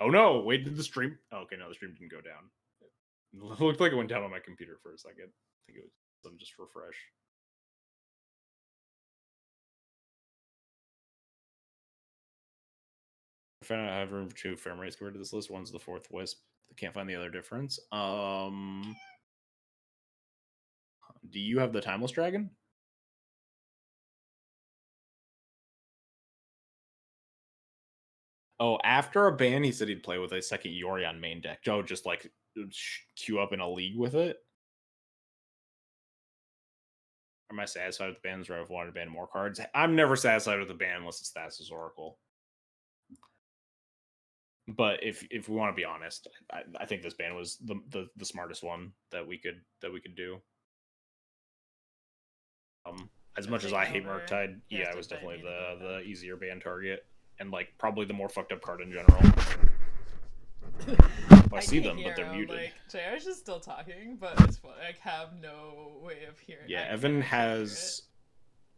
Oh no! Wait, did the stream? Oh, okay, no, the stream didn't go down. It looked like it went down on my computer for a second. I think it was some just refresh. I found out I have room for 2 frame rates compared to this list. One's the 4th Wisp. I can't find the other difference. Do you have the Timeless Dragon? Oh, after a ban, he said he'd play with a second Yori on main deck. Joe just like queue up in a league with it. Am I satisfied with the bans, or I've wanted to ban more cards? I'm never satisfied with the ban unless it's Thassa's Oracle. But if we want to be honest, I think this ban was the smartest one that we could do. As much as I hate Murktide, yeah, it was definitely the easier ban target, and like probably the more fucked up card in general. I see them, but they're muted. Like, JR's just still talking, but it's fun. I have no way of hearing. Yeah, Evan has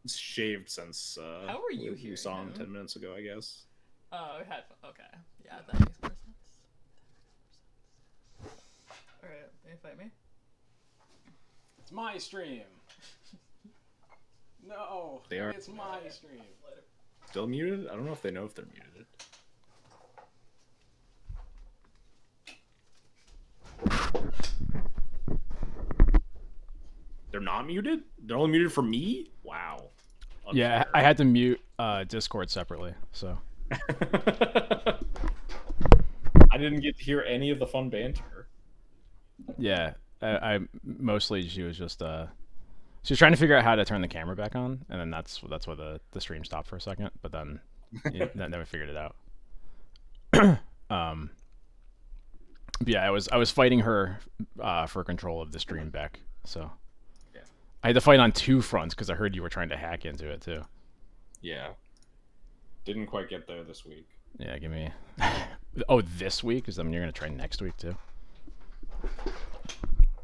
shaved since how were you hearing? You saw him 10 minutes ago, I guess. Oh, okay. Yeah, that makes more sense. Alright, invite me. It's my stream. No, it's my stream. Still muted? I don't know if they know if they're muted. They're not muted? They're only muted for me? Wow. Unfair. Yeah, I had to mute Discord separately, so. I didn't get to hear any of the fun banter. Yeah, I mostly she was trying to figure out how to turn the camera back on, and then that's why the stream stopped for a second. But then then we figured it out. But yeah, I was fighting her for control of the stream back, so yeah, I had to fight on 2 fronts because I heard you were trying to hack into it too. Yeah, didn't quite get there this week. Yeah, give me. Oh, this week? Because then you're gonna try next week too.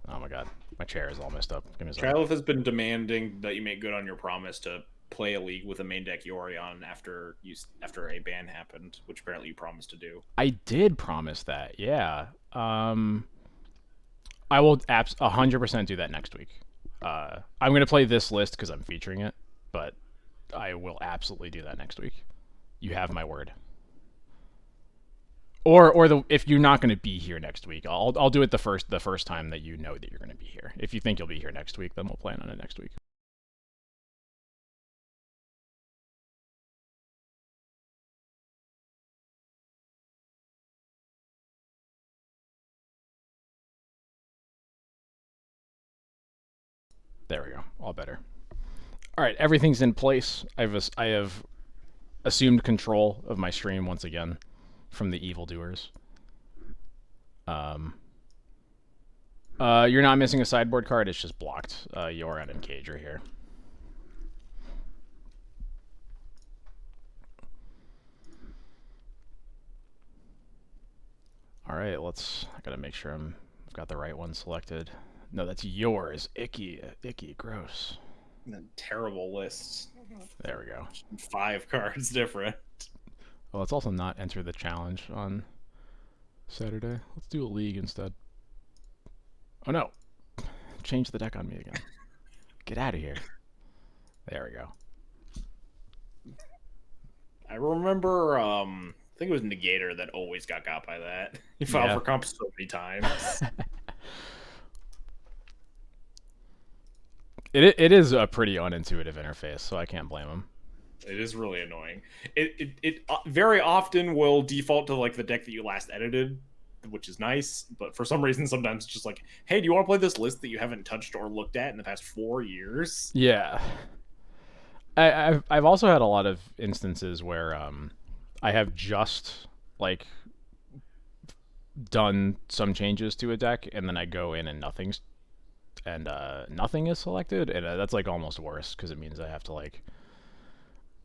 Oh my god, my chair is all messed up. Give me a second. Trylith has been demanding that you make good on your promise to play a league with a main deck Yorion after a ban happened, which apparently you promised to do. I did promise that, yeah. I will 100% do that next week. I'm gonna play this list because I'm featuring it, but I will absolutely do that next week. You have my word. Or if you're not going to be here next week, I'll do it the first time that you know that you're going to be here. If you think you'll be here next week, then we'll plan on it next week. There we go. All better. All right, everything's in place. I have assumed control of my stream once again from the evildoers. You're not missing a sideboard card. It's just blocked. Yoran and Cage are here. All right, I gotta make sure I've got the right one selected. No, that's yours. Icky, gross. Terrible lists. There we go. 5 cards different. Well, let's also not enter the challenge on Saturday. Let's do a league instead. Oh no! Change the deck on me again. Get out of here. There we go. I remember, I think it was Negator that always got by that. He filed for comp so many times. It is a pretty unintuitive interface, so I can't blame him. It is really annoying. It very often will default to like the deck that you last edited, which is nice, but for some reason sometimes it's just like, hey, do you want to play this list that you haven't touched or looked at in the past 4 years? Yeah. I've also had a lot of instances where I have just like done some changes to a deck, and then I go in and nothing is selected, and that's like almost worse because it means I have to like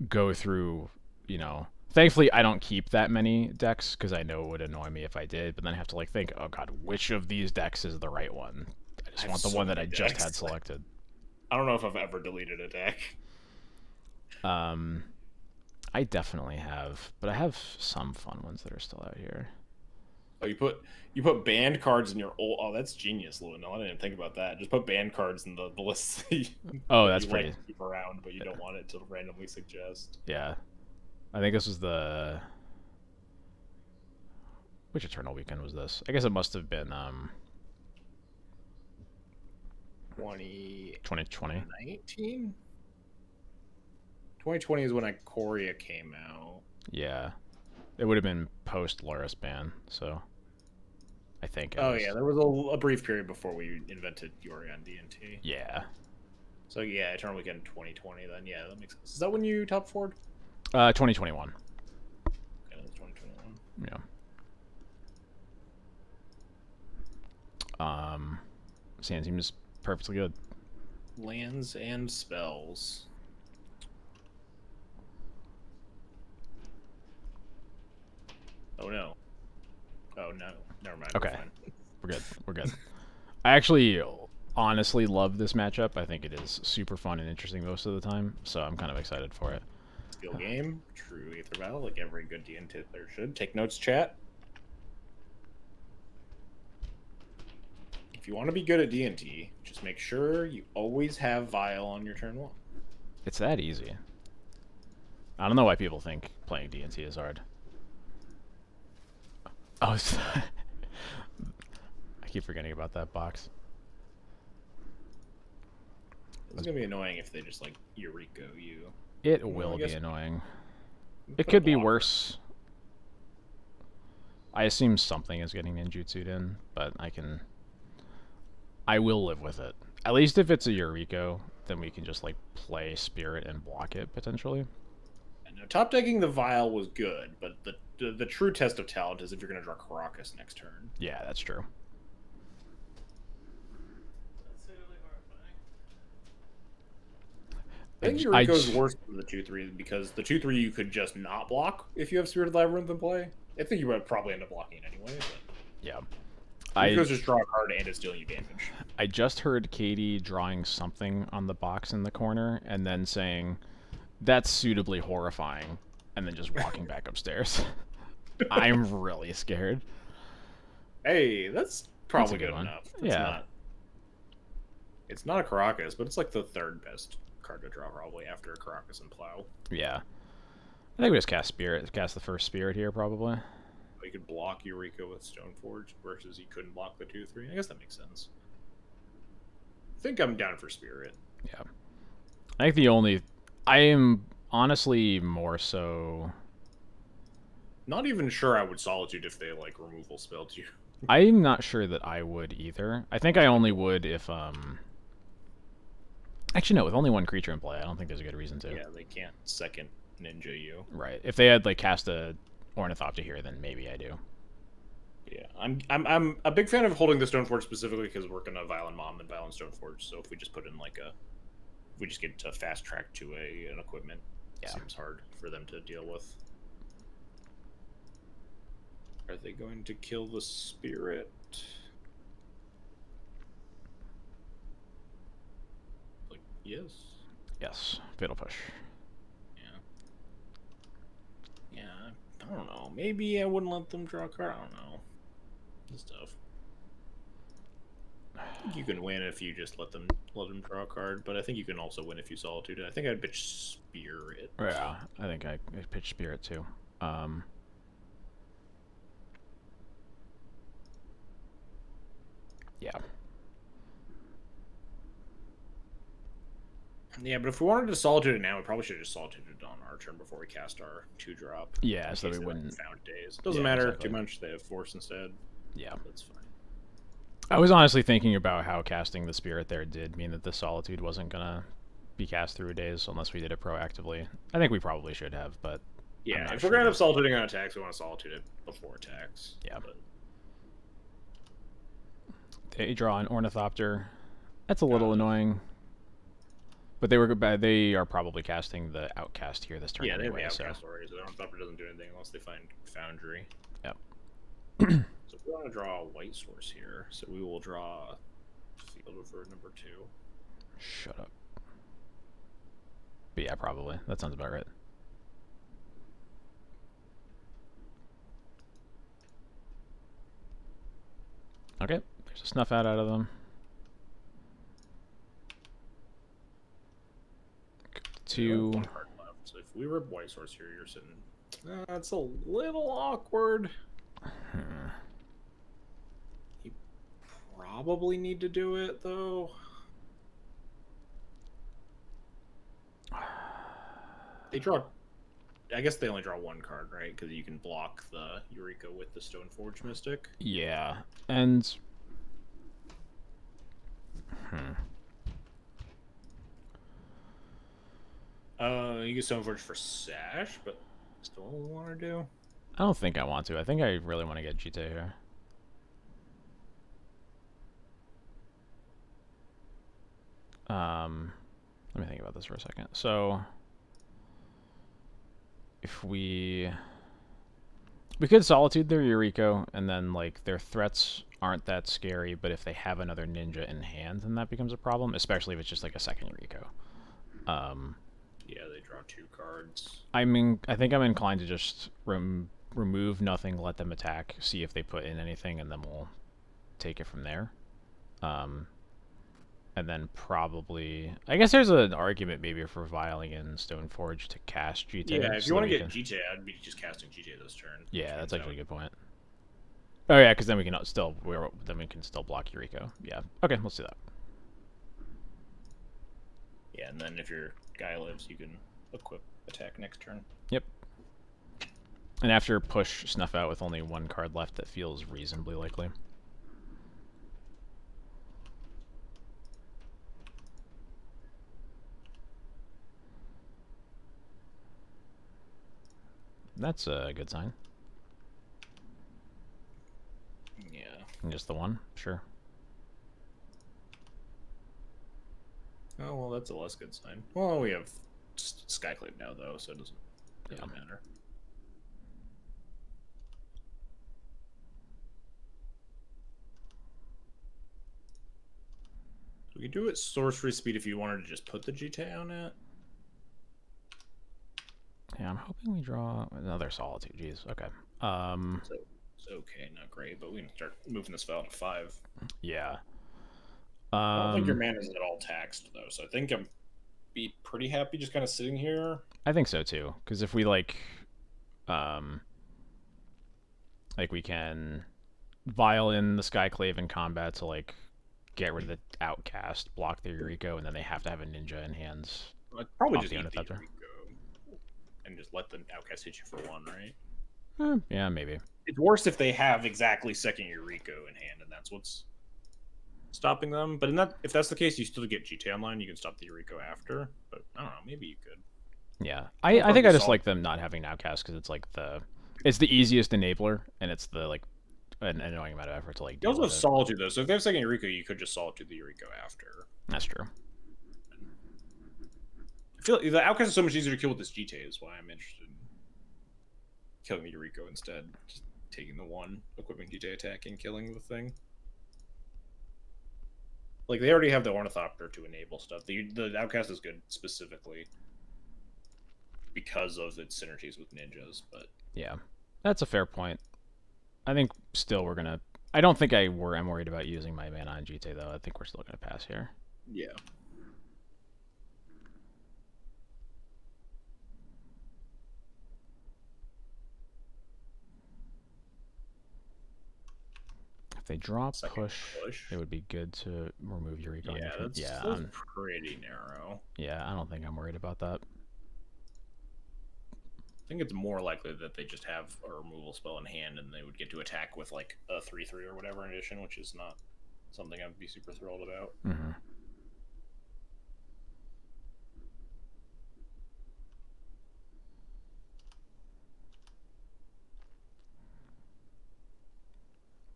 go through, thankfully I don't keep that many decks because I know it would annoy me if I did, but then I have to like think, oh god, which of these decks is the right one? I just want the one that I just had selected. I don't know if I've ever deleted a deck. I definitely have, but I have some fun ones that are still out here. Oh, you put banned cards in your old. Oh, that's genius, Lou. No, I didn't even think about that. Just put banned cards in the lists Oh, that that's you pretty. like to keep around, but you don't want it to randomly suggest. Yeah, I think this was the. Which Eternal Weekend was this? I guess it must have been 2019. 2020 is when Ikoria came out. Yeah, it would have been post Loris ban, so I think. Oh yeah, there was a brief period before we invented Yori on D&T. Yeah. So yeah, Eternal Weekend 2020. Then yeah, that makes sense. Is that when you top forward? 2021. Okay, that's 2021. Yeah. Sand seems perfectly good. Lands and spells. Oh no. Oh no. Never mind. Okay. We're good. We're good. I actually honestly love this matchup. I think it is super fun and interesting most of the time, so I'm kind of excited for it. Skill game, true Aether Battle, like every good D&T player should. Take notes, chat. If you want to be good at D&T, just make sure you always have Vial on your turn 1. It's that easy. I don't know why people think playing D&T is hard. Oh, I keep forgetting about that box. It's gonna be annoying if they just like Eureka you. It will be annoying. It could be worse. I assume something is getting ninjutsu'd in, but I will live with it. At least if it's a Eureka, then we can just like play Spirit and block it potentially. Now, top decking the Vial was good, but the true test of talent is if you're gonna draw Caracas next turn. Yeah, that's true. That's totally horrifying. I think Eureka is worse than the 2/3 because the 2/3 you could just not block if you have Spirited Labyrinth in play. I think you would probably end up blocking it anyway. But Yeah. Eureka's just draw a card and it's dealing you damage. I just heard Katie drawing something on the box in the corner and then saying, "That's suitably horrifying," and then just walking back upstairs. I'm really scared. Hey, that's probably good good one. enough. Yeah. It's not a Caracas, but it's like the third best card to draw probably after a Caracas and Plow. Yeah. I think we just cast Spirit. Cast the first Spirit here, probably. You could block Eureka with Stoneforge versus you couldn't block the 2/3. I guess that makes sense. I think I'm down for Spirit. Yeah. I think I am honestly more so... Not even sure I would Solitude if they, like, removal spelled you. I'm not sure that I would either. I think I only would if, Actually, no, with only one creature in play, I don't think there's a good reason to. Yeah, they can't second ninja you. Right. If they had, like, cast a Ornithopter here, then maybe I do. Yeah, I'm a big fan of holding the Stoneforge specifically because we're gonna Violent Mom and Violent Stoneforge. So if we just put in like if we just get to fast track to an equipment, it seems hard for them to deal with. Are they going to kill the Spirit? Like yes. Yes. Fatal Push. Yeah, I don't know. Maybe I wouldn't let them draw a card. I don't know. This stuff. I think you can win if you just let them draw a card, but I think you can also win if you Solitude it. I think I'd pitch Spirit. Yeah, I think I pitched Spirit too. Yeah. Yeah, but if we wanted to Solitude it now, we probably should have just Solitude it on our turn before we cast our 2-drop. Yeah, so we wouldn't... Found days. Doesn't matter too much. They have Force instead. Yeah. That's fine. I was honestly thinking about how casting the Spirit there did mean that the Solitude wasn't going to be cast through days unless we did it proactively. I think we probably should have, but... Yeah, if we're going to end up Solituding on attacks, we want to Solitude it before attacks. Yeah. But... They draw an Ornithopter. That's a little annoying. But they are probably casting the Outcast here this turn. Yeah, they have anyway, the Outcast already, so the Ornithopter doesn't do anything unless they find Foundry. Yep. So we want to draw a white source here, so we will draw Field for number 2. Shut up. But yeah, probably. That sounds about right. Okay, there's a snuff out of them. Two. One card left. So if we rip White Source here, you're sitting. That's a little awkward. You probably need to do it though. They draw. I guess they only draw one card, right? Because you can block the Eureka with the Stoneforge Mystic. Yeah, and You get Stoneforge for Sash, but still want to do. I don't think I want to. I think I really want to get GTA here. Let me think about this for a second. So, if we could Solitude their Eureka, and then, like, their threats aren't that scary, but if they have another ninja in hand, then that becomes a problem, especially if it's just, like, a second Eureka. Yeah, they draw 2 cards. I think I'm inclined to just remove nothing, let them attack, see if they put in anything, and then we'll take it from there. And then probably, I guess there's an argument maybe for Viling and Stoneforge to cast GTA. Yeah, if you want to get GTA, I'd be just casting GTA this turn. Yeah, that's actually a good point. Oh yeah, because then we can still block Eureka. Yeah. Okay, let's do that. Yeah, and then if your guy lives, you can equip attack next turn. Yep. And after push Snuff out with only 1 card left, that feels reasonably likely. That's a good sign. Yeah. And just the 1? Sure. Oh, well, that's a less good sign. Well, we have Skyclave now, though, so it doesn't really matter. We could do it sorcery speed if you wanted to just put the GTA on it. Yeah, I'm hoping we draw another Solitude. Jeez, okay. So it's okay, not great, but we can start moving this file to 5. Yeah. I don't think your mana is at all taxed, though, so I think I'm be pretty happy just kind of sitting here. I think so, too. Because if we, like we can Vile in the Skyclave in combat to, like, get rid of the Outcast, block their Eureka, and then they have to have a ninja in hands. I'd probably off just the eat the Undefender. Eureka and just let the Outcast hit you for 1, right? Yeah, maybe. It's worse if they have exactly second Eureka in hand, and that's what's stopping them. But if that's the case, you still get GTA Online. You can stop the Eureka after. But I don't know. Maybe you could. Yeah, I think I just like them not having Outcast because it's like it's the easiest enabler, and it's the like an annoying amount of effort to like. You also have Solitude though, so if they have second Eureka, you could just Solitude the Eureka after. That's true. I feel like the Outcast is so much easier to kill with this GTA. Is why I'm interested in killing the Eureka instead. Just taking the 1, equipping GTA attack, and killing the thing. Like, they already have the Ornithopter to enable stuff. The Outcast is good specifically because of its synergies with ninjas, but... Yeah, that's a fair point. I think still we're gonna... I don't think I'm worried about using my mana on GTA, though. I think we're still gonna pass here. Yeah. If they draw Second push, it would be good to remove Eureka. Yeah, that's pretty narrow. Yeah, I don't think I'm worried about that. I think it's more likely that they just have a removal spell in hand and they would get to attack with like a 3/3 or whatever in addition, which is not something I'd be super thrilled about. Mm-hmm.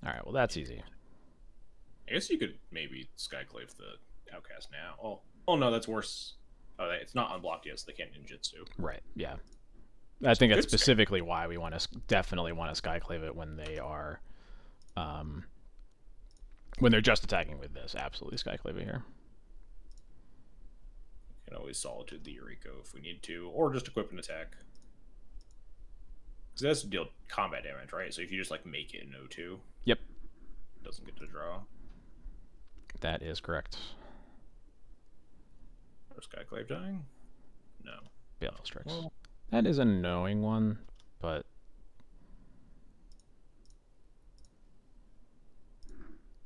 All right, well that's easy. I guess you could maybe Skyclave the Outcast now. Oh no, that's worse. Oh, it's not unblocked yet, so they can't ninjutsu. Right. Yeah. I think that's specifically why we definitely want to Skyclave it when they are, when they're just attacking with this. Absolutely Skyclave it here. You can always Solitude the Eureka if we need to, or just equip an attack. Because it has to deal combat damage, right? So if you just like make it an 0/2. Yep. Doesn't get to draw. That is correct. Or Skyclave dying? No. Baleful Strix. Well, That is a knowing one, but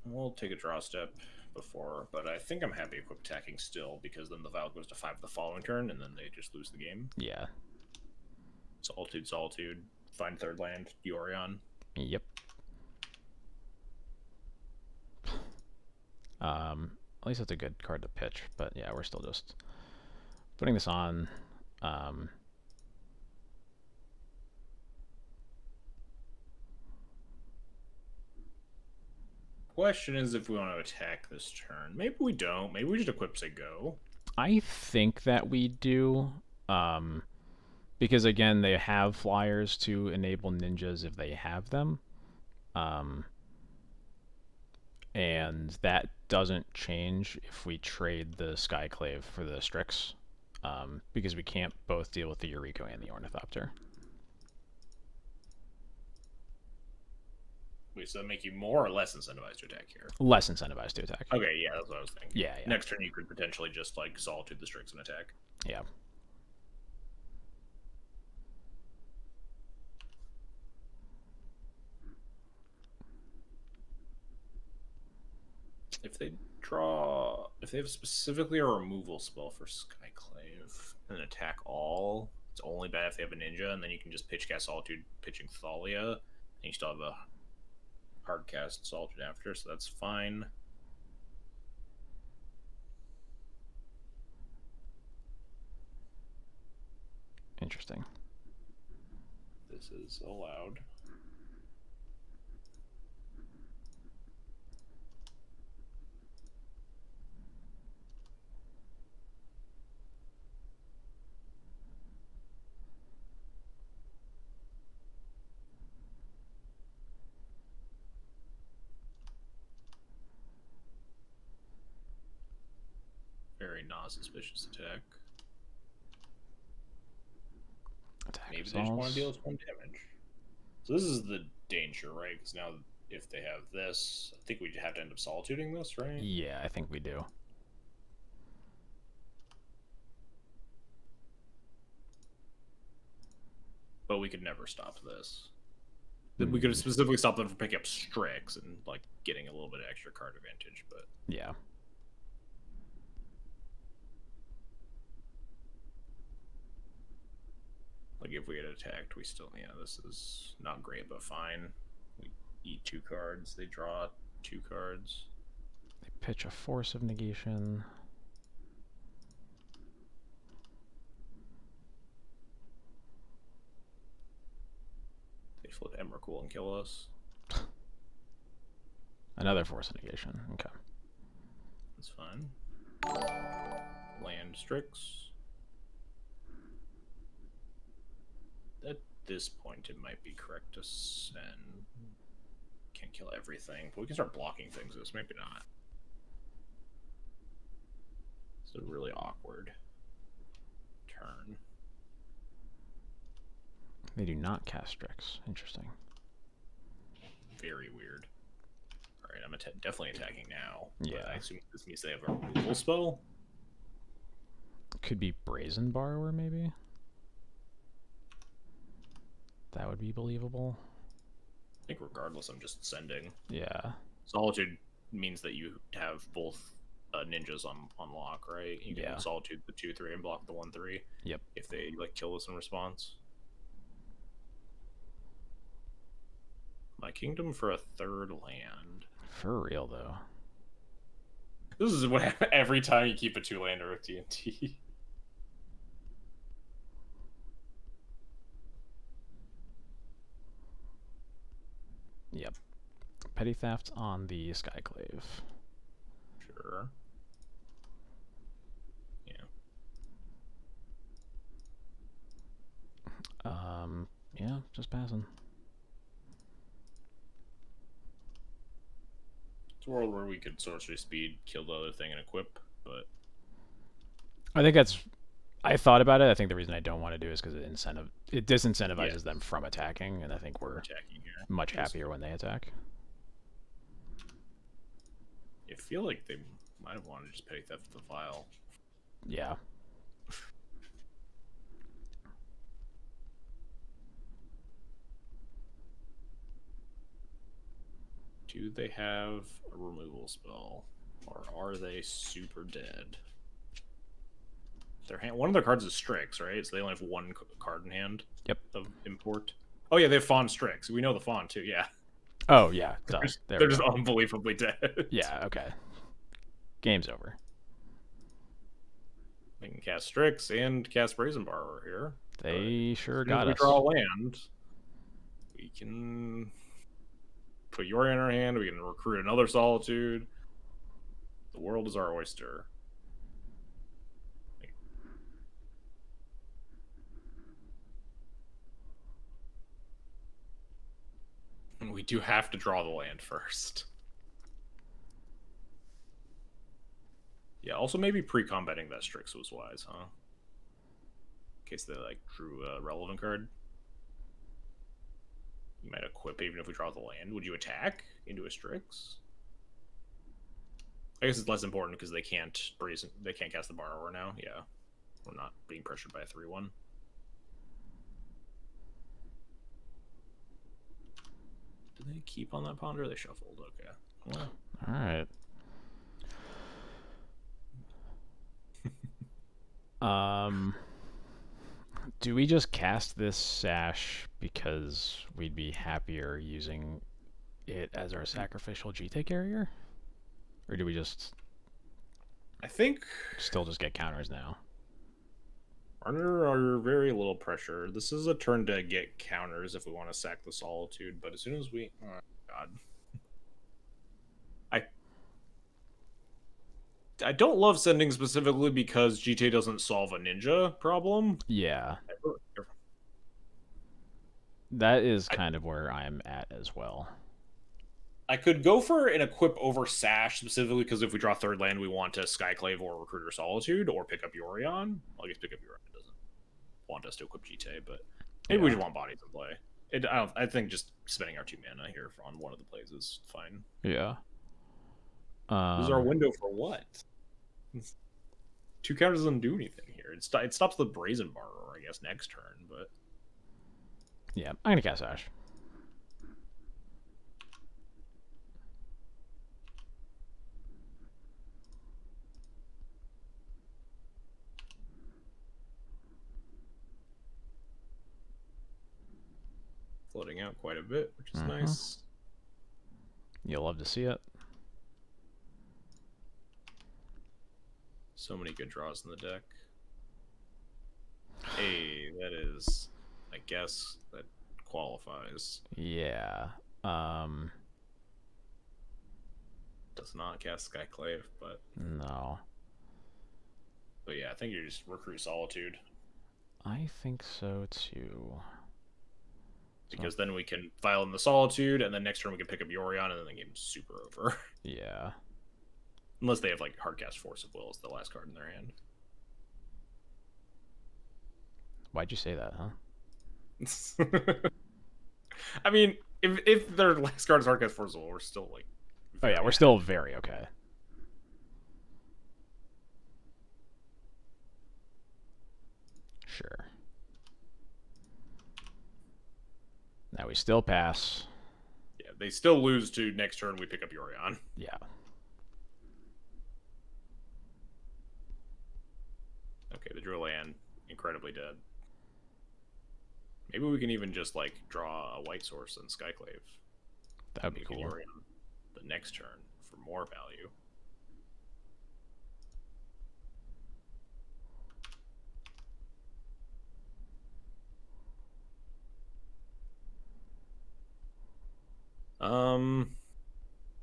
we'll take a draw step before, but I think I'm happy equip attacking still, because then the Vial goes to 5 the following turn, and then they just lose the game. yeah. Solitude, find third land, Yorion. Yep. At least it's a good card to pitch, but yeah, we're still just putting this on. Question is if we want to attack this turn. Maybe we don't. Maybe we just equip say go. I think that we do, because again, they have flyers to enable ninjas if they have them, and that doesn't change if we trade the Skyclave for the Strix, because we can't both deal with the Eureka and the Ornithopter. Wait, so that make you more or less incentivized to attack here? Less incentivized to attack. Okay, yeah, that's what I was thinking. Yeah, yeah. Next turn you could potentially just like Solitude the Strix and attack. Yeah. If they have specifically a removal spell for Skyclave and attack all, it's only bad if they have a ninja, and then you can just pitch cast Solitude, pitching Thalia, and you still have a hard cast Solitude after, so that's fine. Interesting. This is allowed. Very non-suspicious attack. Maybe they just want to deal with 1 damage. So this is the danger, right? Because now if they have this, I think we have to end up solituding this, right? Yeah, I think we do. But we could never stop this. We could specifically stop them from picking up Strix and like getting a little bit of extra card advantage, but yeah. like if we had attacked, we still, yeah, this is not great, but fine. We eat 2 cards, they draw 2 cards. They pitch a Force of Negation. They flip Emrakul and kill us. Another Force of Negation. Okay. That's fine. Land Strix. At this point, it might be correct to send. Can't kill everything, but we can start blocking things. This maybe not. It's a really awkward turn. They do not cast Strix. Interesting. Very weird. All right, I'm definitely attacking now. Yeah. But I assume this means they have a removal spell. Could be Brazen Borrower, maybe? That would be believable. I think regardless, I'm just sending. Yeah. Solitude means that you have both ninjas on lock, right? You can Solitude the 2/3 and block the 1/3. Yep. If they like kill us in response. My Kingdom for a 3rd land. For real though. This is what happens every time you keep a 2-lander with TNT. Yep. Petty Theft on the Skyclave. Sure. Yeah. Yeah, just passing. It's a world where we could sorcery speed, kill the other thing, and equip, but I think that's. I thought about it. I think the reason I don't want to do it is because it disincentivizes them from attacking, and I think we're attacking here. much happier when they attack. I feel like they might have wanted to just petty theft the file. Yeah. Do they have a removal spell? Or are they super dead? One of their cards is Strix, right? So they only have one card in hand. Yep. Of import. Oh yeah, they have Fawn Strix. We know the Fawn too. Yeah. Oh yeah. Duh. They're just unbelievably dead. Yeah. Okay. Game's over. They can cast Strix and cast Brazen Borrower here. They sure got us. We draw a land. We can put Yori in our hand. We can recruit another Solitude. The world is our oyster. And we do have to draw the land first. Yeah, also maybe pre-combating that Strix was wise, huh? In case they like drew a relevant card. You might equip even if we draw the land. Would you attack into a Strix? I guess it's less important because they can't cast the Borrower now. Yeah, we're not being pressured by a 3/1. Did they keep on that ponder? They shuffled. Okay. Well, all right. Do we just cast this Sash because we'd be happier using it as our sacrificial GT carrier? Or do we just... I think... still just get counters now? Under very little pressure. This is a turn to get counters if we want to sack the Solitude, but as soon as we... Oh, God. I don't love sending specifically because GTA doesn't solve a ninja problem. Yeah. That is kind of where I'm at as well. I could go for an equip over Sash specifically because if we draw third land, we want to Skyclave or Recruiter Solitude or pick up Yorion. Well, I guess pick up Yorion doesn't want us to equip GTA, but maybe we just want bodies in play. I think just spending our 2 mana here on one of the plays is fine. Yeah. This is our window for what? 2 counters doesn't do anything here. It stops the Brazen Borrower, I guess, next turn, but... Yeah, I'm going to cast Sash. Floating out quite a bit, which is nice. You'll love to see it. So many good draws in the deck. Hey, that is... I guess that qualifies. Yeah. Does not cast Skyclave, but... No. But yeah, I think you just recruit Solitude. I think so, too. Because then we can file in the Solitude, and then next turn we can pick up Yorion, and then the game's super over. Yeah. Unless they have, like, Hardcast Force of Will as the last card in their hand. Why'd you say that, huh? I mean, if their last card is Hardcast Force of Will, we're still, like... Oh yeah, we're still very okay. Sure. Now we still pass. Yeah, they still lose to next turn we pick up Yorion. Yeah. Okay, they drew a land. Incredibly dead. Maybe we can even just, like, draw a white source and Skyclave. That would be cool. Yorion the next turn for more value.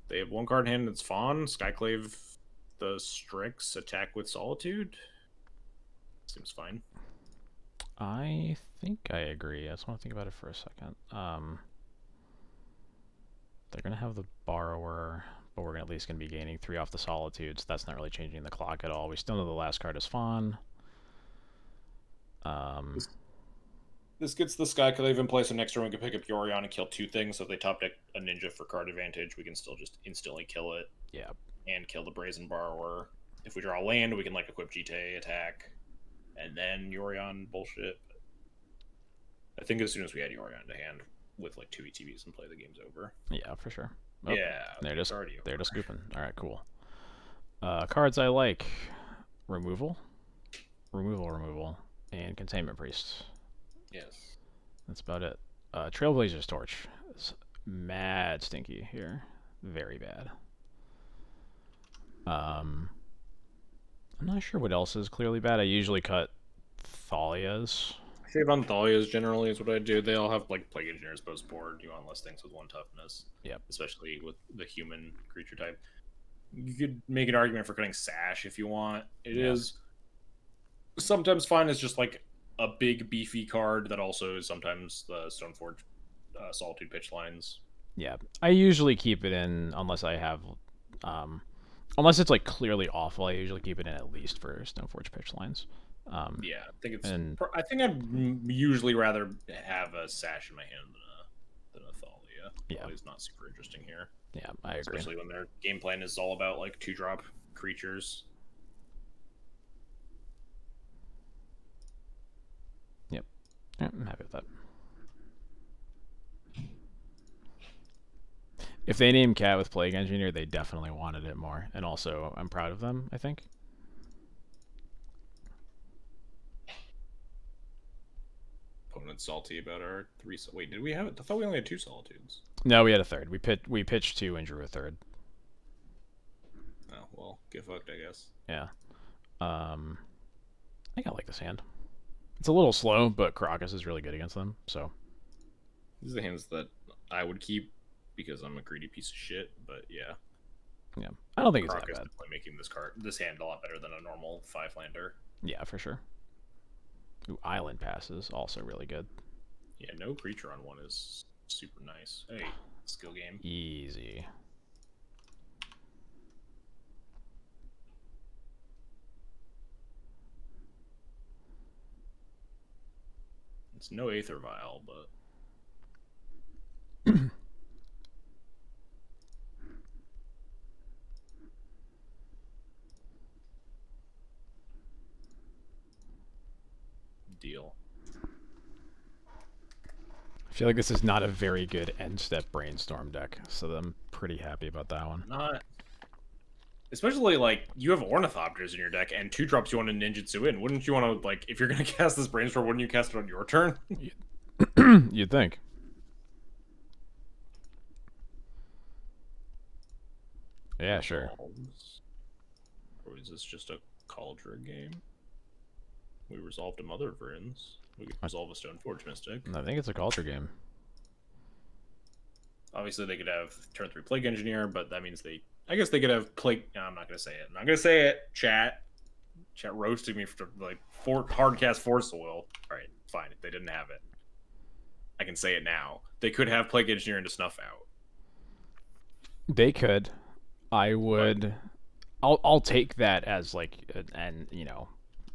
They have 1 card in hand that's Fawn. Skyclave the Strix, attack with Solitude. Seems fine. I think I agree. I just want to think about it for a second. They're going to have the Borrower, but we're at least going to be gaining 3 off the Solitude, so that's not really changing the clock at all. We still know the last card is Fawn. This gets the Skyclave in place, and next turn we can pick up Yorion and kill 2 things. So if they top deck a ninja for card advantage, we can still just instantly kill it. Yeah. and kill the Brazen Borrower. If we draw land, we can like equip GTA attack, and then Yorion bullshit. I think as soon as we add Yorion to hand with like 2 ETBs and play, the game's over. Yeah, for sure. Oh, Yeah, they're just already over. they're just scooping. All right, cool. Cards I like: removal, and containment priest. Yes. That's about it. Trailblazer's Torch is mad stinky here, very bad. I'm not sure what else is clearly bad. I usually cut Thalias. Shave on Thalias generally is what I do. They all have like Plague Engineers post board. You want less things with 1 toughness. Yep. Especially with the human creature type. You could make an argument for cutting Sash if you want. It is sometimes fine as just like a big beefy card that also is sometimes the Stoneforge Solitude pitch lines. Yeah, I usually keep it in unless I have, unless it's like clearly awful. I usually keep it in at least for Stoneforge pitch lines. Yeah, I think it's. And I think I'd usually rather have a Sash in my hand than a Thalia. Yeah, Thalia's not super interesting here. Yeah, I agree. Especially when their game plan is all about like 2-drop creatures. Yep. Yeah, I'm happy with that. If they named Cat with Plague Engineer, they definitely wanted it more. And also, I'm proud of them, I think. Opponent's salty about our 3. Wait, did we have it? I thought we only had 2 Solitudes. No, we had a third. We pitched 2 and drew a third. Oh, well, get fucked, I guess. Yeah. I think I like this hand. It's a little slow, but Karakas is really good against them, so. These are the hands that I would keep because I'm a greedy piece of shit, but yeah. Yeah. I don't think Karakas it's that bad. definitely making this hand a lot better than a normal 5-lander. Yeah, for sure. Ooh, Island passes, also really good. Yeah, no creature on 1 is super nice. Hey, skill game. Easy. It's no Aether Vial, but deal. I feel like this is not a very good end step brainstorm deck, so I'm pretty happy about that one. Not, especially like you have Ornithopters in your deck and 2-drops you want to ninjutsu in. Wouldn't you want to like if you're gonna cast this brainstorm? Wouldn't you cast it on your turn? You'd think. Yeah, sure. Or is this just a Cauldron game? We resolved a Mother of Runes. We could resolve a Stoneforge Mystic. I think it's a culture game. Obviously, they could have turn 3 Plague Engineer, but that means I guess they could have Plague. No, I'm not gonna say it. I'm not gonna say it. Chat roasting me for like hardcast Force Soil. All right, fine. If they didn't have it, I can say it now. They could have Plague Engineer into Snuff Out. They could. I would. I'll take that as like and you know,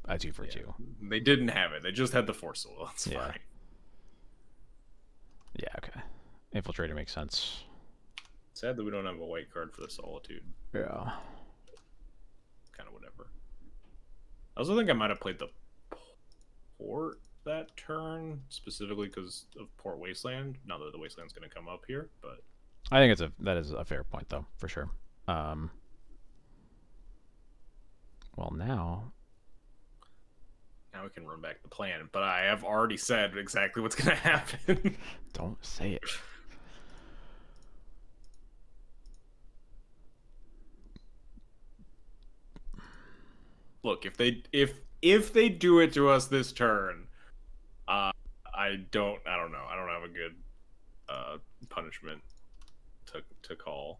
a 2 for 2. They didn't have it. They just had the Force Soil. It's fine. Yeah. Okay. Infiltrator makes sense. Sad that we don't have a white card for the Solitude. Yeah. Kind of whatever. I also think I might have played the Port that turn, specifically because of Port Wasteland. Not that the Wasteland's going to come up here, but... I think that is a fair point, though, for sure. Well, now we can run back the plan, but I have already said exactly what's going to happen. Don't say it. Look, if they do it to us this turn, I don't know. I don't have a good punishment to call.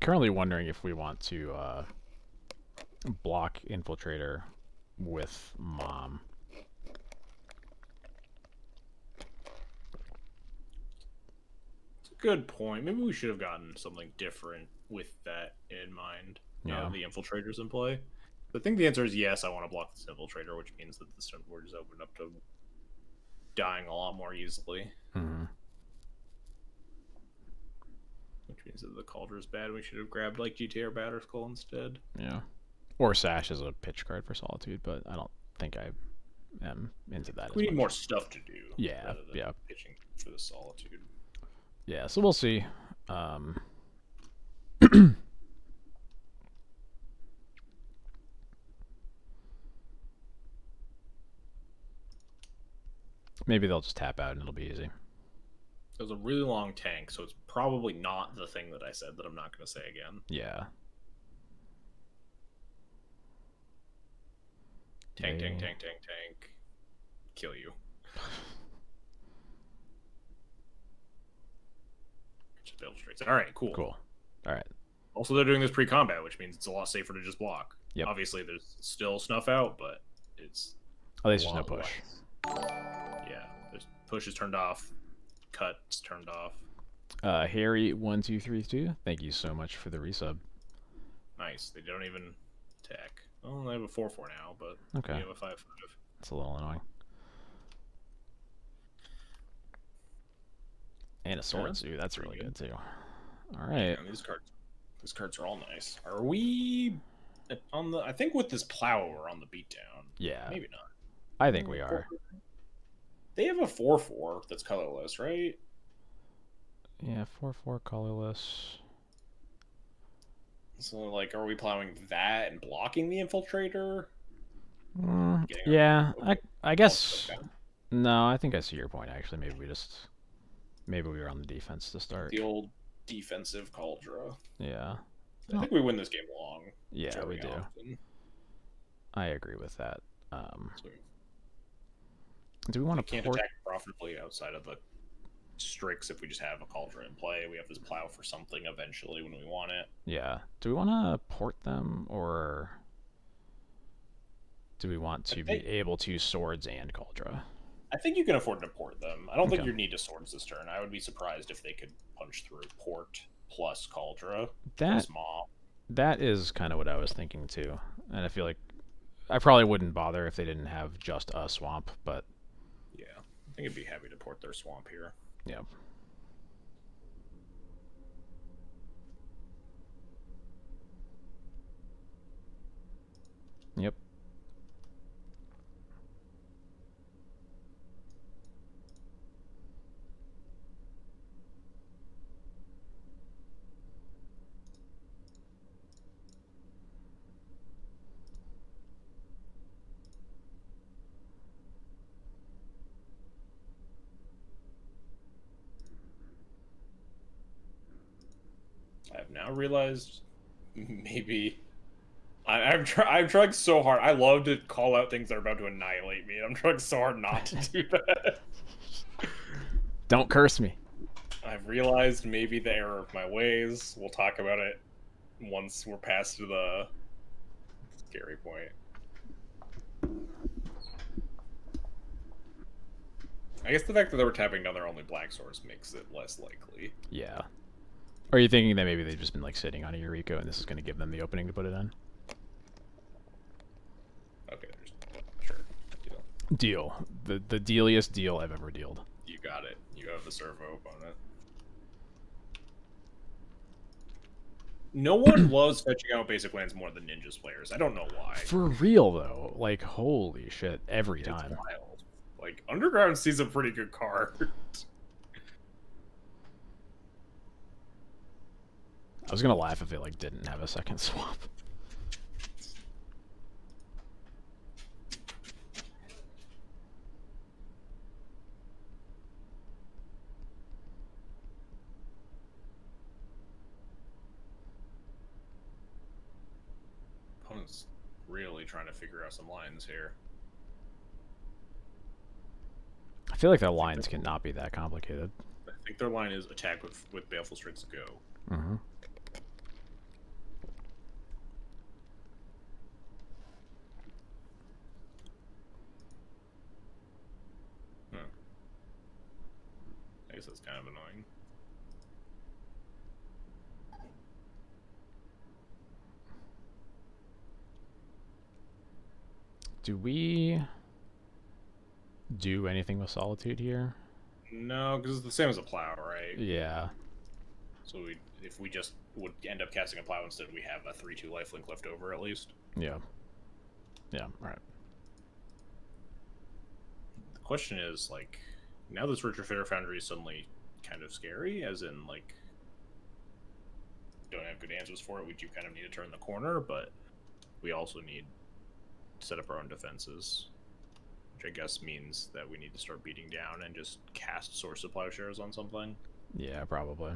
currently wondering if we want to block Infiltrator with Mom. It's a good point. Maybe we should have gotten something different with that in mind. Yeah. The Infiltrator's in play. But I think the answer is yes, I want to block this Infiltrator, which means that the Sideboard is opened up to dying a lot more easily. Mm-hmm. Which means that the Cauldron is bad. We should have grabbed like GTA or Batterskull instead. Yeah. Or Sash is a pitch card for Solitude, but I don't think I am into that. We as need much. more stuff to do. Yeah, rather than yeah. pitching for the Solitude. Yeah, so we'll see. Maybe they'll just tap out and it'll be easy. It was a really long tank, so it's probably not the thing that I said that I'm not going to say again. Yeah. Tank, tank, tank, tank, tank. Kill you. Just illustrates it. All right, cool. Cool. All right. Also, they're doing this pre-combat, which means it's a lot safer to just block. Yep. Obviously, there's still snuff out, but it's At least there's no push. Yeah, there's push is turned off, cut's turned off. Harry1232, thank you so much for the resub. Nice. They don't even attack. Well, they have a 4/4 now, but Okay. we have a 5/5. That's a little annoying. And a sword suit. That's really good too. All right. Yeah, these cards are all nice. Are we on the? I think with this plow we're on the beatdown. Yeah. Maybe not. I think we are. They have a 4/4 that's colorless, right? Yeah, 4/4 colorless. So, like, are we plowing that and blocking the Infiltrator? Yeah, I guess. No, I think I see your point. Actually, maybe we were on the defense to start. The old defensive Cauldron. Yeah. I think we win this game long. Yeah, we do. Often. I agree with that. So Do we want we to can't port? attack profitably outside of the Strix if we just have a Cauldron in play. We have this plow for something eventually when we want it. Yeah. Do we want to port them, or do we want to be able to swords and Cauldron? I think you can afford to port them. I don't think Okay. you need to swords this turn. I would be surprised if they could punch through port plus Cauldron plus Maw. That is kind of what I was thinking too, and I feel like I probably wouldn't bother if they didn't have just a swamp, but Yeah, I think I'd be happy to port their swamp here. yeah. Yep. I have now realized maybe I'm trying so hard. I love to call out things that are about to annihilate me. I'm trying so hard not to do that. Don't curse me. I've realized maybe the error of my ways. We'll talk about it once we're past the scary point. I guess the fact that they were tapping down their only black source makes it less likely. Yeah. Are you thinking that maybe they've just been like sitting on a Eureka and this is going to give them the opening to put it in? Okay, sure. Deal. The dealiest deal I've ever dealed. You got it. You have the servo opponent. No one loves fetching out basic lands more than Ninjas players. I don't know why. For real though, like holy shit, every time. It's wild. Like Underground Sea's a pretty good card. I was gonna laugh if it like didn't have a second swap. Opponent's really trying to figure out some lines here. I feel like their lines cannot be that complicated. I think their line is attack with Baleful Strix go. Mm-hmm. I guess that's kind of annoying. Do we do anything with Solitude here? No, because it's the same as a plow, right? Yeah. So if we just would end up casting a plow instead, we have a 3/2 lifelink left over at least. Yeah. Yeah, right. The question is, like, now this Retrofitter Foundry is suddenly kind of scary, as in, like, don't have good answers for it. We do kind of need to turn the corner, but we also need to set up our own defenses, which I guess means that we need to start beating down and just cast Source of Plowshares on something. Yeah, probably.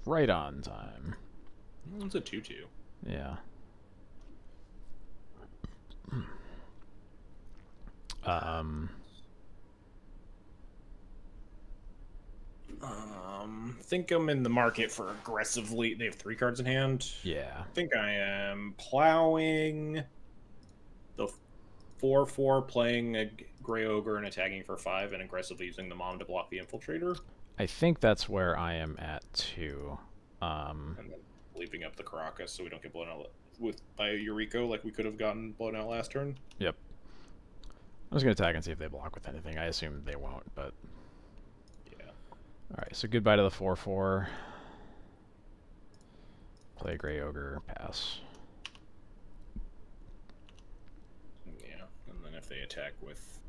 Right on time. It's a 2/2. Yeah. Think I'm in the market for aggressively. They have 3 cards in hand. Yeah. I think I am plowing the 4/4, playing a Gray Ogre and attacking for 5, and aggressively using the Mom to block the Infiltrator. I think that's where I am at too. And then leaping up the Caracas so we don't get blown out by Eureka like we could have gotten blown out last turn. Yep. I was gonna attack and see if they block with anything. I assume they won't, but Yeah. alright, so goodbye to the 4/4. Play Grey Ogre, pass. Yeah, and then if they attack with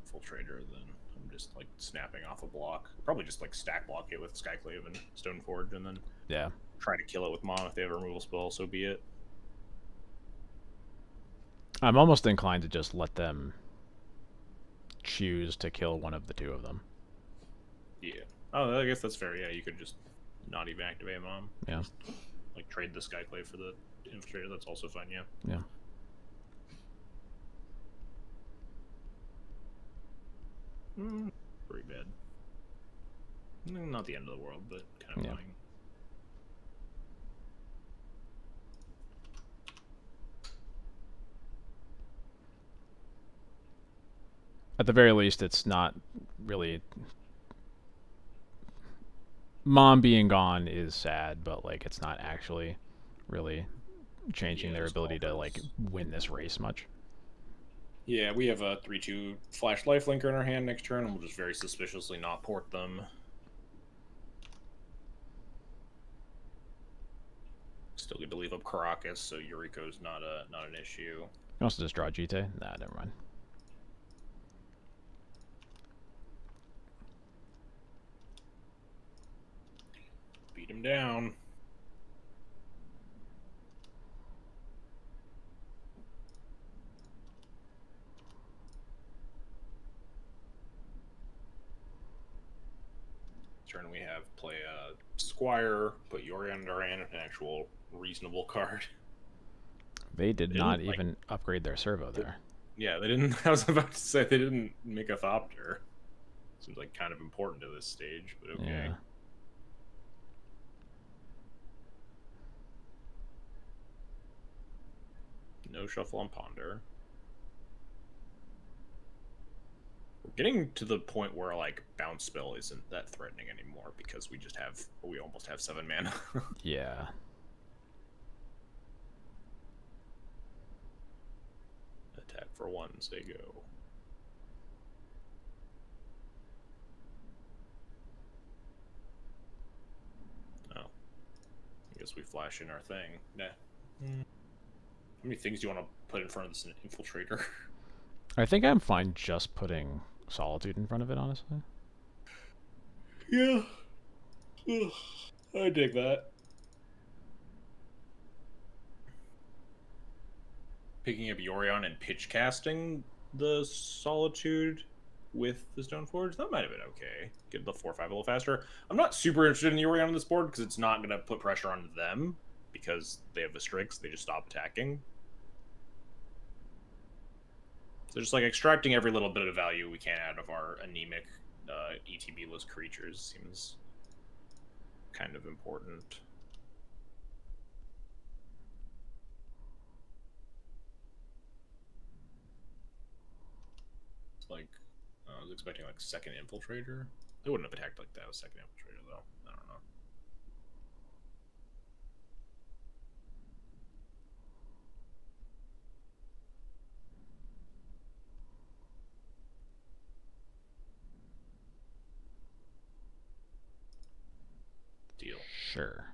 Infiltrator, then I'm just like snapping off a block. Probably just like stack block it with Skyclave and Stoneforge, and then Yeah. try to kill it with Mom if they have a removal spell, so be it. I'm almost inclined to just let them choose to kill one of the two of them. Yeah. Oh, I guess that's fair. Yeah, you could just not even activate Mom. Yeah. Just, like trade the Skyclave for the Infiltrator. That's also fine. Yeah. Yeah. Pretty bad. Not the end of the world, but kind of Yeah. annoying. At the very least, it's not really... Mom being gone is sad, but like it's not actually really changing their ability to like win this race much. Yeah, we have a 3/2 Flash Lifelinker in our hand next turn, and we'll just very suspiciously not port them. Still good to leave up Caracas, so Eureka's not an issue. You can also just draw Jite. Nah, never mind. Beat him down. Turn we have play a Squire, put Yorion in our hand, an actual reasonable card. They did They not didn't, like- even upgrade their servo there. Yeah, they didn't. I was about to say they didn't make a Thopter. Seems like kind of important to this stage, but okay. Yeah. No shuffle on Ponder. We're getting to the point where like bounce spell isn't that threatening anymore because we almost have 7 mana. Yeah. Attack for 1, say go. Oh. I guess we flash in our thing. Nah. How many things do you want to put in front of this Infiltrator? I think I'm fine just putting Solitude in front of it, honestly. Yeah. Ugh. I dig that. Picking up Yorion and pitch casting the Solitude with the Stoneforge, that might have been okay. Get the 4/5 a little faster. I'm not super interested in Yorion on this board because it's not going to put pressure on them because they have the Strix. They just stop attacking. So just like extracting every little bit of value we can out of our anemic ETB-less creatures seems kind of important. was expecting like second infiltrator. They wouldn't have attacked like that with second infiltrator though. I don't know. Deal. Sure.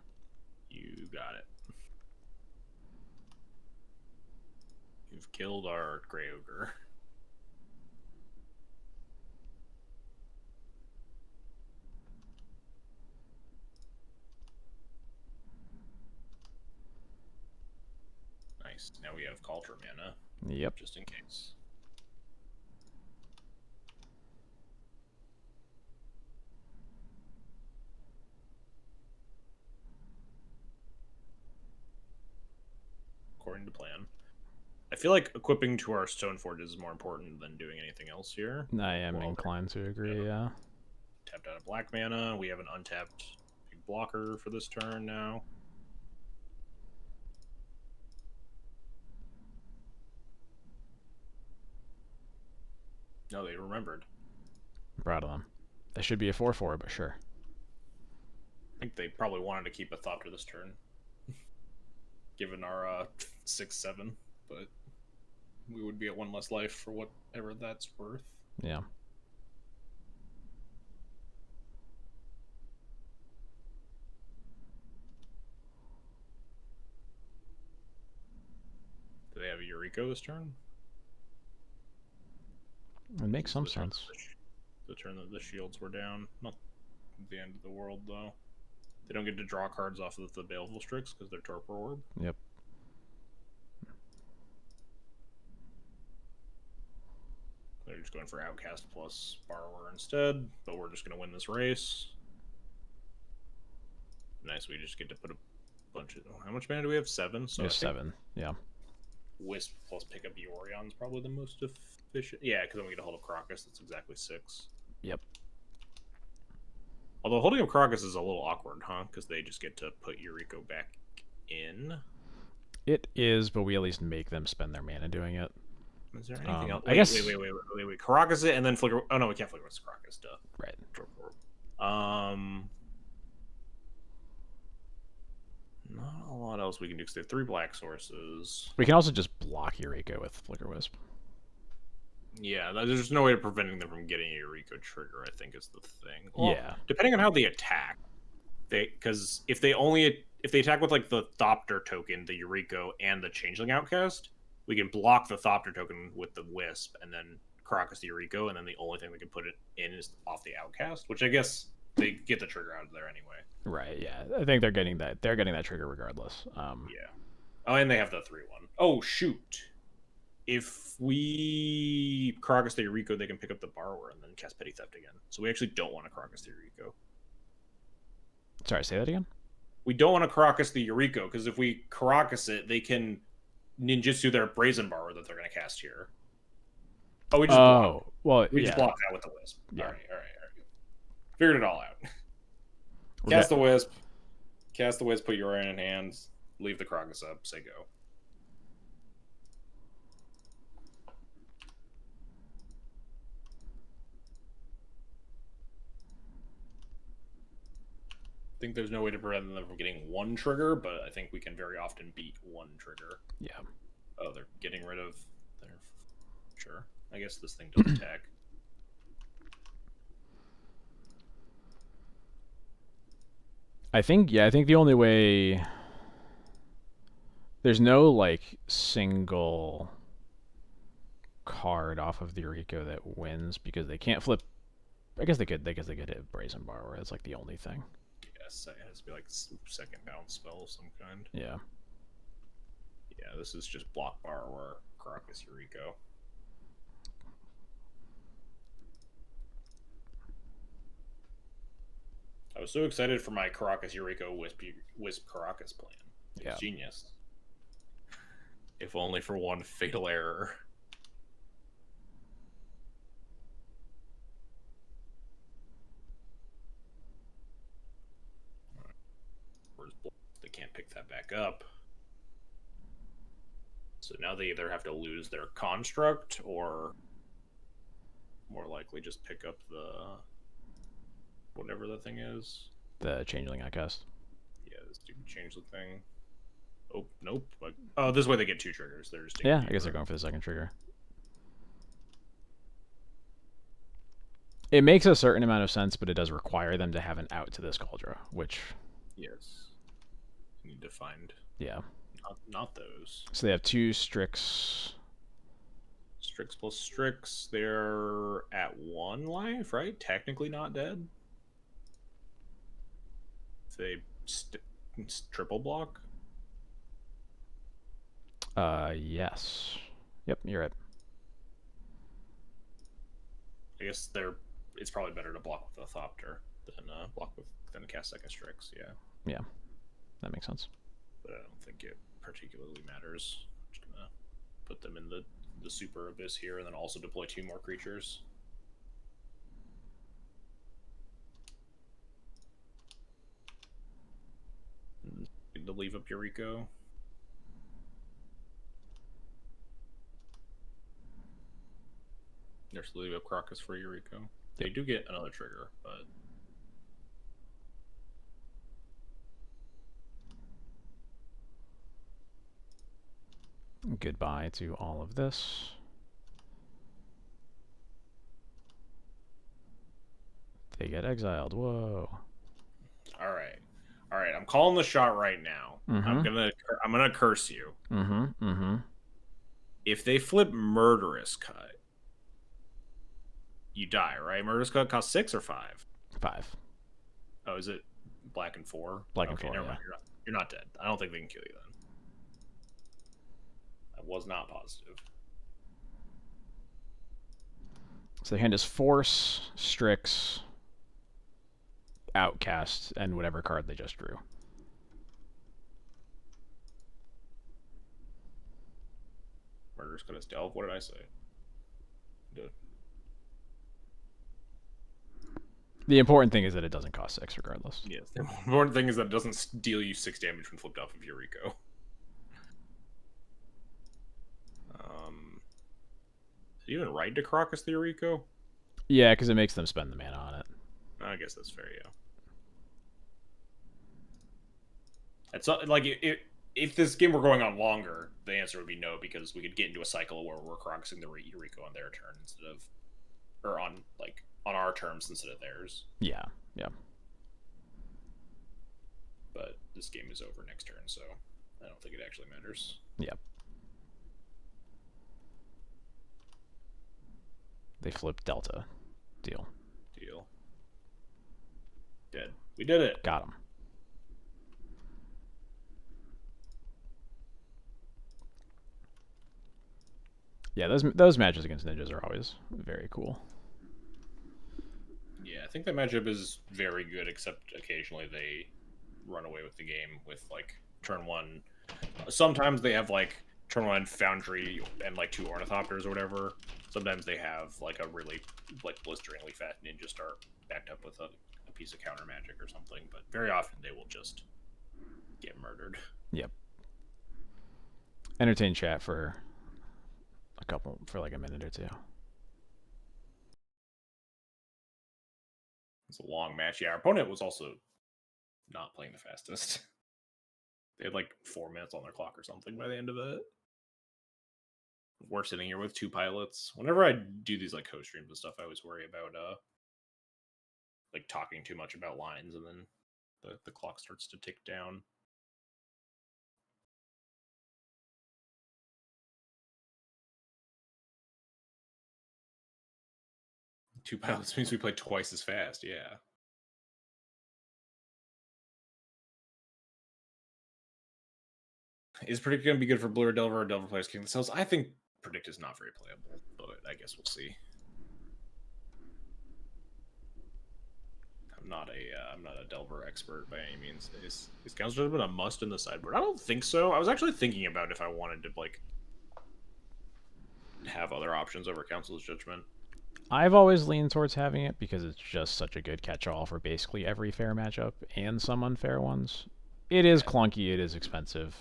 You got it. You've killed our Grey Ogre. Nice. Now we have Culture mana. Yep. Just in case. According to plan. I feel like equipping to our Stoneforge is more important than doing anything else here. I am inclined to agree, yeah. Tapped out of black mana. We have an untapped big blocker for this turn now. No, they remembered. I'm proud of them. That should be a 4/4, but sure. I think they probably wanted to keep a Thopter this turn. Given our 6/7, but we would be at one less life for whatever that's worth. Yeah. Do they have a Eureka this turn? It makes some sense. The turn that the shields were down. Not the end of the world, though. They don't get to draw cards off of the Baleful Strix because they're Torpor Orb. Yep. They're just going for Outcast plus Borrower instead, but we're just going to win this race. Nice, we just get to put a bunch of... How much mana do we have? 7? So we have 7, yeah. Wisp plus pick up Yorion's probably the most efficient. Yeah, because then we get a hold of Crocus. That's exactly 6. Yep. Although holding up Crocus is a little awkward, huh? Because they just get to put Eureka back in. It is, but we at least make them spend their mana doing it. Is there anything else? I guess... Wait. Crocus it and then flicker... Oh, no, we can't flicker with Crocus. Duh. Right. Not a lot else we can do because they have 3 black sources. We can also just block Eureka with Flicker Wisp. Yeah, there's no way of preventing them from getting a Eureka trigger, I think is the thing. Well, yeah. Depending on how they attack. Because if they attack with like the Thopter token, the Eureka, and the Changeling Outcast, we can block the Thopter token with the Wisp and then Crocus the Eureka, and then the only thing we can put it in is off the Outcast, which I guess they get the trigger out of there anyway. Right, yeah. I think they're getting that trigger regardless. Yeah. Oh, and they have the 3/1. Oh, shoot. If we Crocus the Eureka, they can pick up the Borrower and then cast Petty Theft again. So we actually don't want to Crocus the Eureka. Sorry, say that again? We don't want to Crocus the Eureka, because if we Crocus it, they can ninjutsu their Brazen Borrower that they're going to cast here. Oh, we just block. Well, we just block that with the Wisp. Yeah. All right. Figured it all out. Cast the Wisp, put Yorion in hands, leave the Crocus up, say go. I think there's no way to prevent them from getting 1 trigger, but I think we can very often beat 1 trigger. Yeah. Oh, they're getting rid of their... Sure. I guess this thing does attack. I think the only way... There's no, like, single card off of the Eureka that wins, because they can't flip... I guess they could hit Brazen Borrower. That's, like, the only thing. Yes, it has to be, like, second bounce spell of some kind. Yeah. Yeah, this is just block Borrower, Crocus Eureka. I was so excited for my Crocus Eureka Wisp Crocus plan. It's Yeah. Genius. If only for one fatal error. They can't pick that back up. So now they either have to lose their construct or more likely just pick up the whatever the thing is. The changeling, I guess. Yeah, this stupid changeling thing. Oh, nope. Oh, this way they get 2 triggers. They're just Yeah, I guess they're going for the second trigger. It makes a certain amount of sense, but it does require them to have an out to this Cauldron, which... Yes. You need to find... Yeah. Not those. So they have 2 Strix. Strix plus Strix. They're at 1 life, right? Technically not dead. If they triple block. Yes. Yep, you're right. I guess it's probably better to block with a Thopter than cast second Strix, yeah. Yeah, that makes sense. But I don't think it particularly matters. I'm just gonna put them in the super abyss here and then also deploy 2 more creatures. And to leave up Yuriko. There's leave up Crocus for Yuriko. They do get another trigger, but goodbye to all of this. They get exiled. Whoa. all right. I'm calling the shot right now. I'm gonna curse you. If they flip Murderous Cut, you die, right? Murderous Cut costs 6 or 5. 5. Oh, is it black and 4? Black and 4. Never Yeah. mind. You're not dead. I don't think they can kill you then. I was not positive. So their hand is Force, Strix, Outcast, and whatever card they just drew. Murderous Cut is Delve. What did I say? The important thing is that it doesn't cost 6 regardless. Yes. The important thing is that it doesn't deal you 6 damage when flipped off of Yuriko. Did you even write to Crocus the Yuriko? Yeah, because it makes them spend the mana on it. I guess that's fair, yeah. It's like if this game were going on longer, the answer would be no, because we could get into a cycle where we're Crocusing the Yuriko on their turn instead of, or on our terms instead of theirs. Yeah, yeah. But this game is over next turn, so I don't think it actually matters. Yep. They flipped Delta. Deal. Dead. We did it. Got him. Yeah, those matches against ninjas are always very cool. Yeah, I think that matchup is very good, except occasionally they run away with the game with like turn 1. Sometimes they have like turn 1 Foundry and like 2 Ornithopters or whatever. Sometimes they have like a really like blisteringly fast ninja start backed up with a piece of counter magic or something, but very often they will just get murdered. Yep. Entertain chat for like a minute or 2. It's a long match. Yeah, our opponent was also not playing the fastest. They had like 4 minutes on their clock or something by the end of it. We're sitting here with 2 pilots. Whenever I do these like host streams and stuff, I always worry about like talking too much about lines, and then the clock starts to tick down. Two pilots means we play twice as fast, yeah. Is Predict going to be good for Blue or Delver players kicking themselves? I think Predict is not very playable, but I guess we'll see. I'm not a Delver expert by any means. Is Council Judgment a must in the sideboard? I don't think so. I was actually thinking about if I wanted to like have other options over Council's Judgment. I've always leaned towards having it because it's just such a good catch-all for basically every fair matchup and some unfair ones. It is clunky, it is expensive.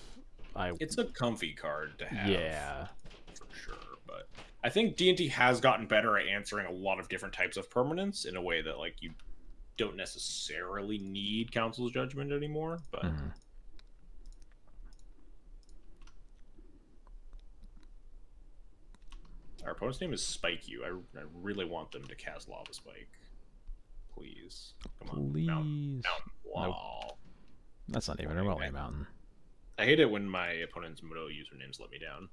It's a comfy card to have. Yeah. For sure, but I think D&D has gotten better at answering a lot of different types of permanents in a way that like you don't necessarily need Council's judgment anymore, but our opponent's name is Spike You. I really want them to cast Lava Spike. Please. Come on. Please. Mountain. Nope. Wall. That's not even remotely a mountain. I hate it when my opponent's Moto usernames let me down.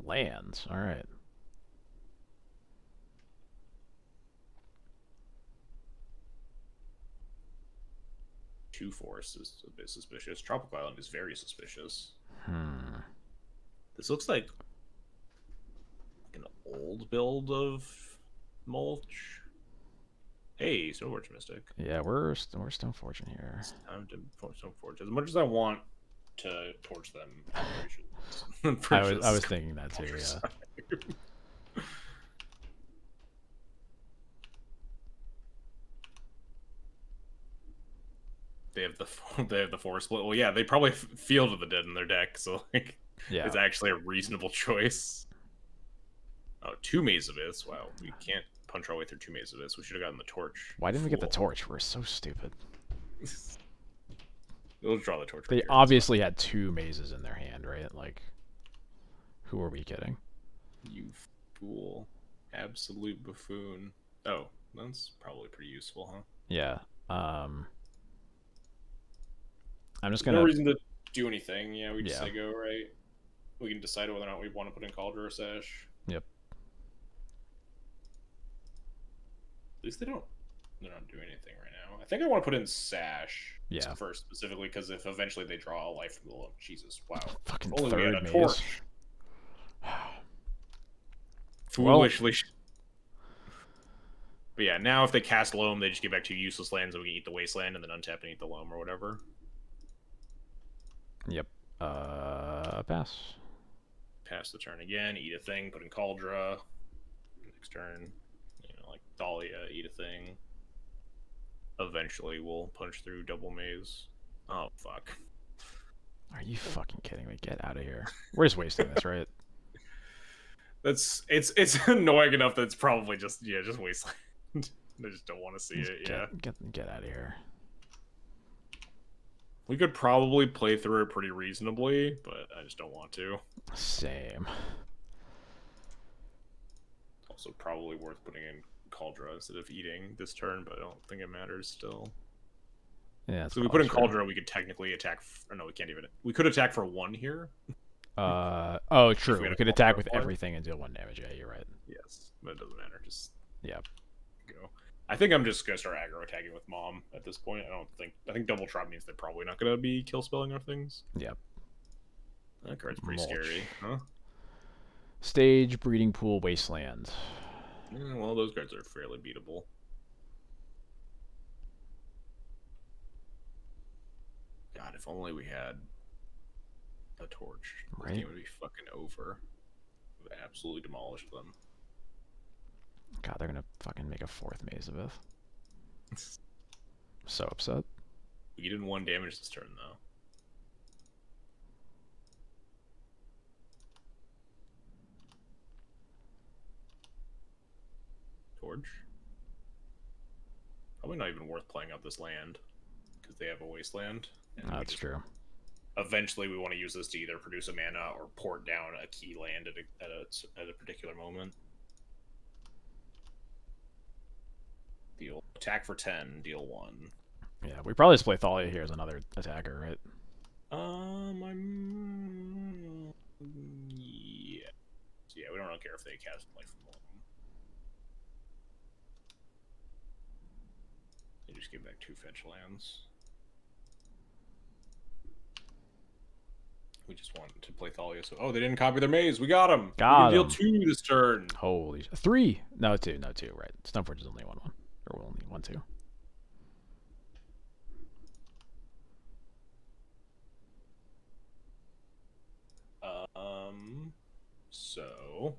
Lands. All right. Two Forest is a bit suspicious. Tropical Island is very suspicious. This looks like an old build of Mulch. Hey, Stoneforge Mystic. Yeah, we're Stoneforge in here. It's time to Stoneforge. As much as I want to torch them, I was thinking that too. Yeah. They have the Forest Split. Well, yeah, they probably Field of the Dead in their deck, so like, yeah, it's actually a reasonable choice. Oh, 2 Maze of Iths. Wow, we can't punch our way through 2 Maze of Iths. We should have gotten the torch. Why didn't we get the torch? We're so stupid. We'll draw the torch. They obviously had 2 mazes in their hand, right? Like, who are we kidding? You fool. Absolute buffoon. Oh, that's probably pretty useful, huh? Yeah. I'm just gonna. No reason to do anything. Yeah, we just say go, right? We can decide whether or not we want to put in Cauldron or Sash. Yep. At least they're not doing anything right now. I think I want to put in Sash. Yeah. First, specifically because if eventually they draw a life from the Loam, Jesus, wow. Fucking only third we had a maze. torch. Foolishly. But yeah, now if they cast Loam, they just get back 2 useless lands and we can eat the Wasteland and then untap and eat the Loam or whatever. Yep. Pass. Pass the turn again, eat a thing, put in Cauldron. Next turn, like Thalia, eat a thing. Eventually we'll punch through double maze. Oh, fuck. Are you fucking kidding me? Get out of here. We're just wasting this, right? It's annoying enough that it's probably just Wasteland. I just don't want to see it, Get out of here. We could probably play through it pretty reasonably, but I just don't want to. Same. Also probably worth putting in Cauldron instead of eating this turn, but I don't think it matters still. Yeah. So if we put in Cauldron, we could technically attack. Or no, we can't even. We could attack for 1 here. Oh, true. We could attack with everything and deal 1 damage. Yeah, you're right. Yes, but it doesn't matter. Just go. I think I'm just gonna start aggro attacking with Mom at this point. I think double trap means they're probably not gonna be kill spelling our things. Yep. That card's pretty scary, huh? Stage, Breeding Pool, Wasteland. Yeah, well, those cards are fairly beatable. God, if only we had a torch. This game would be fucking over. Would absolutely demolish them. God, they're gonna fucking make a 4th Maze of Ith. So upset. We did 1 damage this turn, though. Torch? Probably not even worth playing out this land, because they have a Wasteland. That's true. Eventually, we want to use this to either produce a mana or port down a key land at a particular moment. Deal attack for 10, deal 1. Yeah, we probably just play Thalia here as another attacker, right? Yeah, we don't really care if they cast life from Loam. They just give back 2 fetch lands. We just want to play Thalia, so they didn't copy their maze. We got them. Got deal 2 this turn. Holy 3! No, 2. No, 2. Right. Stoneforge is only 1. Or only 1, 2. So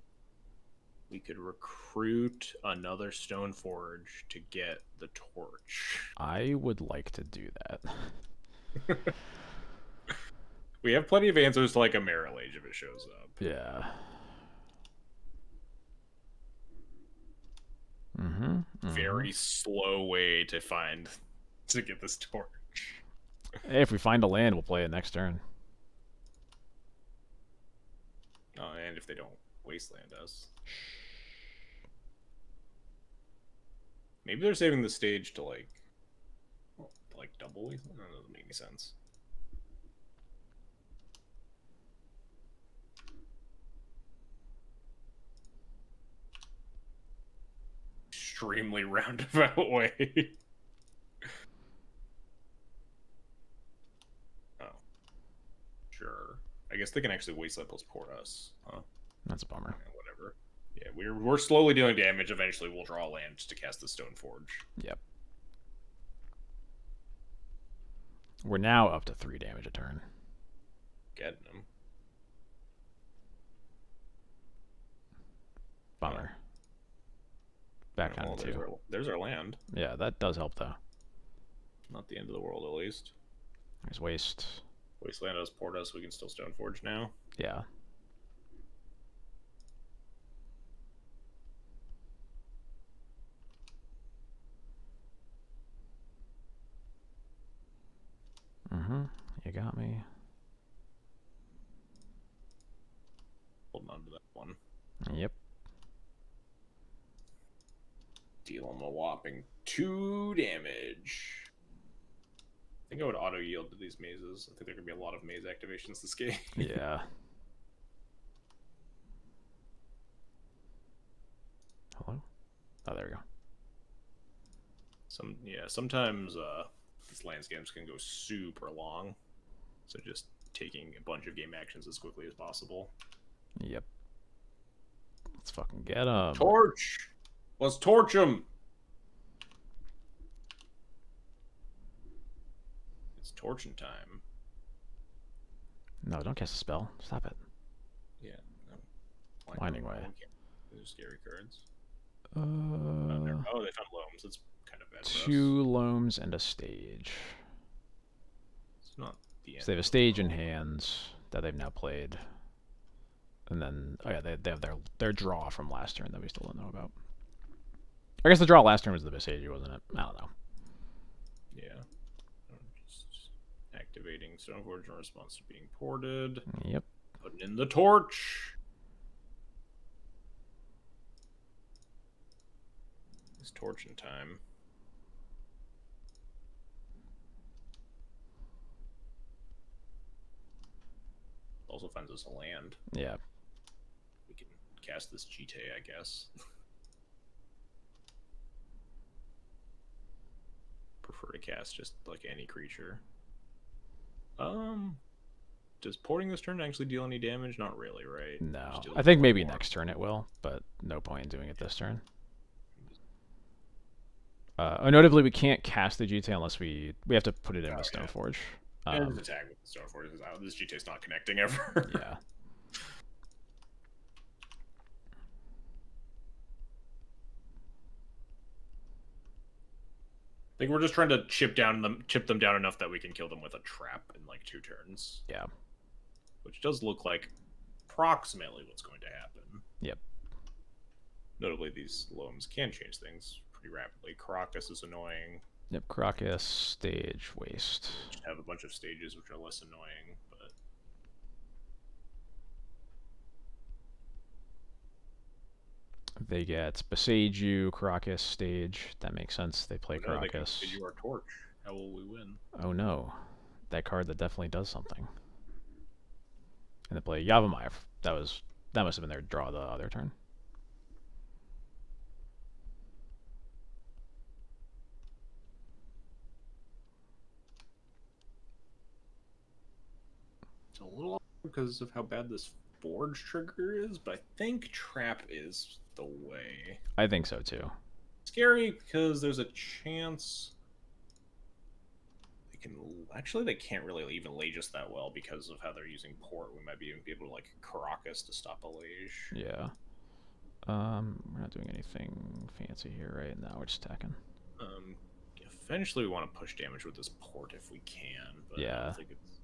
we could recruit another Stoneforge to get the torch. I would like to do that. We have plenty of answers to like a Merit Age if it shows up. Yeah. Very slow way to get this torch. Hey, if we find a land, we'll play it next turn. Oh, and if they don't wasteland us. Maybe they're saving the stage to like double wasteland? That doesn't make any sense. Extremely roundabout way. Oh. Sure. I guess they can actually wasteland plus port us, huh? That's a bummer. Yeah, whatever. Yeah, we're slowly dealing damage. Eventually we'll draw land to cast the Stone Forge. Yep. We're now up to 3 damage a turn. Getting them. Bummer. Back down to 2. There's our land. Yeah, that does help though. Not the end of the world, at least. There's waste. Wasteland us, port us. We can still Stone Forge now. Yeah. You got me. Holding on to that one. Yep. Deal them a whopping 2 damage. I think I would auto yield to these mazes. I think there are gonna be a lot of maze activations this game. Yeah. Hello? Oh, there we go. Sometimes these landscapes can go super long. So just taking a bunch of game actions as quickly as possible. Yep. Let's fucking get him. Torch! Let's torch him! It's torching time. No, don't cast a spell. Stop it. Yeah. No. Winding way. Those are scary cards. Uh, Oh, they found Loams. That's kind of bad for us. 2 Loams and a stage. It's not the end. So they have a stage in hands that they've now played. And then, oh yeah, they have their draw from last turn that we still don't know about. I guess the draw last turn was the Besage, wasn't it? I don't know. Yeah. Just activating Stoneforge in response to being ported. Yep. Putting in the torch. It's torching time. Also finds us a land. Yeah. We can cast this GT, I guess. Prefer to cast just like any creature. Does porting this turn actually deal any damage? Not really, right? No. I think maybe next turn it will, but no point in doing it this turn. Notably, we can't cast the GT unless we have to put it in with Stoneforge. And attack with the Stoneforge is out. This GT's not connecting ever. Yeah. I think we're just trying to chip them down enough that we can kill them with a trap in like 2 turns. Yeah. Which does look like approximately what's going to happen. Yep. Notably, these Loams can change things pretty rapidly. Caracas is annoying. Yep, Caracas, stage, waste. Just have a bunch of stages which are less annoying, but they get Besage, Caracas, stage. That makes sense. They play Caracas. They can our torch. How will we win? Oh no. That card that definitely does something. And they play Yavimaya. That must have been their draw the other turn. It's a little because of how bad this Forge trigger is, but I think Trap is the way. I think so too. Scary because there's a chance they can't really even lage us that well because of how they're using port. We might be able to like Caracas to stop a lage. Yeah. We're not doing anything fancy here right now. We're just attacking. Eventually we want to push damage with this port if we can, but yeah. I don't think it's...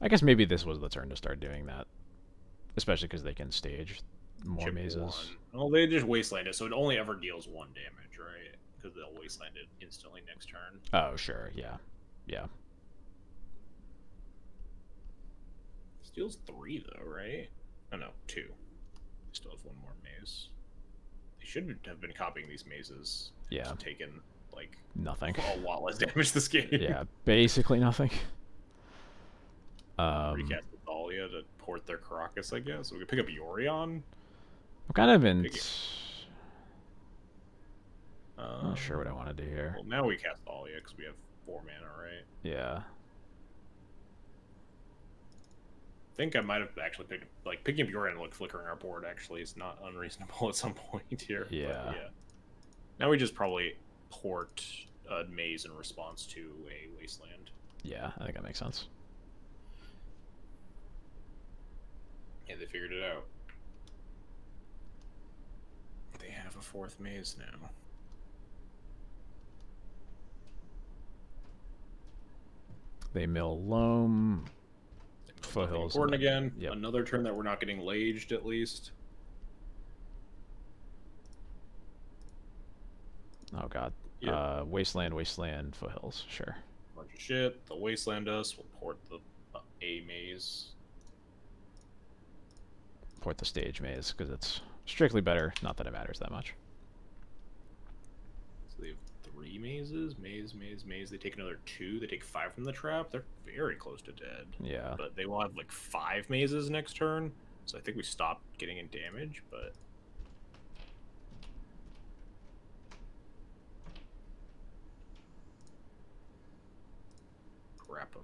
I guess maybe this was the turn to start doing that, especially because they can stage. more chip mazes. 1. Well, they just wasteland it, so it only ever deals 1 damage, right? Because they'll wasteland it instantly next turn. Oh, sure, yeah. Yeah. Steals 3, though, right? Oh, no, 2. Still have 1 more maze. They should have been copying these mazes. Yeah. It's taken, like, Nothing. a lot less damage this game. Yeah, basically nothing. Recast Thalia to port their Caracas, I guess. We could pick up Yorion. I'm kind of in... Pick it. Not sure what I want to do here. Well, now we cast Thalia because we have 4 mana, right? Yeah. I think I might have actually picked, like, picking up Yorion and like flickering our board actually is not unreasonable at some point here. Yeah. But, yeah. Now we just probably port a maze in response to a wasteland. Yeah, I think that makes sense. Yeah, they figured it out. They have a 4th maze now. They mill Loam. Foothills. Important again. Yep. Another turn that we're not getting laged, at least. Oh, God. Yep. Wasteland, Foothills. Sure. Bunch of shit. They'll wasteland us. We'll port the A maze. Port the stage maze, because it's strictly better. Not that it matters that much. So they have 3 mazes. Maze. They take another 2. They take 5 from the trap. They're very close to dead. Yeah. But they will have like 5 mazes next turn. So I think we stopped getting in damage, but... Crap 'em.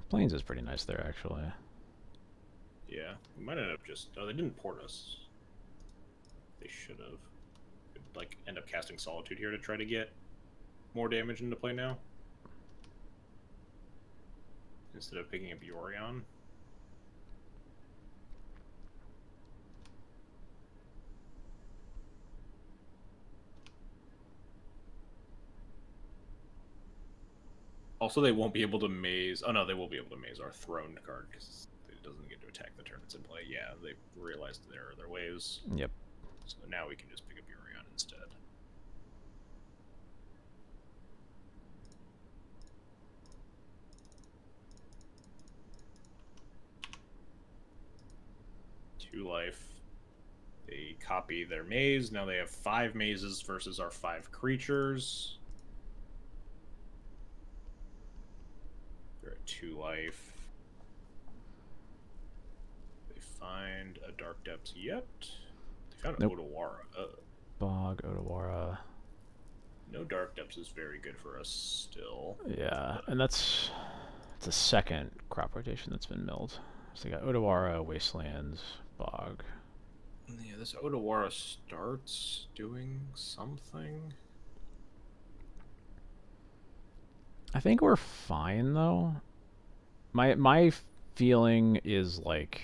Plains is pretty nice there, actually. Yeah, we might end up just... Oh, they didn't port us. They should have. Could, like, end up casting Solitude here to try to get more damage into play now. Instead of picking up Yorion. Also, they won't be able to maze... Oh, no, they will be able to maze our Throne card, because it doesn't get to attack the turn it's in play. Yeah, they realized there are other ways. Yep. So now we can just pick up Yorion instead. Two life. They copy their maze. Now they have 5 mazes versus our 5 creatures. They're at 2 life. They find a Dark Depths yet. They found an Odawara. Bog, Odawara. No Dark Depths is very good for us still. Yeah, and that's a second crop rotation that's been milled. So they got Odawara, Wastelands, Bog. Yeah, this Odawara starts doing something. I think we're fine though. My feeling is like,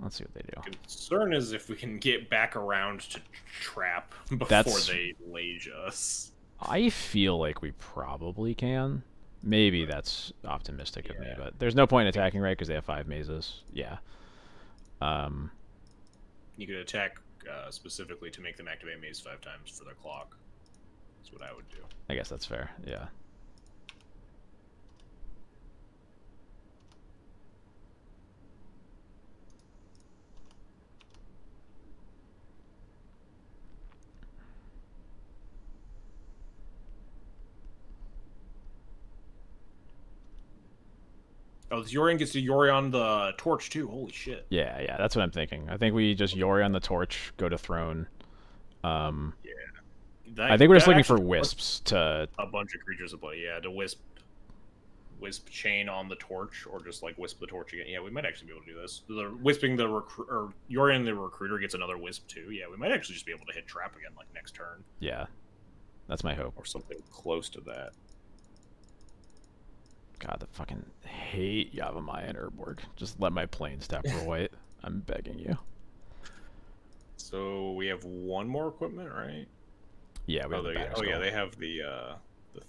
let's see what they do. Concern is if we can get back around to trap before they lage us. I feel like we probably can. Maybe that's optimistic of me, but there's no point attacking, right? Because they have 5 mazes. Yeah. You could attack specifically to make them activate maze 5 times for their clock. That's what I would do. I guess that's fair. Yeah. Oh, this Yorion gets to Yorion the torch too. Holy shit. Yeah, that's what I'm thinking. I think we just Yorion the torch, go to throne. Yeah. I think we're just looking for wisps to... A bunch of creatures to play. Yeah, to wisp chain on the torch, or just like wisp the torch again. Yeah, we might actually be able to do this. The wisping the or Yorion the recruiter gets another wisp too. Yeah, we might actually just be able to hit trap again like next turn. Yeah, that's my hope. Or something close to that. God, I fucking hate Yavimaya and Urborg. Just let my planes tap for white. I'm begging you. So we have 1 more equipment, right? Yeah, we have the batter skull. yeah, they have the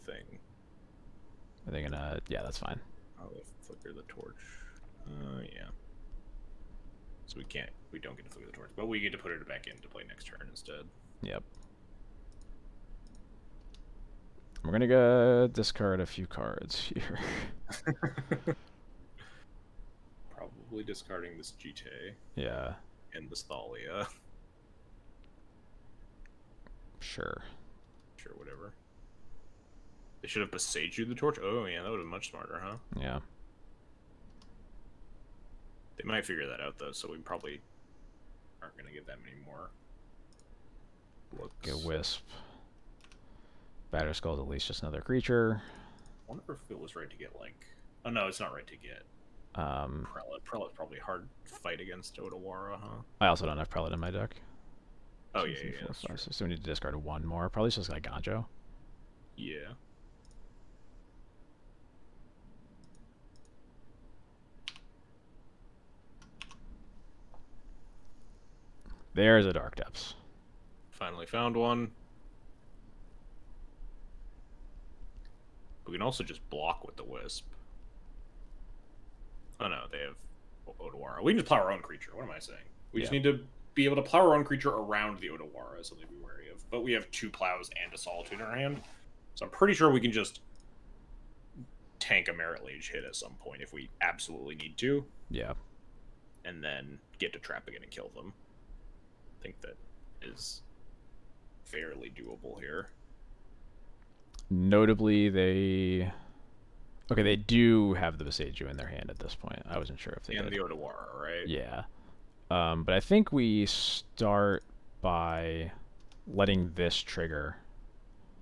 thing. Are they gonna? Yeah, that's fine. Oh, they flicker the torch. Yeah. So we don't get to flicker the torch, but we get to put it back in to play next turn instead. Yep. We're gonna go discard a few cards here. Probably discarding this Jite. Yeah. And this Thalia. Sure. Sure, whatever. They should have Besaged the torch. Oh yeah, that would have been much smarter, huh? Yeah. They might figure that out though, so we probably aren't gonna get that many more looks. Get Wisp. Batter Skull's at least just another creature. I wonder if it was right to get like. Oh no, it's not right to get. Prelate. Prelate's probably hard to fight against Odawara, huh? I also don't have Prelate in my deck. Oh yeah, yeah. So we need to discard one more. Probably just like Ganjo. Yeah. There's a Dark Depths. Finally found one. We can also just block with the Wisp. Oh no, they have Odawara. We can just plow our own creature. What am I saying? We just need to be able to plow our own creature around the Odawara, something to be wary of. But we have 2 plows and a Solitude in our hand, so I'm pretty sure we can just tank a Merit Lage hit at some point if we absolutely need to. Yeah. And then get to trap again and kill them. I think that is fairly doable here. Notably, they do have the Beseiju in their hand at this point. I wasn't sure if they and did. The Odawara, right? Yeah. But I think we start by letting this trigger.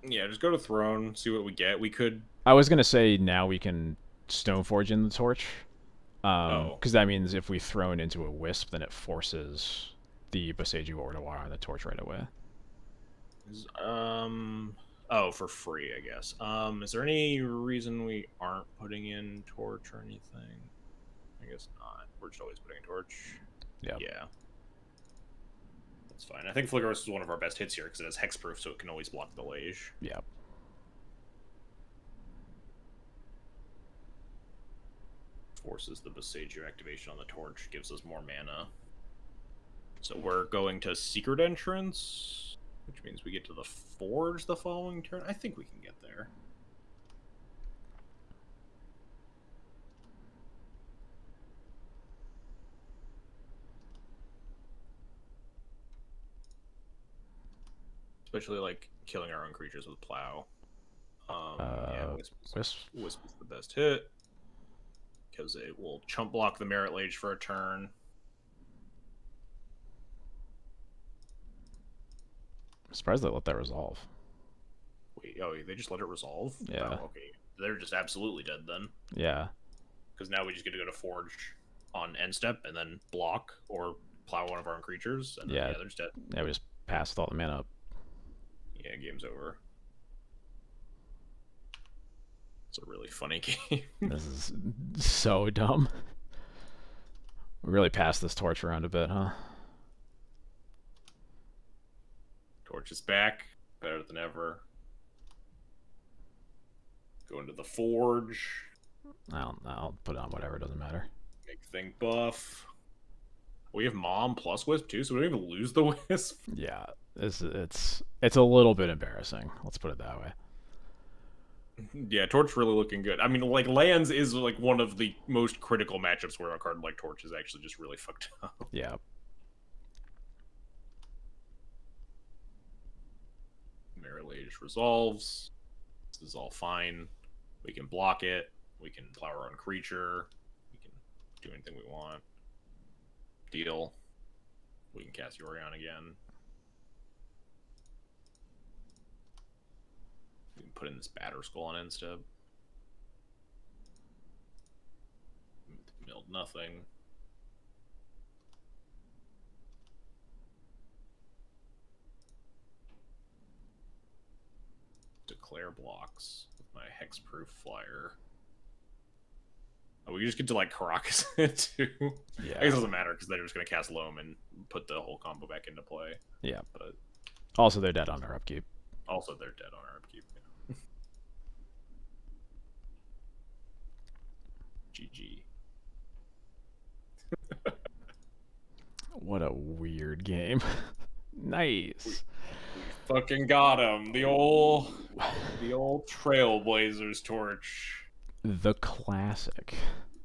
Yeah, just go to Throne, see what we get. We could... I was going to say now we can Stoneforge in the Torch. Because that means if we thrown into a Wisp, then it forces the Beseiju Odawara on the Torch right away. Oh, for free, I guess. Is there any reason we aren't putting in Torch or anything? I guess not. We're just always putting in Torch. Yep. Yeah. That's fine. I think Flickerus is one of our best hits here because it has hexproof, so it can always block the Lage. Yep. Forces the Beseiju activation on the Torch, gives us more mana. So we're going to Secret Entrance, which means we get to the Forge the following turn. I think we can get there. Especially, like, killing our own creatures with Plow. Yeah, Wisp is the best hit. Because it will chump block the Merit Lage for a turn. I'm surprised they let that resolve. Wait, oh, they just let it resolve? Yeah. Oh, okay. They're just absolutely dead then. Yeah. Because now we just get to go to Forge on end step and then block or plow one of our own creatures. And then, yeah, they're just dead. Yeah, we just passed all the mana up. Yeah, game's over. It's a really funny game. This is so dumb. We really passed this Torch around a bit, huh? Torch is back. Better than ever. Go into the Forge. I'll put on whatever, doesn't matter. Make thing buff. We have Mom plus Wisp too, so we don't even lose the Wisp. Yeah, it's a little bit embarrassing. Let's put it that way. Yeah, Torch really looking good. I mean, like, Lands is like one of the most critical matchups where a card like Torch is actually just really fucked up. Yeah. Merit Lage resolves. This is all fine. We can block it. We can plow our own creature. We can do anything we want. Deal. We can cast Yorion again. We can put in this Batter Skull on end step. Milled nothing. Declare blocks with my hexproof flyer. Oh, we just get to like Caracas it too. Yeah. I guess it doesn't matter because they're just gonna cast Loam and put the whole combo back into play. Yeah. But also, they're dead on their upkeep. Also, they're dead on our upkeep. Yeah. GG. What a weird game. Nice. We fucking got him. The old Trailblazers torch. The classic.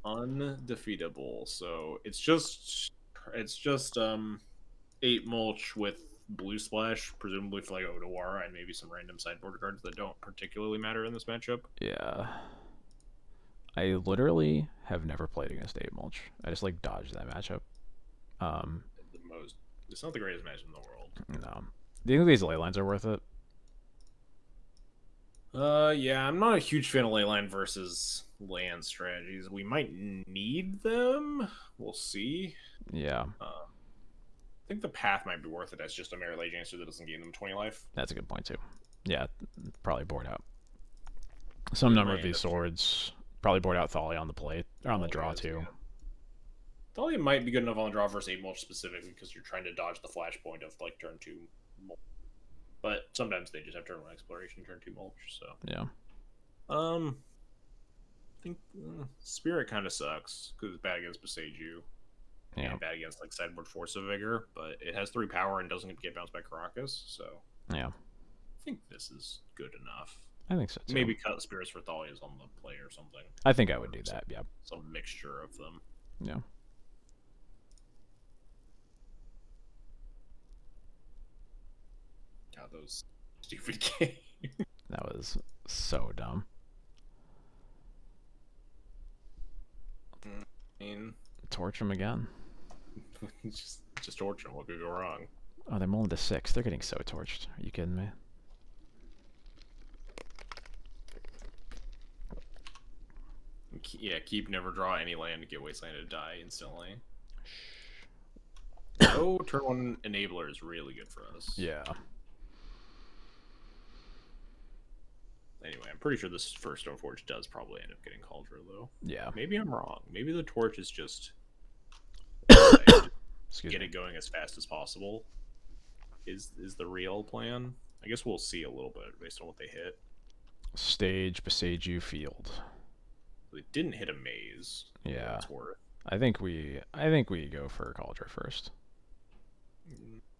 Undefeatable. So it's just 8 mulch with blue splash, presumably for like Odawara and maybe some random sideboard cards that don't particularly matter in this matchup. Yeah. I literally have never played against 8 mulch. I just like dodged that matchup. It's not the greatest matchup in the world. No. Do you think these ley lines are worth it? Yeah, I'm not a huge fan of leyline versus land strategies. We might need them. We'll see. Yeah. I think the path might be worth it as just a merit ley Jancer that doesn't gain them 20 life. That's a good point too. Yeah, probably board out. Some number of these swords probably board out Thalia on the plate or on the draw too. Yeah. Thalia might be good enough on the draw versus 8 mulch specifically because you're trying to dodge the flashpoint of like turn 2 mulch. But sometimes they just have turn 1 exploration, turn 2 mulch. So yeah. I think Spirit kind of sucks because it's bad against Beseiju. Yeah. And bad against like sideboard Force of Vigor, but it has 3 power and doesn't get bounced by Caracas, so Yeah. I think this is good enough. I think so too. Maybe cut Spirits for Thalia's on the play or something. I think I would do that, yeah. Some mixture of them. Yeah. God, those stupid games. That was so dumb. I mean, Torch them again. just torch them. What could go wrong? Oh, they're mulling to 6. They're getting so torched. Are you kidding me? Yeah, keep never draw any land to get Wasteland to die instantly. Oh, turn 1 enabler is really good for us. Yeah. Anyway, I'm pretty sure this first Stoneforge does probably end up getting Cauldron, though. Yeah. Maybe I'm wrong. Maybe the torch is just get it going as fast as possible. Is the real plan? I guess we'll see a little bit based on what they hit. Stage, Beseiju, field. They didn't hit a maze. Yeah. That's worth. I think we go for Cauldron first.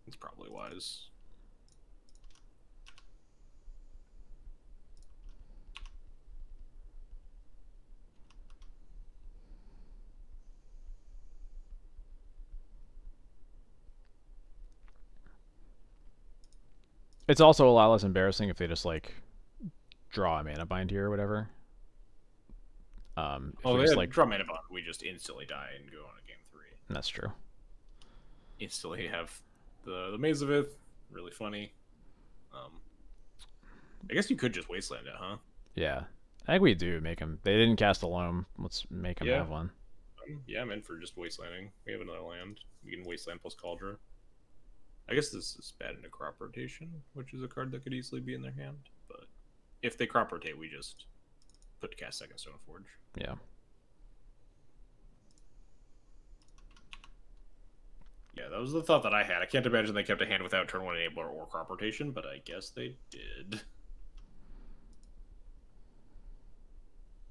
It's probably wise. It's also a lot less embarrassing if they just like draw a mana bind here or whatever. Oh, just, yeah, like draw mana bind. We just instantly die and go on a game 3. That's true. Instantly have the Maze of Ith. Really funny. I guess you could just Wasteland it, huh? Yeah. I think we do make them. They didn't cast a Loam. Let's make them have one. Yeah, I'm in for just Wastelanding. We have another land. We can Wasteland plus Cauldron. I guess this is bad in a crop rotation, which is a card that could easily be in their hand. But if they crop rotate, we just put to cast second Stoneforge. Yeah. Yeah, that was the thought that I had. I can't imagine they kept a hand without turn 1 enabler or crop rotation, but I guess they did.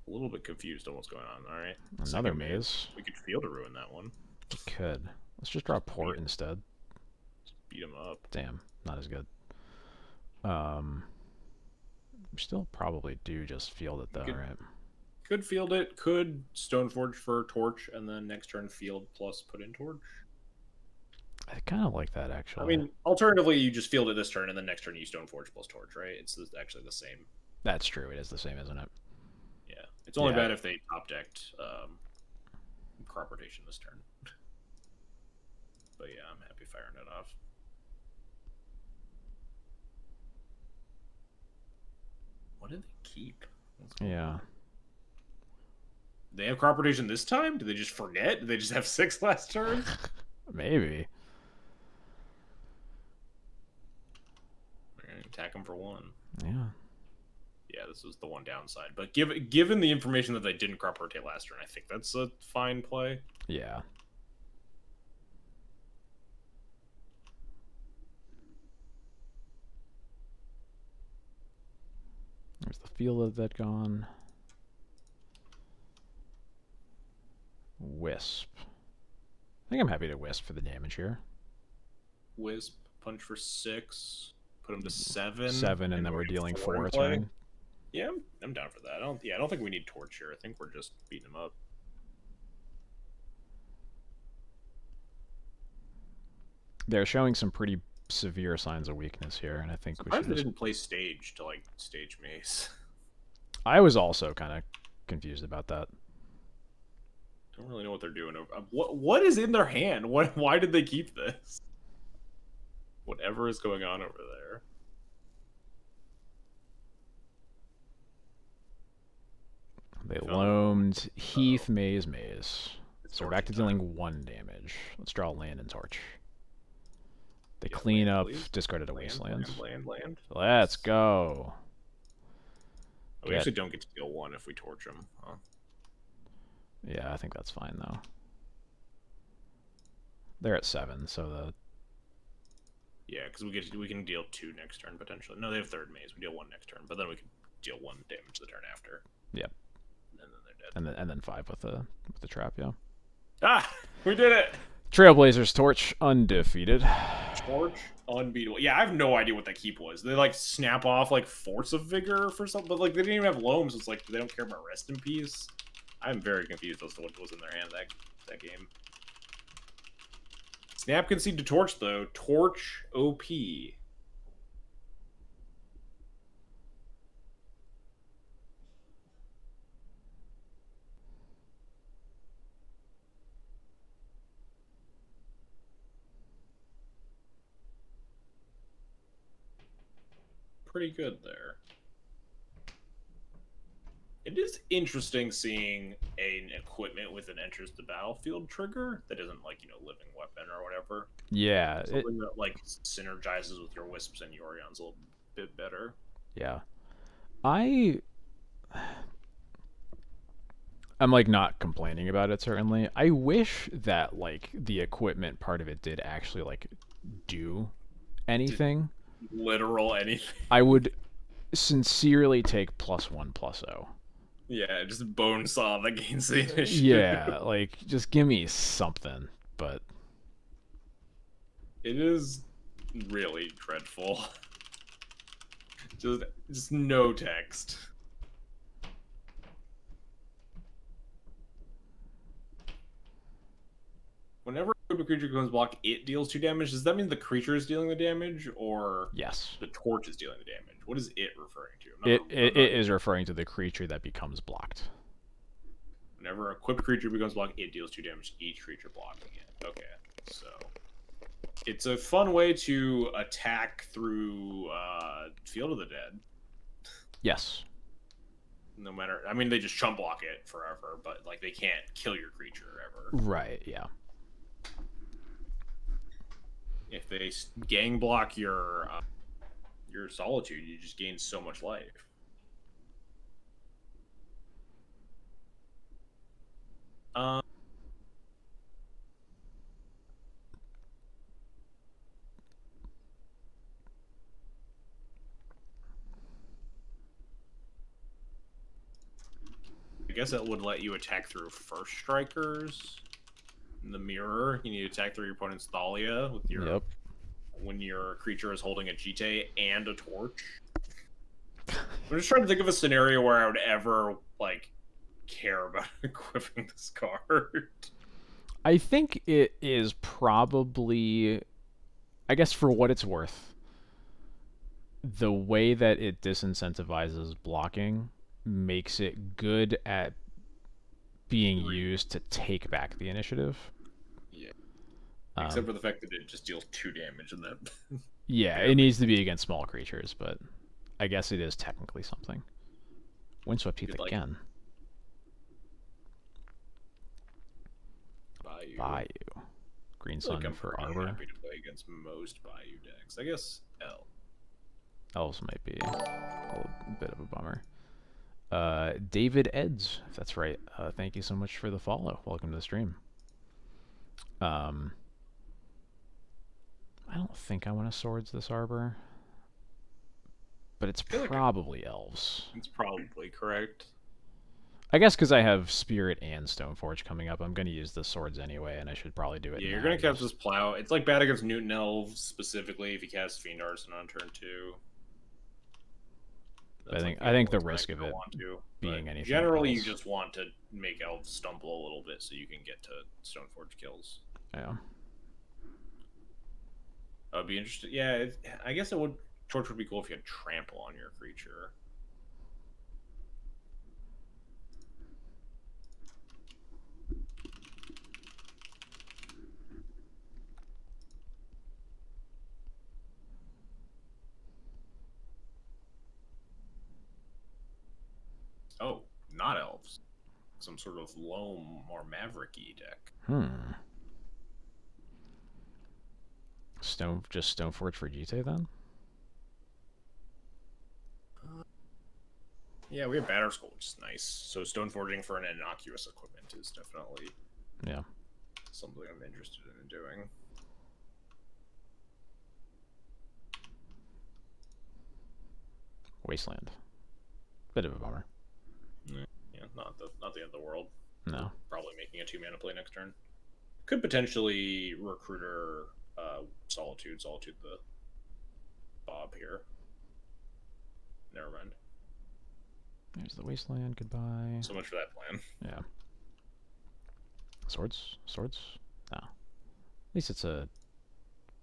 A little bit confused on what's going on. All right. Another maze. We could Field to ruin that one. We could. Let's just draw Port instead. Beat him up. Damn, not as good. We still probably do just field it though, right? Could field it. Could Stoneforge for Torch, and then next turn field plus put in Torch. I kind of like that actually. I mean, alternatively, you just field it this turn, and then next turn you Stoneforge plus Torch, right? It's actually the same. That's true. It is the same, isn't it? Yeah. It's only bad if they top decked crop rotation this turn. But yeah, I'm happy firing it off. What did they keep? Yeah. They have crop rotation this time? Did they just forget? Did they just have 6 last turn? Maybe. We're gonna attack them for 1. Yeah. Yeah, this is the one downside. But given the information that they didn't crop rotate last turn, I think that's a fine play. Yeah. Field of that gone. Wisp. I think I'm happy to Wisp for the damage here. Wisp, punch for 6, put him to 7. 7, and then we're dealing 4 a play. turn. Yeah, I'm down for that. I don't think we need Torch here. I think we're just beating him up. They're showing some pretty severe signs of weakness here, and I think we should. They didn't play Stage to like Stage Mace. I was also kind of confused about that. Don't really know what they're doing. What is in their hand? Why did they keep this? Whatever is going on over there. They loamed Heath, Maze. So we're back to dealing 1 damage. Let's draw a land and Torch. They clean up, discarded a Wastelands. Land. Let's go. We actually don't get to deal 1 if we Torch them. Huh? Yeah, I think that's fine though. They're at 7, so the. Yeah, because we can deal 2 next turn potentially. No, they have 3rd Maze. We deal 1 next turn, but then we can deal 1 damage the turn after. Yep. And then they're dead. And then 5 with the trap. Yeah. Ah, we did it. Trailblazers Torch undefeated. Torch unbeatable. Yeah, I have no idea what that keep was. They like snap off like Force of Vigor for something, but like they didn't even have Loam, so it's like they don't care about Rest in Peace. I'm very confused as to what was in their hand that game. Snap concede to Torch though. Torch OP. Pretty good there. It is interesting seeing an equipment with an enters the battlefield trigger that isn't like, you know, living weapon or whatever. Yeah. Something that like synergizes with your Wisps and Yorions a little bit better. Yeah. I'm like not complaining about it certainly. I wish that like the equipment part of it did actually like do anything. Literal anything. I would sincerely take +1/+0. Yeah, just bone saw that gains the initiative. Yeah, like just give me something, but it is really dreadful. Just no text. Whenever a creature becomes blocked, it deals 2 damage. Does that mean the creature is dealing the damage, or yes, the Torch is dealing the damage? What is it referring to? It is referring to the creature that becomes blocked. Whenever a equipped creature becomes blocked, it deals 2 damage to each creature blocking it. Okay, so it's a fun way to attack through Field of the Dead. Yes. No matter, I mean, they just chump block it forever, but like they can't kill your creature ever. Right. Yeah. If they gang block your Solitude, you just gain so much life. I guess that would let you attack through First Strikers. In the mirror, you need to attack through your opponent's Thalia with your. Yep. When your creature is holding a Jite and a Torch. I'm just trying to think of a scenario where I would ever like care about equipping this card. I think it is probably, I guess for what it's worth, the way that it disincentivizes blocking makes it good at being used to take back the initiative. Yeah. Except for the fact that it just deals 2 damage and that. Yeah, it needs to be against small creatures, but I guess it is technically something. Windswept Heath again. Bayou. Green Sun for Arbor. Happy to play against most Bayou decks. I guess L. Elves might be a bit of a bummer. David Eds, if that's right. Thank you so much for the follow. Welcome to the stream. I don't think I want to Swords this Arbor. but it's feel like probably elves. It's probably correct. I guess because I have Spirit and Stoneforge coming up, I'm going to use the swords anyway, and I should probably do it. Yeah, you're going to cast this Plow. It's like bad against Newton Elves, specifically if you cast Fiend Arson on turn 2. I think the risk of it being anything generally else. you just want to make elves stumble a little bit so you can get to Stoneforge kills. Yeah. I'd be interested. Yeah, I guess it would. Torch would be cool if you had trample on your creature. Oh, not elves. Some sort of Loam or Maverick-y deck. Just Stoneforge for GT then? Yeah, we have Batter Skull, which is nice. So Stoneforging for an innocuous equipment is definitely something I'm interested in doing. Wasteland. Bit of a bummer. Yeah, not the end of the world. No. Probably making a 2-mana play next turn. Could potentially Recruiter Solitude the Bob here. Never mind. There's the Wasteland. Goodbye. So much for that plan. Yeah. Swords? No. At least it's a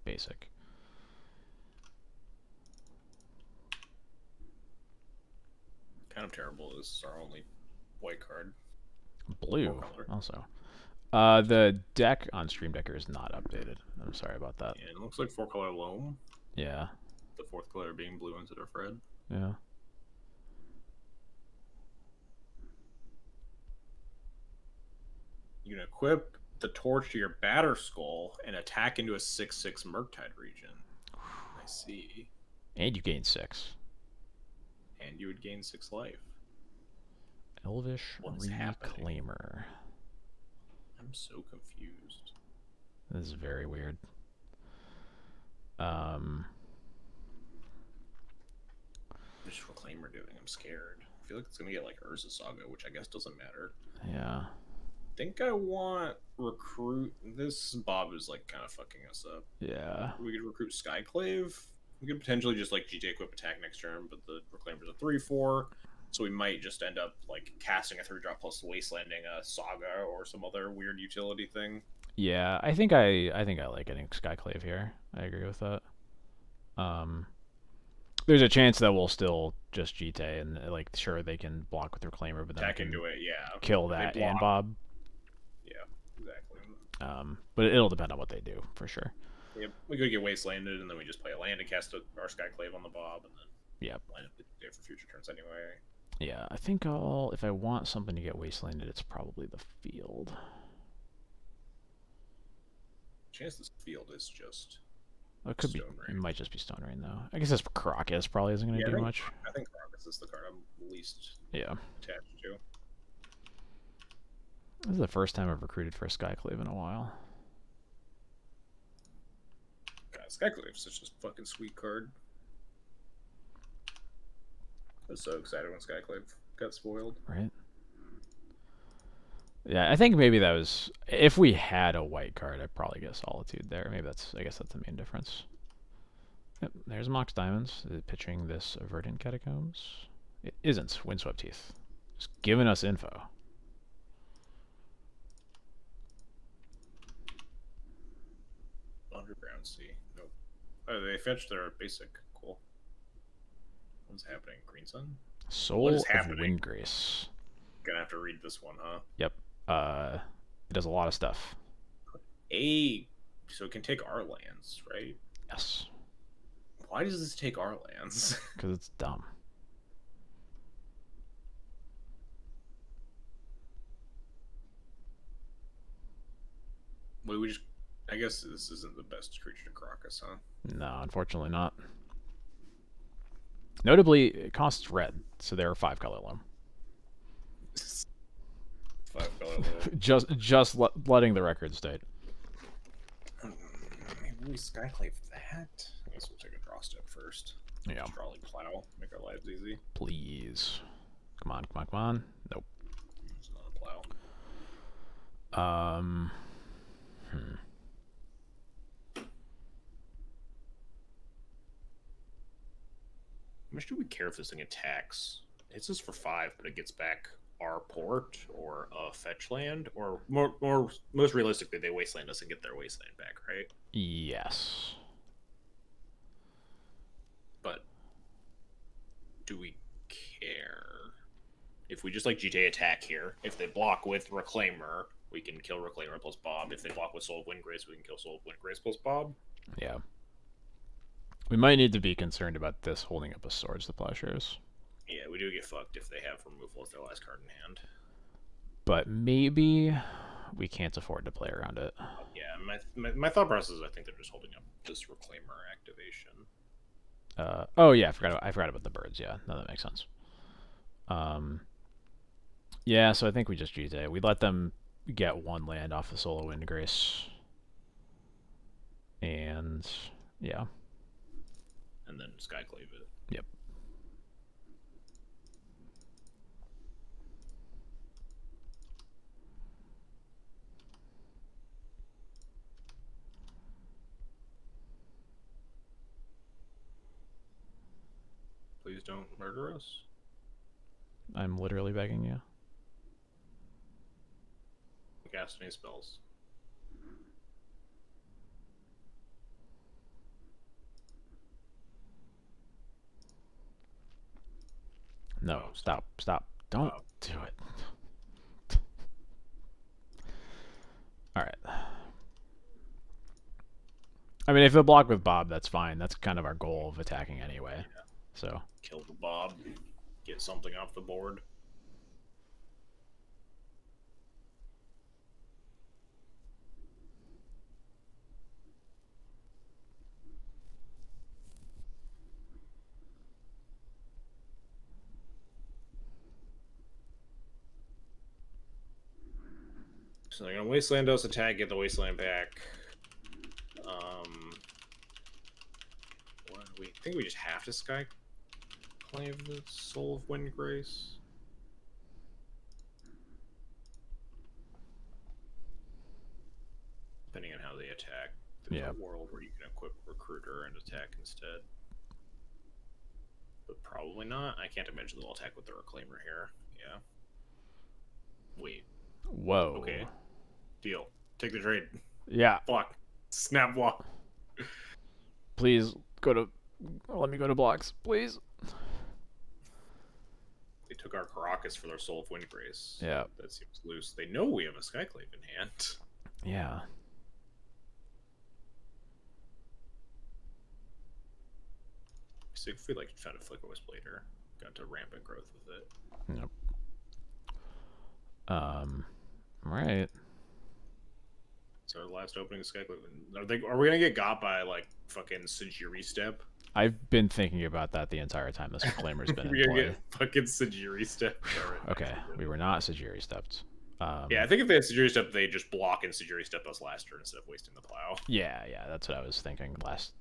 basic. Kind of terrible. This is our only white card. Blue, also. The deck on Stream Decker is not updated. I'm sorry about that. Yeah, it looks like 4-color Loam. Yeah. The 4th color being blue instead of red. Yeah. You can equip the torch to your Batter Skull and attack into a 6/6 Murktide region. I see. And you gain 6. And you would gain 6 life. Elvish What is happening? Reclaimer. I'm so confused. This is very weird. What is Reclaimer doing? I'm scared. I feel like it's gonna get like Urza Saga, which I guess doesn't matter. Yeah. I think I want recruit. This Bob is like kind of fucking us up. Yeah. We could recruit Skyclave. We could potentially just like GT equip attack next turn, but the Reclaimer's a 3/4, so we might just end up like casting a 3-drop plus wastelanding a Saga or some other weird utility thing. Yeah, I think I like getting Skyclave here. I agree with that. There's a chance that we'll still just GT and like sure they can block with Reclaimer, but then attack into it, yeah. Kill that and Bob. Yeah, exactly. But it'll depend on what they do for sure. Yeah, we could get wastelanded and then we just play a land and cast our Skyclave on the Bob and then line up the day for future turns anyway. Yeah, I think if I want something to get wastelanded, it's probably the field. Chance this field is just. It could be. It might just be Stone Rain though. I guess this Crocus probably isn't going to do much. I think Crocus is the card I'm least attached to. This is the first time I've recruited for a Skyclave in a while. God, Skyclave's such a fucking sweet card. I was so excited when Skyclave got spoiled. Right. Yeah, I think maybe that was if we had a white card, I'd probably get Solitude there. Maybe I guess that's the main difference. Yep, there's Mox Diamonds pitching this Verdant Catacombs. It isn't Windswept Teeth. Just giving us info. Underground Sea. Nope. Oh, they fetched their basic. Cool. What's happening? Green Sun? Soul of Windgrace. Gonna have to read this one, huh? Yep. It does a lot of stuff. So it can take our lands, right? Yes. Why does this take our lands? Because it's dumb. Well, I guess this isn't the best creature to Crocus, huh? No, unfortunately not. Notably, it costs red, so they're 5-color Loam. 5-color Loam. just letting the record state. Maybe we Skyclave that? I guess we'll take a draw step first. Yeah. Probably plow. Make our lives easy. Please. Come on, come on, come on. Nope. It's not a plow. How much do we care if this thing attacks? It hits us for 5, but it gets back our port or a fetch land, or most realistically, they wasteland us and get their wasteland back, right? Yes. But do we care? If we just like GTA attack here, if they block with Reclaimer, we can kill Reclaimer plus Bob. If they block with Soul of Windgrace, we can kill Soul of Windgrace plus Bob. Yeah. We might need to be concerned about this holding up a Swords to Plowshares. Yeah, we do get fucked if they have removal as their last card in hand. But maybe we can't afford to play around it. Yeah, my thought process is I think they're just holding up this Reclaimer activation. Oh yeah, I forgot about the birds. Yeah, no, that makes sense. Yeah, so I think we just GTA. We let them get 1 land off the Soul of Windgrace. And yeah. And then Skyclave it. Yep. Please don't murder us. I'm literally begging you. Cast any spells. No, stop. Don't do it. Alright. I mean, if it block with Bob, that's fine. That's kind of our goal of attacking anyway. Yeah. So Kill the Bob. Get something off the board. So they're gonna wasteland us, attack, get the wasteland back. What do we think? We just have to Skyclave the Soul of Windgrace. Depending on how they attack, there's a world where you can equip Recruiter and attack instead. But probably not. I can't imagine they'll attack with the Reclaimer here. Yeah. Wait. whoa. Okay. Deal. Take the trade. Yeah. Block. Snap block. Please go to. Let me go to blocks, please. They took our Caracas for their Soul of Windgrace. Yeah. That seems loose. They know we have a Skyclave in hand. Yeah. So if we like found a Flicker Wisp later, got to rampant growth with it. Nope. Right. So our last opening of Skyclave. Are we gonna get got by like fucking Sajiri Step? I've been thinking about that the entire time this Reclaimer's been in We're gonna play. get fucking Sajiri Step. Okay, we were not Sajiri stepped. Yeah, I think if they had Sajiri Step, they just block and Sajiri Step us last turn instead of wasting the plow. Yeah, that's what I was thinking last.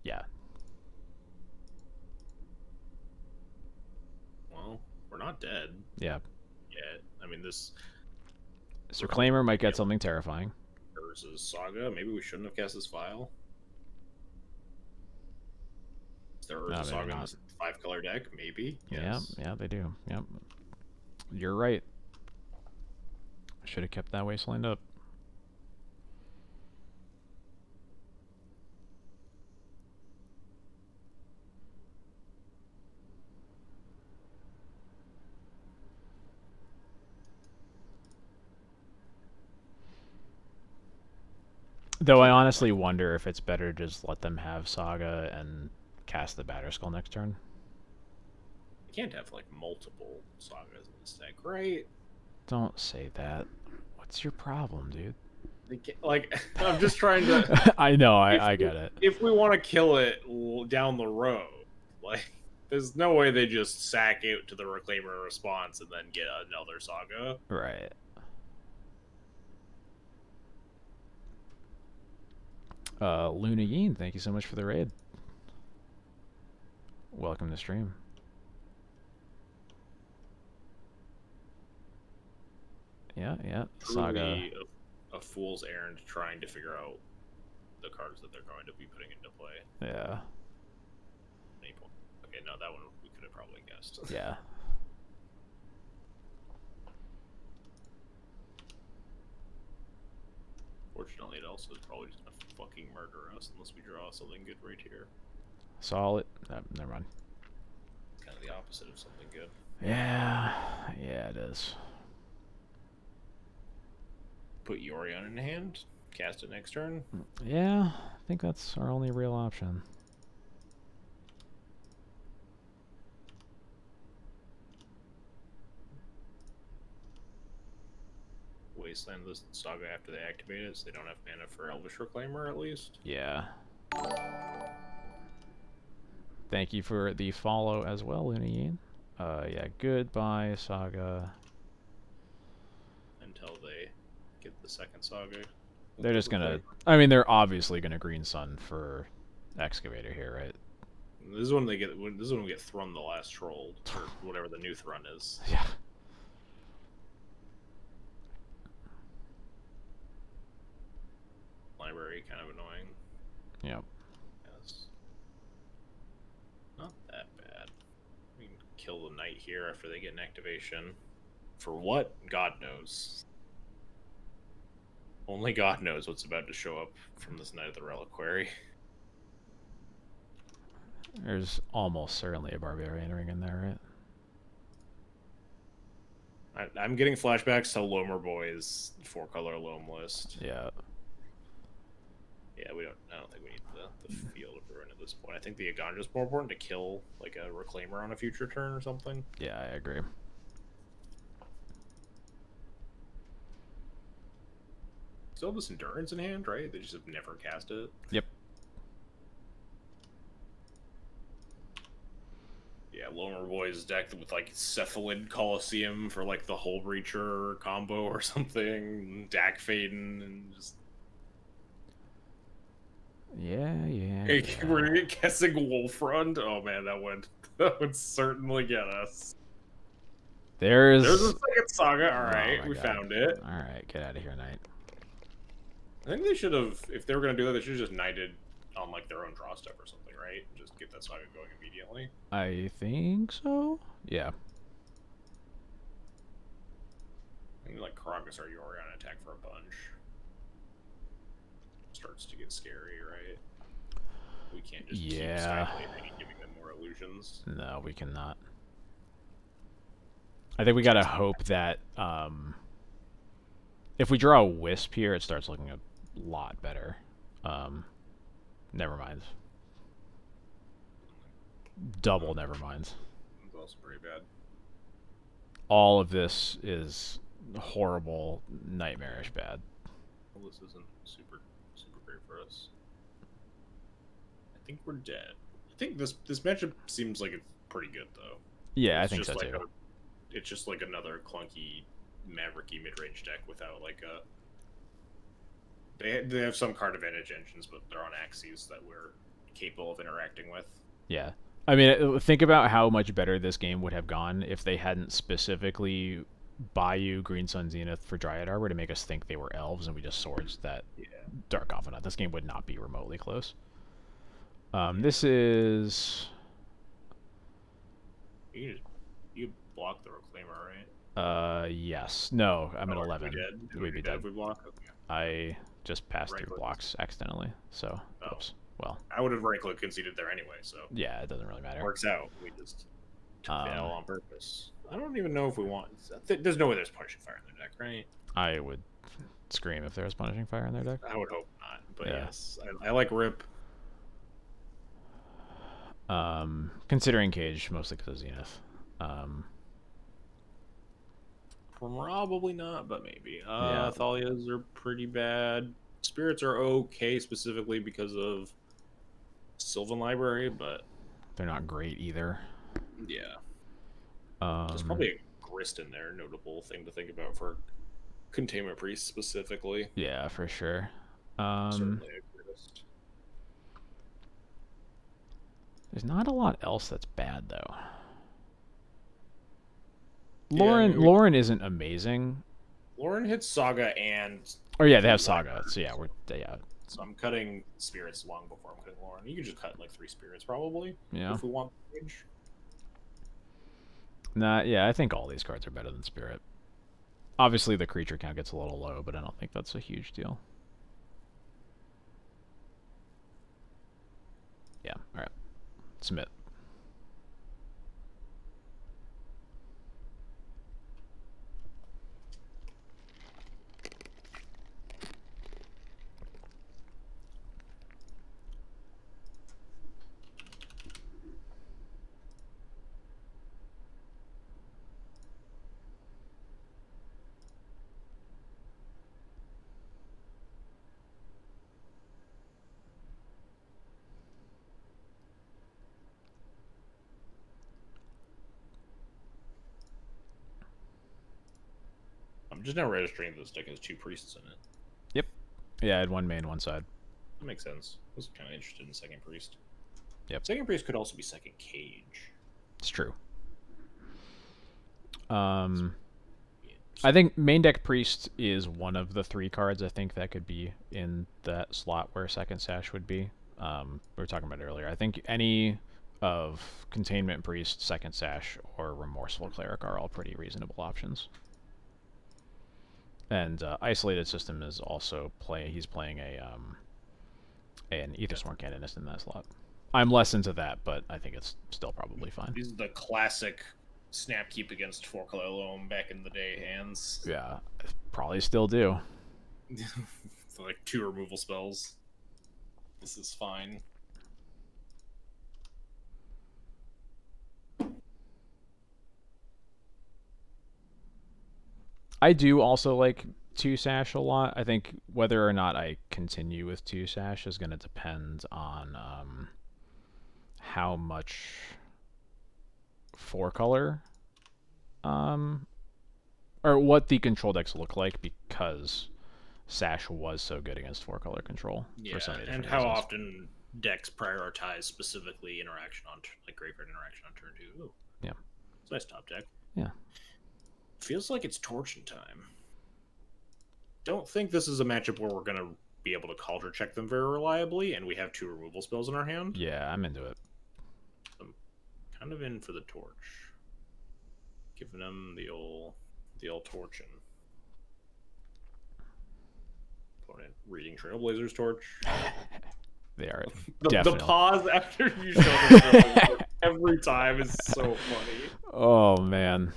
Yeah. Well, we're not dead. Yeah. Yet. I mean, this Reclaimer might get something terrifying. versus Saga. Maybe we shouldn't have cast this file. Is there Urza Saga in this 5-color deck? Maybe. Yes. Yeah, they do. Yep. You're right. Should have kept that wasteland up. Though I honestly wonder if it's better to just let them have Saga and cast the Batterskull next turn. You can't have like multiple Sagas in this deck, right? Don't say that. What's your problem, dude? Like, I'm just trying to. I know, I get it. If we want to kill it down the road, like, there's no way they just sack it to the Reclaimer response and then get another Saga. Right. Luna Yeen, thank you so much for the raid. Welcome to stream. Yeah, Saga. Truly a fool's errand trying to figure out the cards that they're going to be putting into play. Yeah. Okay, no, that one we could have probably guessed. Yeah. Fortunately, it also is probably just gonna fucking murder us unless we draw something good right here. Solid. Never mind. It's kind of the opposite of something good. Yeah, it is. Put Yorion in hand, cast it next turn. Yeah, I think that's our only real option. Wasteland this Saga after they activate it, so they don't have mana for Elvish Reclaimer at least. Yeah. Thank you for the follow as well, Lunayeen. Yeah, goodbye, Saga. Until they get the second Saga. They're just gonna... I mean, they're obviously gonna Green Sun for Excavator here, right? This is when they get. This is when we get Thrun the Last Troll, or whatever the new Thrun is. Yeah. Library kind of annoying. Yep. Yes. Not that bad. We can kill the knight here after they get an activation. For what? God knows. Only God knows what's about to show up from this Knight of the Reliquary. There's almost certainly a Barbarian ring in there, right? I'm getting flashbacks to Loamer Boy's 4-color Loam list. Yeah. Yeah, I don't think we need the Field of Ruin at this point. I think the Aganja's more important to kill like a Reclaimer on a future turn or something. Yeah, I agree. Still have this Endurance in hand, right? They just have never cast it. Yep. Yeah, Loamer Boy's deck with like Cephalid Coliseum for like the Hull Breacher combo or something. Dak Faden and just. Yeah. We're guessing Wolfrund. Oh man, that would certainly get us. There's a second Saga. All right, Oh we God. found it. All right, get out of here, Knight. I think they should have, if they were going to do that, they should have just knighted on like their own draw step or something, right? Just get that Saga going immediately. I think so. Yeah. I think like Karagas or Yorion attack for a bunch. Starts to get scary, right? We can't just keep Skyblazing and giving them more illusions. No, we cannot. I think we gotta hope that if we draw a Wisp here, it starts looking a lot better. Never mind. Double never minds. It's also pretty bad. All of this is horrible, nightmarish bad. Well, this isn't super great for us. I think we're dead. I think this matchup seems like it's pretty good though. Yeah, It's I think just so like too. It's just like another clunky, mavericky mid-range deck without like a. They have some card advantage engines, but they're on axes that we're capable of interacting with. Yeah. I mean, think about how much better this game would have gone if they hadn't specifically Bayou Green Sun Zenith for Dryad Arbor to make us think they were elves and we just swords that Dark Confidant. This game would not be remotely close. This is... You block the Reclaimer, right? Yes. No, I'm at 11. We'd be dead if we block? Okay. I just passed through Right-click. blocks accidentally, so... Oh. Oops. Well, I would have right-click conceded there anyway, so... yeah, it doesn't really matter. Works out. We just took the L on purpose. I don't even know if we want... There's no way there's Punishing Fire in their deck, right? I would scream if there was Punishing Fire in their deck. I would hope not, but Yeah. yes. I like Rip. Considering Cage, mostly because of Zenith. Probably not, but maybe. Yeah. Thalias are pretty bad. Spirits are okay, specifically because of Sylvan Library, but... They're not great either. Yeah. There's probably a Grist in there, notable thing to think about for Containment Priest specifically. Yeah, for sure. Certainly a Grist. There's not a lot else that's bad though. Yeah, Lauren isn't amazing. Lauren hits Saga and. Oh yeah, they have Saga. So yeah, So I'm cutting spirits long before I'm cutting Lauren. You can just cut like 3 spirits probably. Yeah. If we want range. Nah, yeah, I think all these cards are better than Spirit. Obviously, the creature count gets a little low, but I don't think that's a huge deal. Yeah, alright. Submit. I'm just now registering this deck has 2 priests in it. Yep. Yeah, I had 1 main, 1 side. That makes sense. I was kind of interested in second priest. Yep. Second priest could also be second cage. It's true. I think main deck priest is one of the 3 cards I think that could be in that slot where second sash would be. We were talking about it earlier. I think any of containment priest, second sash, or remorseful cleric are all pretty reasonable options. And isolated system is also he's playing an Aethersworn Canonist in that slot. I'm less into that, but I think it's still probably fine. These are the classic snap keep against 4-color Loam back in the day hands. Yeah, probably still do. So like 2 removal spells. This is fine. I do also like 2 sash a lot. I think whether or not I continue with 2 sash is going to depend on how much 4-color or what the control decks look like, because sash was so good against 4-color control. Yeah, for so many and different how reasons. often decks prioritize specifically interaction on like graveyard interaction on turn 2. Ooh. Yeah. It's a nice top deck. Yeah. Feels like it's torching time. Don't think this is a matchup where we're gonna be able to culture check them very reliably, and we have 2 removal spells in our hand. Yeah, I'm into it. I'm kind of in for the torch. Giving them the old torching. Opponent reading Trailblazer's torch. They are The definitely. pause after you show the every time is so funny. Oh man.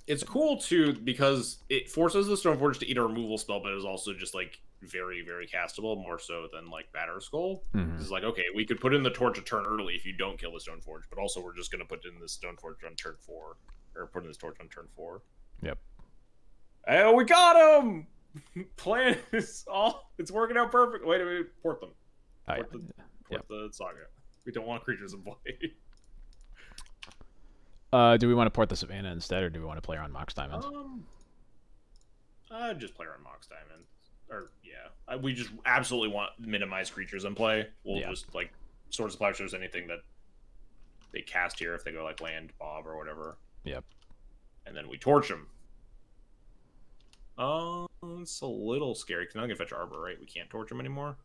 It's cool too because it forces the Stoneforge to eat a removal spell, but is also just like very, very castable, more so than like Batter Skull. Mhm. It's like, okay, we could put in the torch a turn early if you don't kill the Stoneforge, but also we're just gonna put in the Stoneforge on turn 4, or put in this torch on turn 4. Yep. Hey, we got him! Plan is all. It's working out perfect. Wait a minute, port them. Port the Saga. We don't want creatures in play. Do we want to port the Savannah instead, or do we want to play her on Mox Diamond? Just play her on Mox Diamond. Or, yeah. We just absolutely want minimize creatures in play. We'll just, like, Swords of Plowshares, anything that they cast here, if they go, like, land, Bob, or whatever. Yep. And then we torch them. It's a little scary, because now I can fetch Arbor, right? We can't torch them anymore?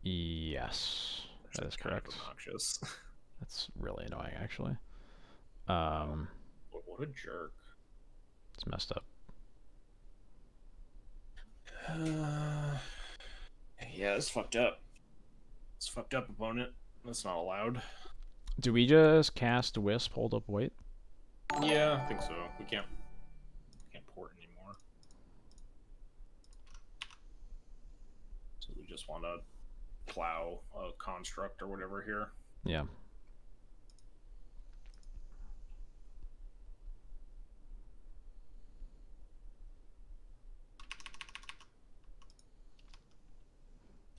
Yes. That is correct. Obnoxious. That's really annoying, actually. What a jerk. It's messed up. Yeah, it's fucked up. It's fucked up, opponent. That's not allowed. Do we just cast Wisp, hold up, wait? Yeah, I think so. We can't port anymore. So we just want to plow a construct or whatever here. Yeah.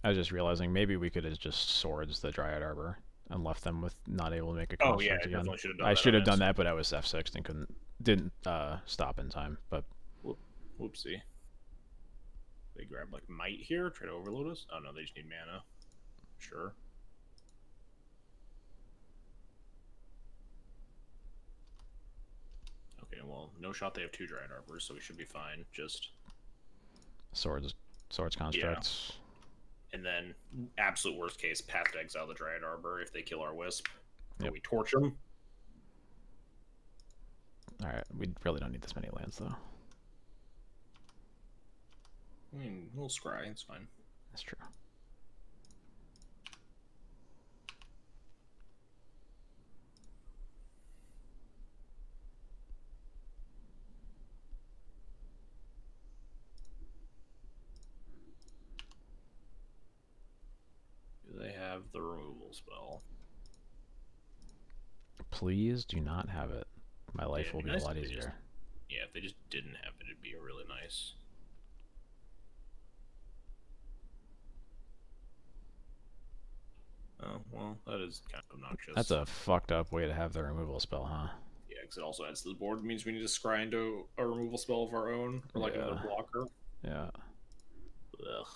I was just realizing maybe we could have just swords the Dryad Arbor and left them with not able to make a construct again. Definitely should have done I that. should have done that, but I was F6'd and didn't stop in time. But whoopsie. They grab like might here, try to overload us. Oh no, they just need mana. Sure. Okay, well, no shot. They have 2 Dryad Arbors, so we should be fine. Just Swords constructs. And then, absolute worst case, path to exile the Dryad Arbor if they kill our Wisp. Yep. We torch them. Alright, we really don't need this many lands, though. I mean, we'll scry, it's fine. That's true. Do they have the removal spell? Please do not have it. My life will be nice a lot if they easier. Yeah, if they just didn't have it, it'd be really nice. Oh, well, that is kind of obnoxious. That's a fucked up way to have the removal spell, huh? Yeah, because it also adds to the board. It means we need to scry into a removal spell of our own, or like another blocker. Yeah. Ugh.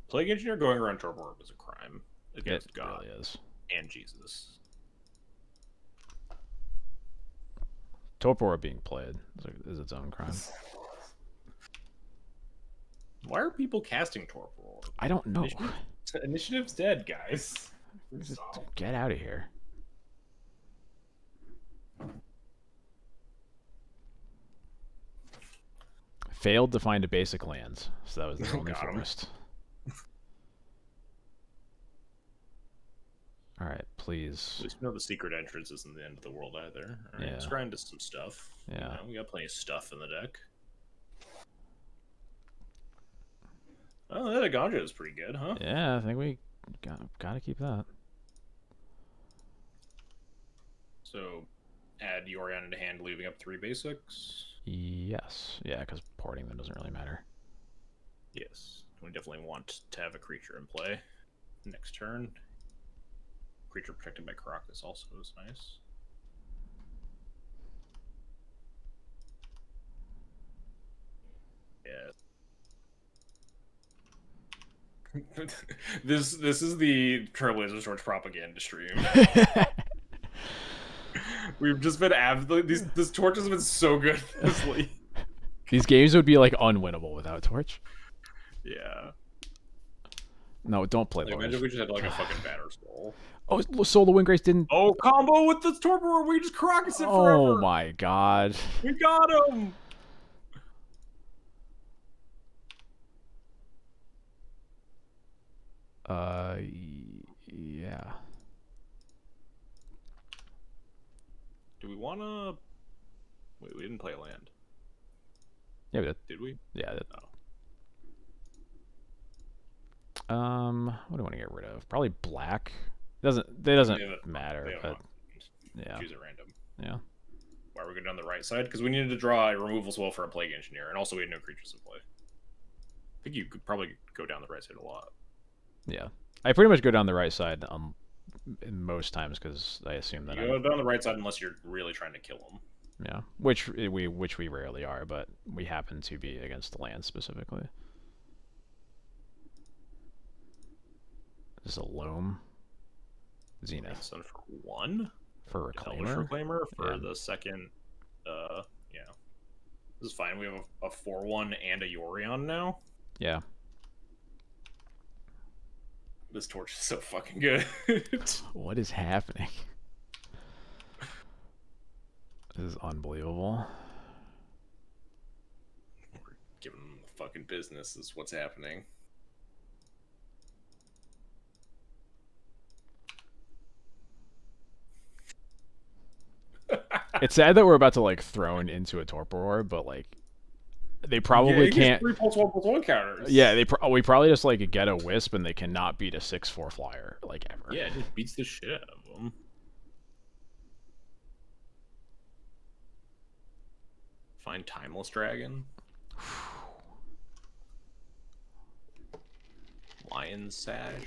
Plague Engineer going around Torpor Orb is a crime against God really is. and Jesus. Torpor being played is its own crime. Why are people casting Torpor Orb? I don't know. Initiative's dead, guys. Just get out of here. Failed to find a basic lands, so that was the only forest. Alright, please. At least we know the secret entrance isn't the end of the world either. Alright, Yeah. let's grind to some stuff. Yeah. You know, we got plenty of stuff in the deck. Oh, that Aganja is pretty good, huh? Yeah, I think we gotta keep that. So, add Yorion into hand, leaving up 3 basics. Yes. Yeah, because porting them doesn't really matter. Yes. We definitely want to have a creature in play. Next turn. Creature protected by Caracas also is nice. Yeah. This is the Trailblazers Torch propaganda stream. We've just been this torch has been so good this league. These games would be like unwinnable without Torch. Yeah. No, don't play Like, Lord. imagine if we just had like a fucking Batter Skull. Oh, Soul of Windgrace didn't. Oh, combo with the Torpor, we just Caracas it forever. Oh my god. We got him. Yeah. Do we want to... Wait, we didn't play a land. Yeah, we did. Did we? Yeah, I did. What do I want to get rid of? Probably black. It doesn't matter, but yeah. Choose at random. Yeah. Why are we going down the right side? Because we needed to draw a removal spell for a Plague Engineer, and also we had no creatures in play. I think you could probably go down the right side a lot. Yeah. I pretty much go down the right side most times because I assume that you go down the right side unless you're really trying to kill them. Yeah, which we rarely are, but we happen to be against the land specifically. This is a Loam. Zenith. Sun for 1? For Reclaimer? Reclaimer for yeah. the second, yeah. This is fine. We have a 4/1 and a Yorion now. Yeah. This torch is so fucking good. What is happening? This is unbelievable. We're giving them the fucking business is what's happening. It's sad that we're about to like thrown into a Torpor Orb, but like they probably can't. 3 +1/+1 counters. Yeah, we probably just like get a Wisp and they cannot beat a 6/4 flyer like ever. Yeah, it just beats the shit out of them. Find Timeless Dragon. Lion Sash.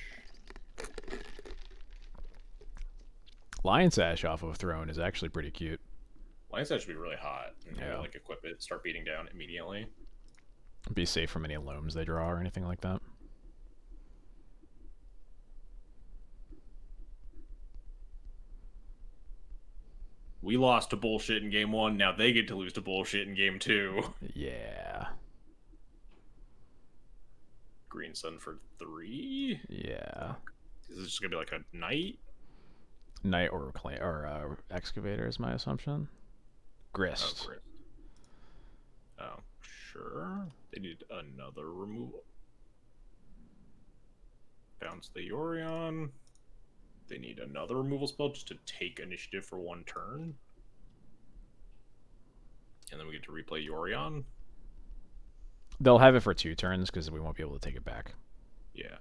Lion Sash off of Throne is actually pretty cute. Lion Sash should be really hot. Yeah. Like equip it, start beating down immediately. Be safe from any loams they draw or anything like that. We lost to bullshit in game 1. Now they get to lose to bullshit in game 2. Yeah. Green Sun for 3. Yeah. Is this just gonna be like a knight? Knight or excavator is my assumption. Grist. Oh, grist. Oh, sure. They need another removal. Bounce the Yorion. They need another removal spell just to take initiative for 1 turn. And then we get to replay Yorion. They'll have it for 2 turns because we won't be able to take it back. Yeah.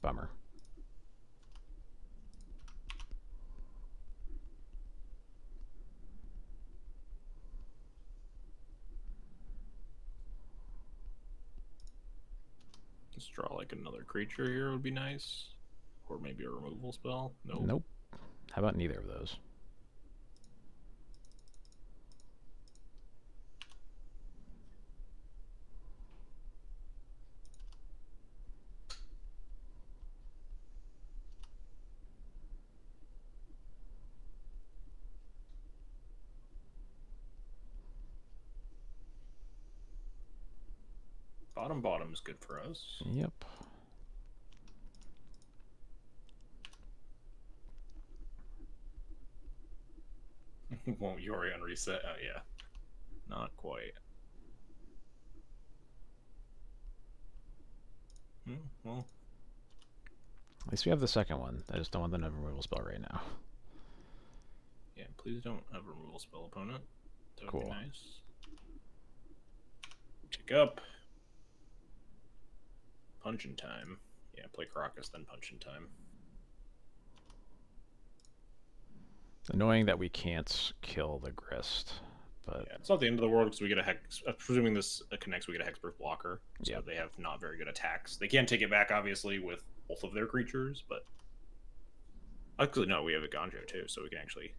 Bummer. Let's draw like another creature here would be nice. Or maybe a removal spell. Nope. Nope. How about neither of those? Bottom is good for us. Yep. Won't Yorion reset? Oh, yeah. Not quite. Well. At least we have the second one. I just don't want the removal spell right now. Yeah, please don't have a removal spell opponent. That would be nice. Pick up. Punch-in time. Yeah, play Crocus, then Punch-in time. Annoying that we can't kill the Grist, but... Yeah, it's not the end of the world because we get a Hex... presuming this connects, we get a Hexproof blocker. So yep. They have not very good attacks. They can't take it back, obviously, with both of their creatures, but... Actually, no, we have a Ganjo, too, so we can actually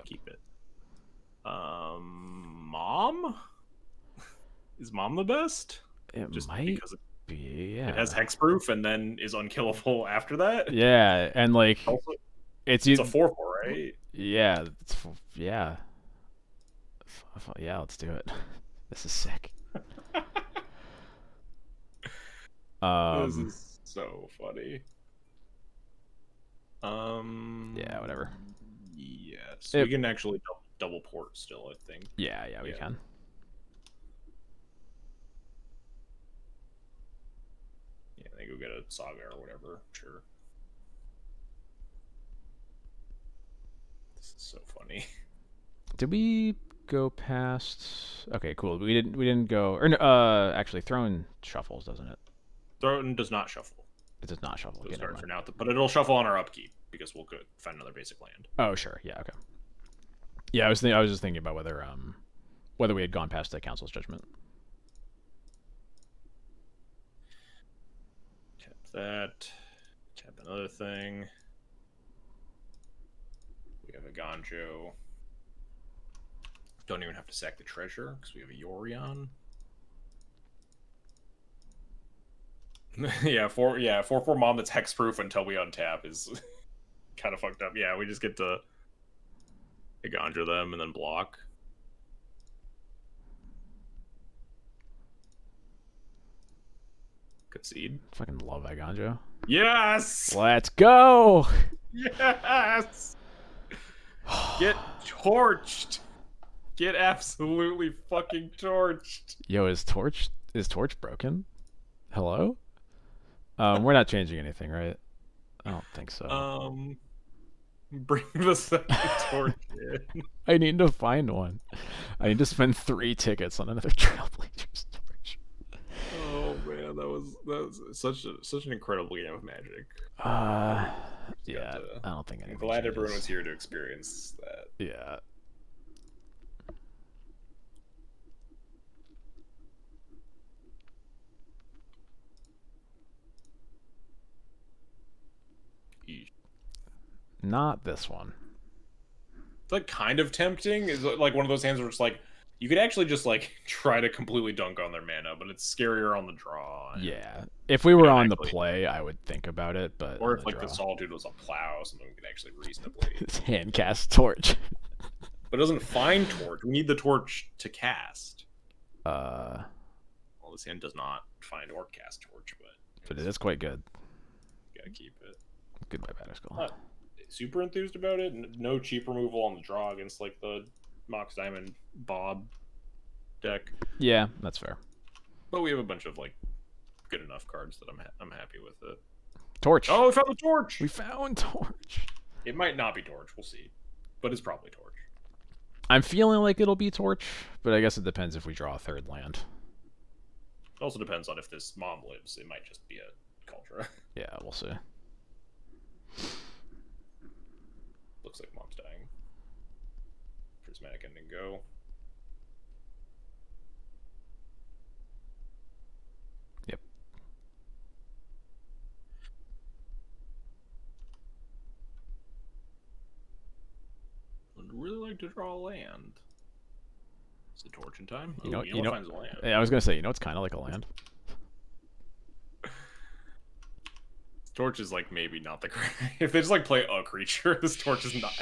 keep it. Mom? Is Mom the best? It Just might because be, yeah. It has Hexproof and then is unkillable after that? Yeah, and like... Also, it's a 4/4, right? Yeah, yeah. Yeah, let's do it. This is sick. This is so funny. Yeah, whatever. Yes, we can actually double port still, I think. Yeah, we can. Yeah, they go get a Saga or whatever. Sure. This is so funny. Did we go past? Okay, cool. We didn't go. Or actually, Throne shuffles, doesn't it? Throne does not shuffle. It does not shuffle. Those cards are now, but it'll shuffle on our upkeep because we'll go find another basic land. Oh, sure. Yeah. Okay. Yeah, I was just thinking about whether we had gone past the Council's Judgment. Tap that. Tap another thing. We have a Ganjo. Don't even have to sack the treasure because we have a Yorion. yeah, 4/4 Mom that's hexproof until we untap is kind of fucked up. Yeah, we just get to Ganjo them and then block. Concede. Fucking love Ganjo. Yes! Let's go! Yes! Get torched! Get absolutely fucking torched! Yo, is Torch broken? Hello? We're not changing anything, right? I don't think so. Bring the second torch in. I need to find one. I need to spend 3 tickets on another Trailblazers torch. Oh man, that was such an incredible game of Magic. Yeah, I don't think I'm glad everyone was here to experience that. Yeah. Not this one. It's like kind of tempting. Is like one of those hands where it's like You could actually just like try to completely dunk on their mana, but it's scarier on the draw. Yeah. If we were on the actually, play, I would think about it, but or if like the Solitude was a plow, something we could actually reasonably hand cast torch. But it doesn't find torch. We need the torch to cast. Well, this hand does not find or cast torch, but it is quite good. Gotta keep it. Goodbye, Batterskull. Super enthused about it. No cheap removal on the draw against like the Mox Diamond Bob deck. Yeah, that's fair. But we have a bunch of like good enough cards that I'm happy with it. Torch. Oh, we found the torch. We found torch. It might not be torch. We'll see, but it's probably torch. I'm feeling like it'll be torch, but I guess it depends if we draw a third land. It also depends on if this mom lives. It might just be a Kaldra. Yeah, we'll see. Looks like mom's dying. Prismatic Ending go. Yep. Would really like to draw a land. Is it torch in time? You know, finds a land. I was gonna say, it's kind of like a land. Torch is like maybe not the correct. If they just like play a creature, this torch is not.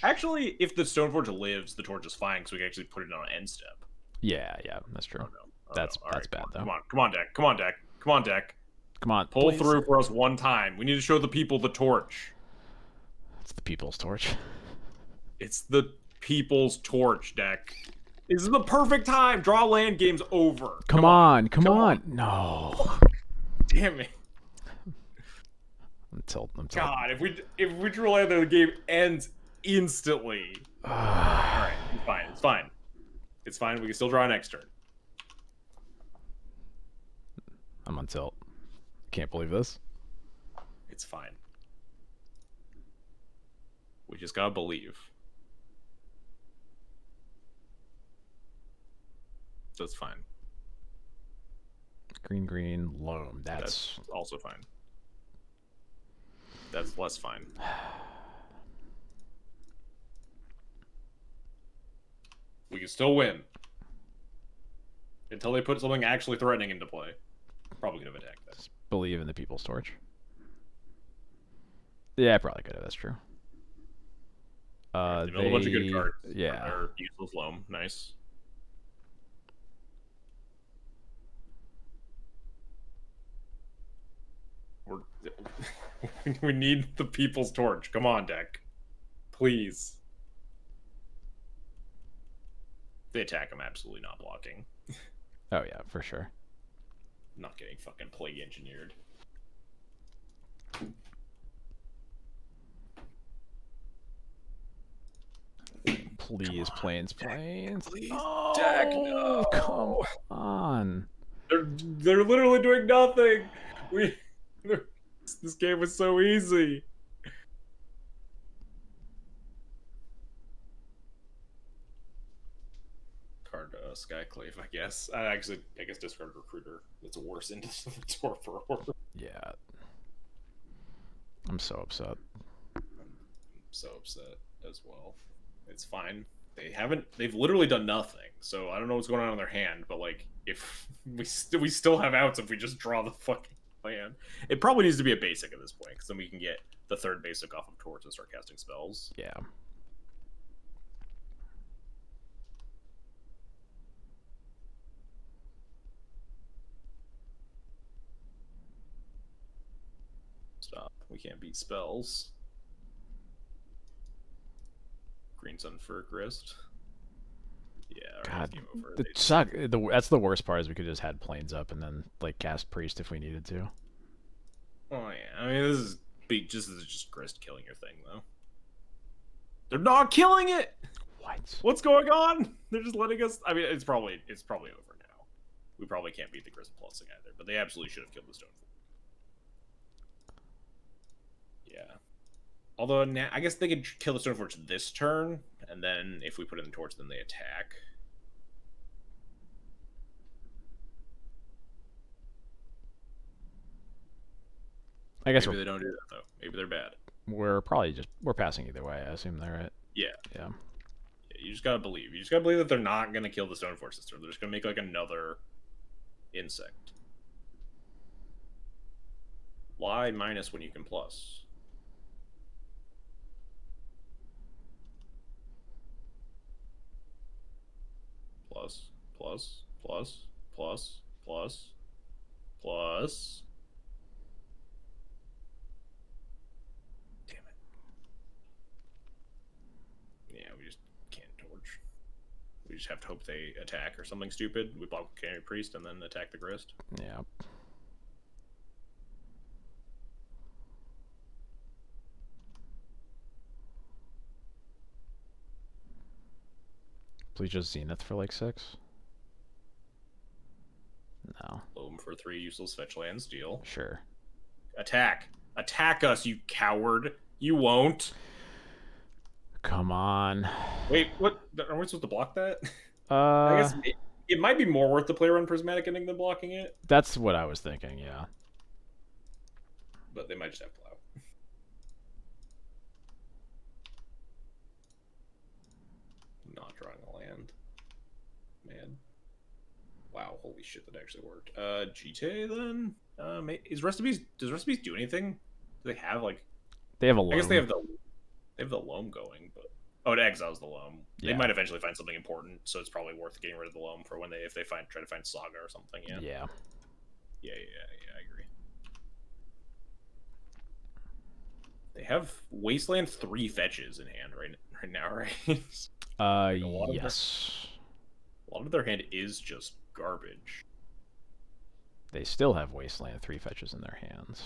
Actually, if the Stoneforge lives, the torch is fine because we can actually put it on an end step. Yeah, that's true. Oh, no. That's right, bad though. Come on, deck. Come on, deck. Come on, pull please. through for us one time. We need to show the people the torch. It's the people's torch. It's the people's torch, deck. This is the perfect time. Draw land, game's over. Come on. No. Damn it. I'm tilting. God, if we drew land, the game ends instantly. All right, it's fine. It's fine. We can still draw next turn. I'm on tilt. Can't believe this. It's fine. We just gotta believe. That's fine. Green, Loam. That's also fine. That's less fine. We can still win. Until they put something actually threatening into play. Probably could have attacked that. Just believe in the people's torch. Yeah, I probably could have. That's true. They built a bunch of good cards. Yeah. Their useless Loam. Nice. We need the people's torch. Come on, deck. Please. They attack, I'm absolutely not blocking. Oh yeah, for sure. Not getting fucking plague engineered. Please, planes. Please, oh, deck, no. Come on. They're literally doing nothing. This game was so easy. Card Skyclave, I guess. I guess discard Recruiter. It's worse into the Torpor. Yeah. I'm so upset. I'm so upset as well. It's fine. They've literally done nothing. So I don't know what's going on in their hand, but like if we still have outs if we just draw the fucking land. It probably needs to be a basic at this point, because then we can get the third basic off of Torch and start casting spells. Yeah. Stop. We can't beat spells. Green Sun for Grist. Yeah, God, game over. that's the worst part is we could just had planes up and then like cast Priest if we needed to. Oh yeah, I mean this is just Grist killing your thing though. They're not killing it. What? What's going on? They're just letting us. I mean, it's probably over now. We probably can't beat the Grist Pulsing either, but they absolutely should have killed the Stone. Yeah. Although I guess they could kill the Stoneforge this turn, and then if we put in the torch, then they attack. I guess maybe they don't do that though. Maybe they're bad. We're passing either way. I assume they're right. Yeah. Yeah. Yeah, You just gotta believe. You just gotta believe that they're not gonna kill the Stoneforge sister. They're just gonna make like another insect. Why minus when you can plus? Plus, plus, plus, plus, plus, plus. Damn it. Yeah, we just can't torch. We just have to hope they attack or something stupid. We block Canary Priest and then attack the Grist. Yeah. Please just Zenith for like 6. No. Loam for 3 useless fetch land steal. Sure. Attack. Attack us, you coward. You won't. Come on. Wait, what? Are we supposed to block that? I guess it might be more worth the play run Prismatic Ending than blocking it. That's what I was thinking, yeah. But they might just have Plow. Not drawing a land. Man. Wow, holy shit, that actually worked. GTA then? Does Recipes do anything? Do they have like They have a Loam. I guess they have the Loam going, but it exiles the Loam. Yeah. They might eventually find something important, so it's probably worth getting rid of the Loam for when if they try to find Saga or something. Yeah. Yeah. Yeah, I agree. They have Wasteland 3 fetches in hand right now, right? Yes. A lot of their hand is just garbage. They still have Wasteland 3 fetches in their hands.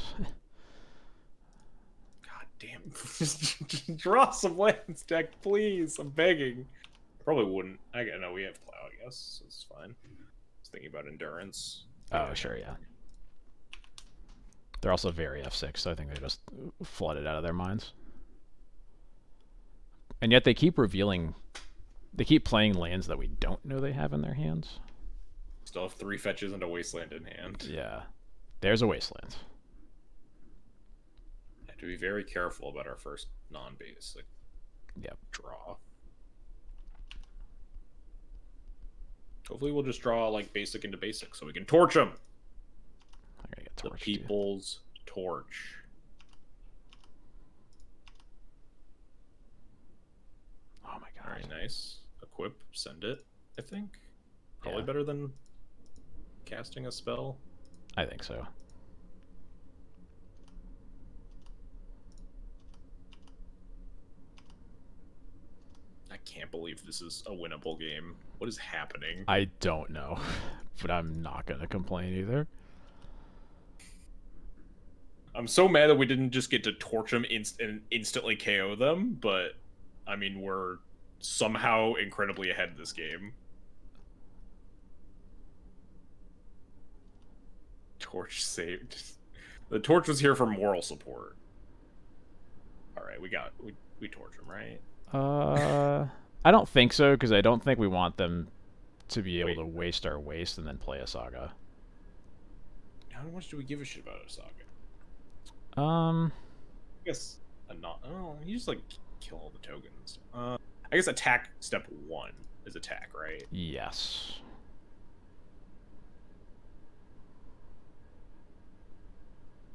God damn. Just draw some lands, deck, please. I'm begging. Probably wouldn't. I know we have Plow, I guess. So it's fine. I was thinking about Endurance. Oh, sure, yeah. They're also very F6, so I think they just flooded out of their minds. And yet they keep revealing... They keep playing lands that we don't know they have in their hands. Still have 3 fetches and a Wasteland in hand. Yeah. There's a Wasteland. Have to be very careful about our first non-basic draw. Hopefully we'll just draw like basic into basic so we can torch them. I'm gonna get The torched. People's Torch. Oh my god. Very nice. Equip, send it, I think. Probably Yeah. better than casting a spell. I think so. I can't believe this is a winnable game. What is happening? I don't know, but I'm not gonna complain either. I'm so mad that we didn't just get to torch them and instantly KO them, but I mean, we're somehow incredibly ahead of this game. Torch saved. The torch was here for moral support. Alright, we torch them, right? I don't think so, because I don't think we want them to be able to waste our waste and then play a Saga. How much do we give a shit about a Saga? I I guess you just like kill all the tokens. I guess attack step 1 is attack, right? Yes.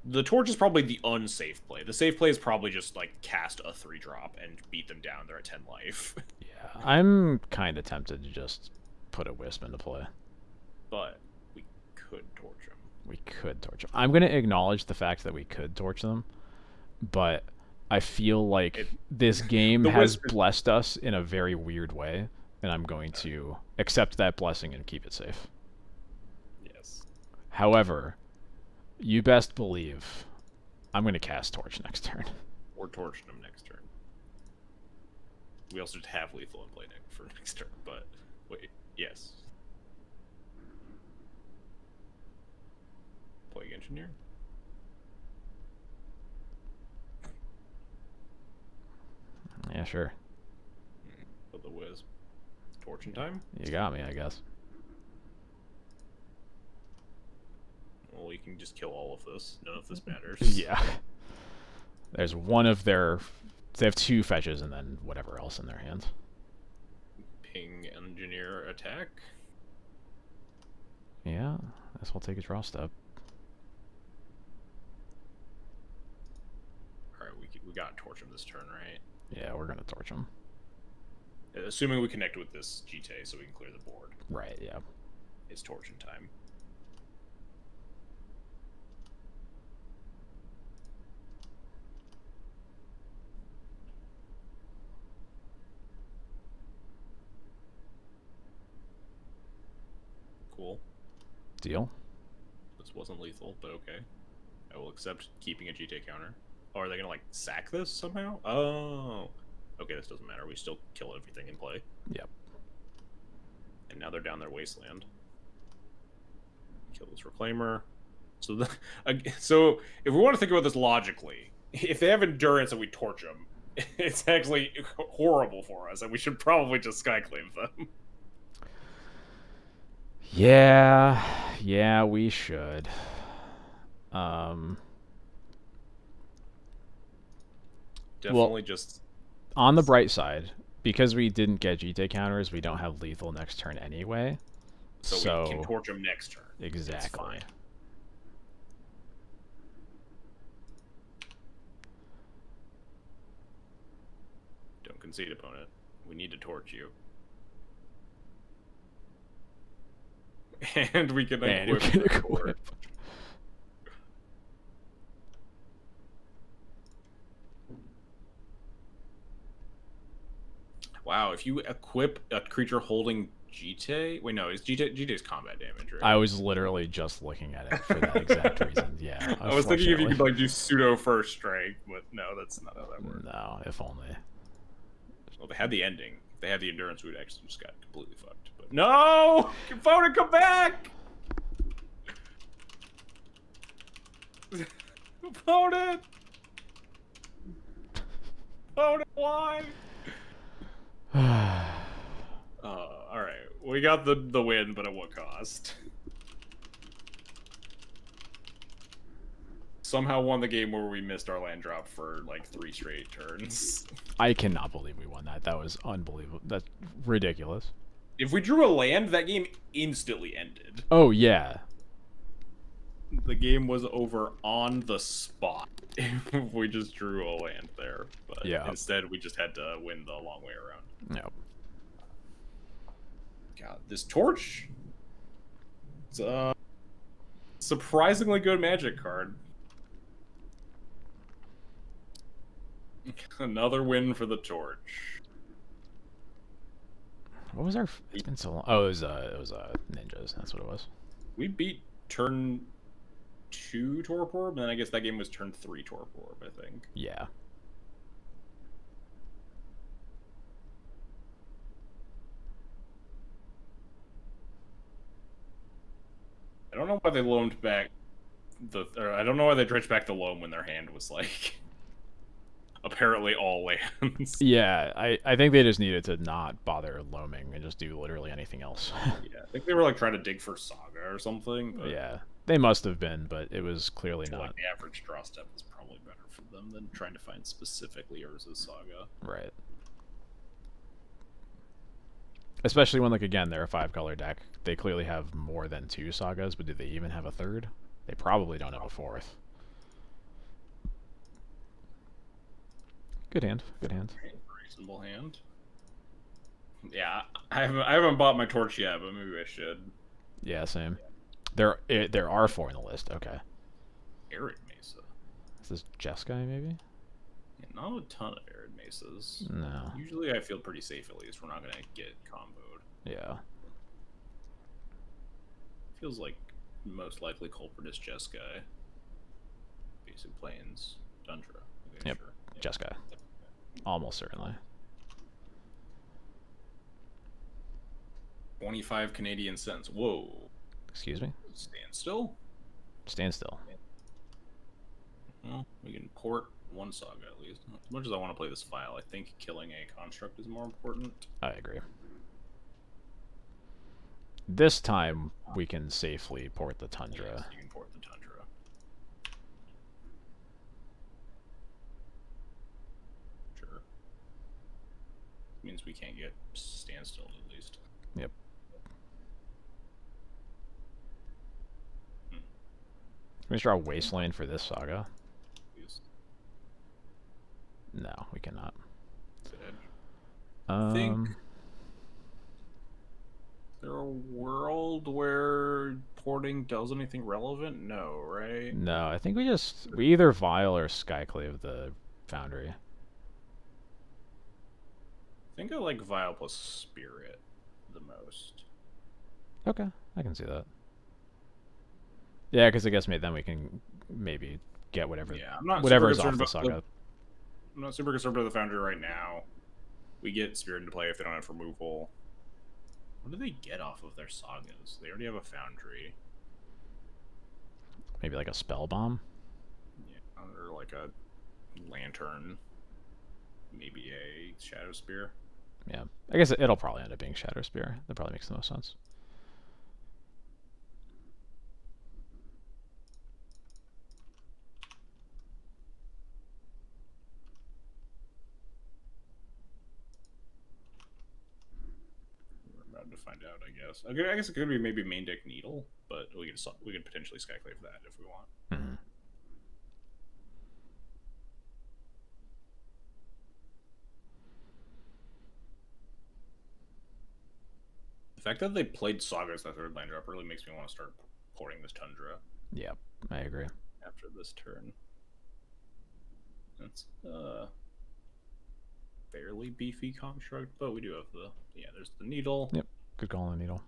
The torch is probably the unsafe play. The safe play is probably just like cast a 3-drop and beat them down. They're at 10 life. Yeah, I'm kind of tempted to just put a Wisp into play. But we could torch them. We could torch them. I'm going to acknowledge the fact that we could torch them, but I feel like this game has blessed us in a very weird way, and I'm going to accept that blessing and keep it safe. Yes. However, you best believe I'm going to cast Torch next turn. Or torching them next turn. We also have lethal in play for next turn, but wait, yes. Plague Engineer? Yeah, sure. Put the Wisp. Torching time? You got me, I guess. Well, you can just kill all of this. None of this matters. Yeah. There's one of their... They have 2 fetches and then whatever else in their hands. engineer attack. Yeah, I guess we'll take a draw step. Alright, we got torch him this turn, right? Yeah, we're gonna torch him. Assuming we connect with this GT so we can clear the board. Right, yeah. It's torching time. Cool. Deal. This wasn't lethal, but okay. I will accept keeping a GT counter. Oh, are they gonna like sack this somehow? Oh. Okay, this doesn't matter. We still kill everything in play. Yep. And now they're down their wasteland. Kill this reclaimer. So, so if we want to think about this logically, if they have endurance and we torch them, it's actually horrible for us, and we should probably just skyclave them. Yeah, we should. Definitely just on the bright side, because we didn't get GT counters, we don't have lethal next turn anyway. So we can torch them next turn. Exactly. Don't concede, opponent. We need to torch you. And we can equip. Wow, if you equip a creature holding GT... Wait, no, it's GT's combat damage, right? I was literally just looking at it for that exact reason, yeah. I was thinking if you could like do pseudo first strike, but no, that's not how that works. No, if only. Well, they had the ending. If they had the endurance, we'd actually just got completely fucked. But no! Opponent, come back! Opponent! Opponent, why? Alright. We got the win, but at what cost? Somehow won the game where we missed our land drop for like 3 straight turns. I cannot believe we won that. That was unbelievable. That's ridiculous. If we drew a land, that game instantly ended. Oh, yeah. The game was over on the spot if we just drew a land there. But yeah. Instead, we just had to win the long way around. Yep. God, this torch. It's a surprisingly good Magic card. Another win for the torch. What was our? It's been so long. Oh, it was ninjas. That's what it was. We beat turn 2 Torp Orb, and then I guess that game was turn 3 Torp Orb, I think. Yeah. I don't know why they loamed back I don't know why they dredged back the loam when their hand was like apparently all lands. Yeah, I think they just needed to not bother loaming and just do literally anything else. Yeah, I think they were like trying to dig for Saga or something. But yeah, they must have been, but it was clearly not. Like the average draw step is probably better for them than trying to find specifically Urza's Saga. Right. Especially when, like, again, they're a 5-color deck. They clearly have more than 2 Sagas, but do they even have a third? They probably don't have a fourth. Good hand. Good hand. Reasonable hand. Yeah, I haven't bought my torch yet, but maybe I should. Yeah, same. There are 4 in the list. Okay. Arid Mesa. Is this Jeskai, maybe? Yeah, not a ton of Arid Mesas. No. Usually I feel pretty safe, at least. We're not going to get comboed. Yeah. Feels like most likely culprit is Jeskai. Basic Plains. Tundra. Okay, Yep. Sure. Yeah. Jeskai. Almost certainly. 25 Canadian cents. Whoa. Excuse me? Stand still? Stand still. Well, we can port 1 Saga at least. As much as I want to play this file, I think killing a construct is more important. I agree. This time, we can safely port the Tundra. Yes, you can port the Tundra. Sure. Means we can't get standstill at least. Yep. Can we just draw Wasteland for this Saga? Please. No, we cannot. Think there a world where porting does anything relevant? No, right? No, I think we either Vile or Skyclave the Foundry. I think I like Vile plus Spirit the most. Okay, I can see that. Yeah, because I guess then we can maybe get whatever. Yeah, I'm not whatever is super off the concerned Saga. I'm not super concerned about the Foundry right now. We get Spirit into play if they don't have removal. What do they get off of their Sagas? They already have a Foundry. Maybe like a Spell Bomb? Yeah, or like a Lantern. Maybe a Shadow Spear. Yeah, I guess it'll probably end up being Shadow Spear. That probably makes the most sense. To find out, I guess. I guess it could be maybe main deck Needle, but we could potentially Skyclave that if we want. Mm-hmm. The fact that they played Saga as the third land drop really makes me want to start porting this Tundra. Yep, I agree. After this turn, that's fairly beefy construct, but we do have there's the Needle. Yep, good call on the Needle.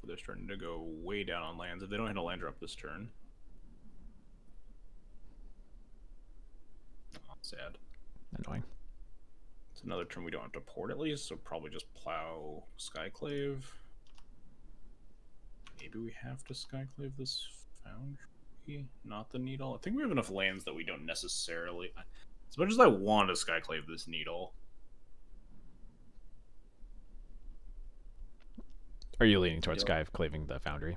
They're starting to go way down on lands if they don't hit a land drop this turn. Oh, sad. Annoying. It's another turn we don't have to port at least, so probably just plow Skyclave. Maybe we have to Skyclave this Foundry, not the Needle. I think we have enough lands that we don't necessarily... As much as I want to Skyclave this Needle... Are you leaning towards Skyclaving the Foundry?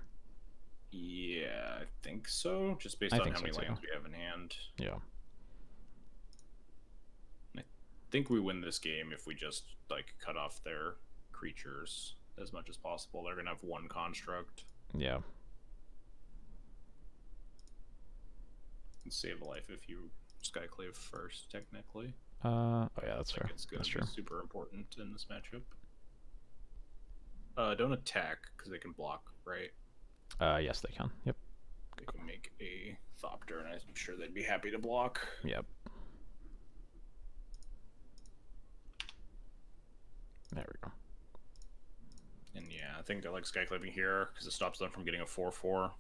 Yeah, I think so. Just based on how many lands we have in hand. Yeah. I think we win this game if we just like cut off their creatures as much as possible. They're gonna have one construct. Yeah. And save a life if you Skyclave first, technically. Oh yeah, that's fair. It's gonna That's be true. super important in this matchup. Don't attack because they can block, right? Yes, they can. Yep. They can make a Thopter, and I'm sure they'd be happy to block. Yep. There we go. And yeah, I think I like Skyclaving here because it stops them from getting a 4/4.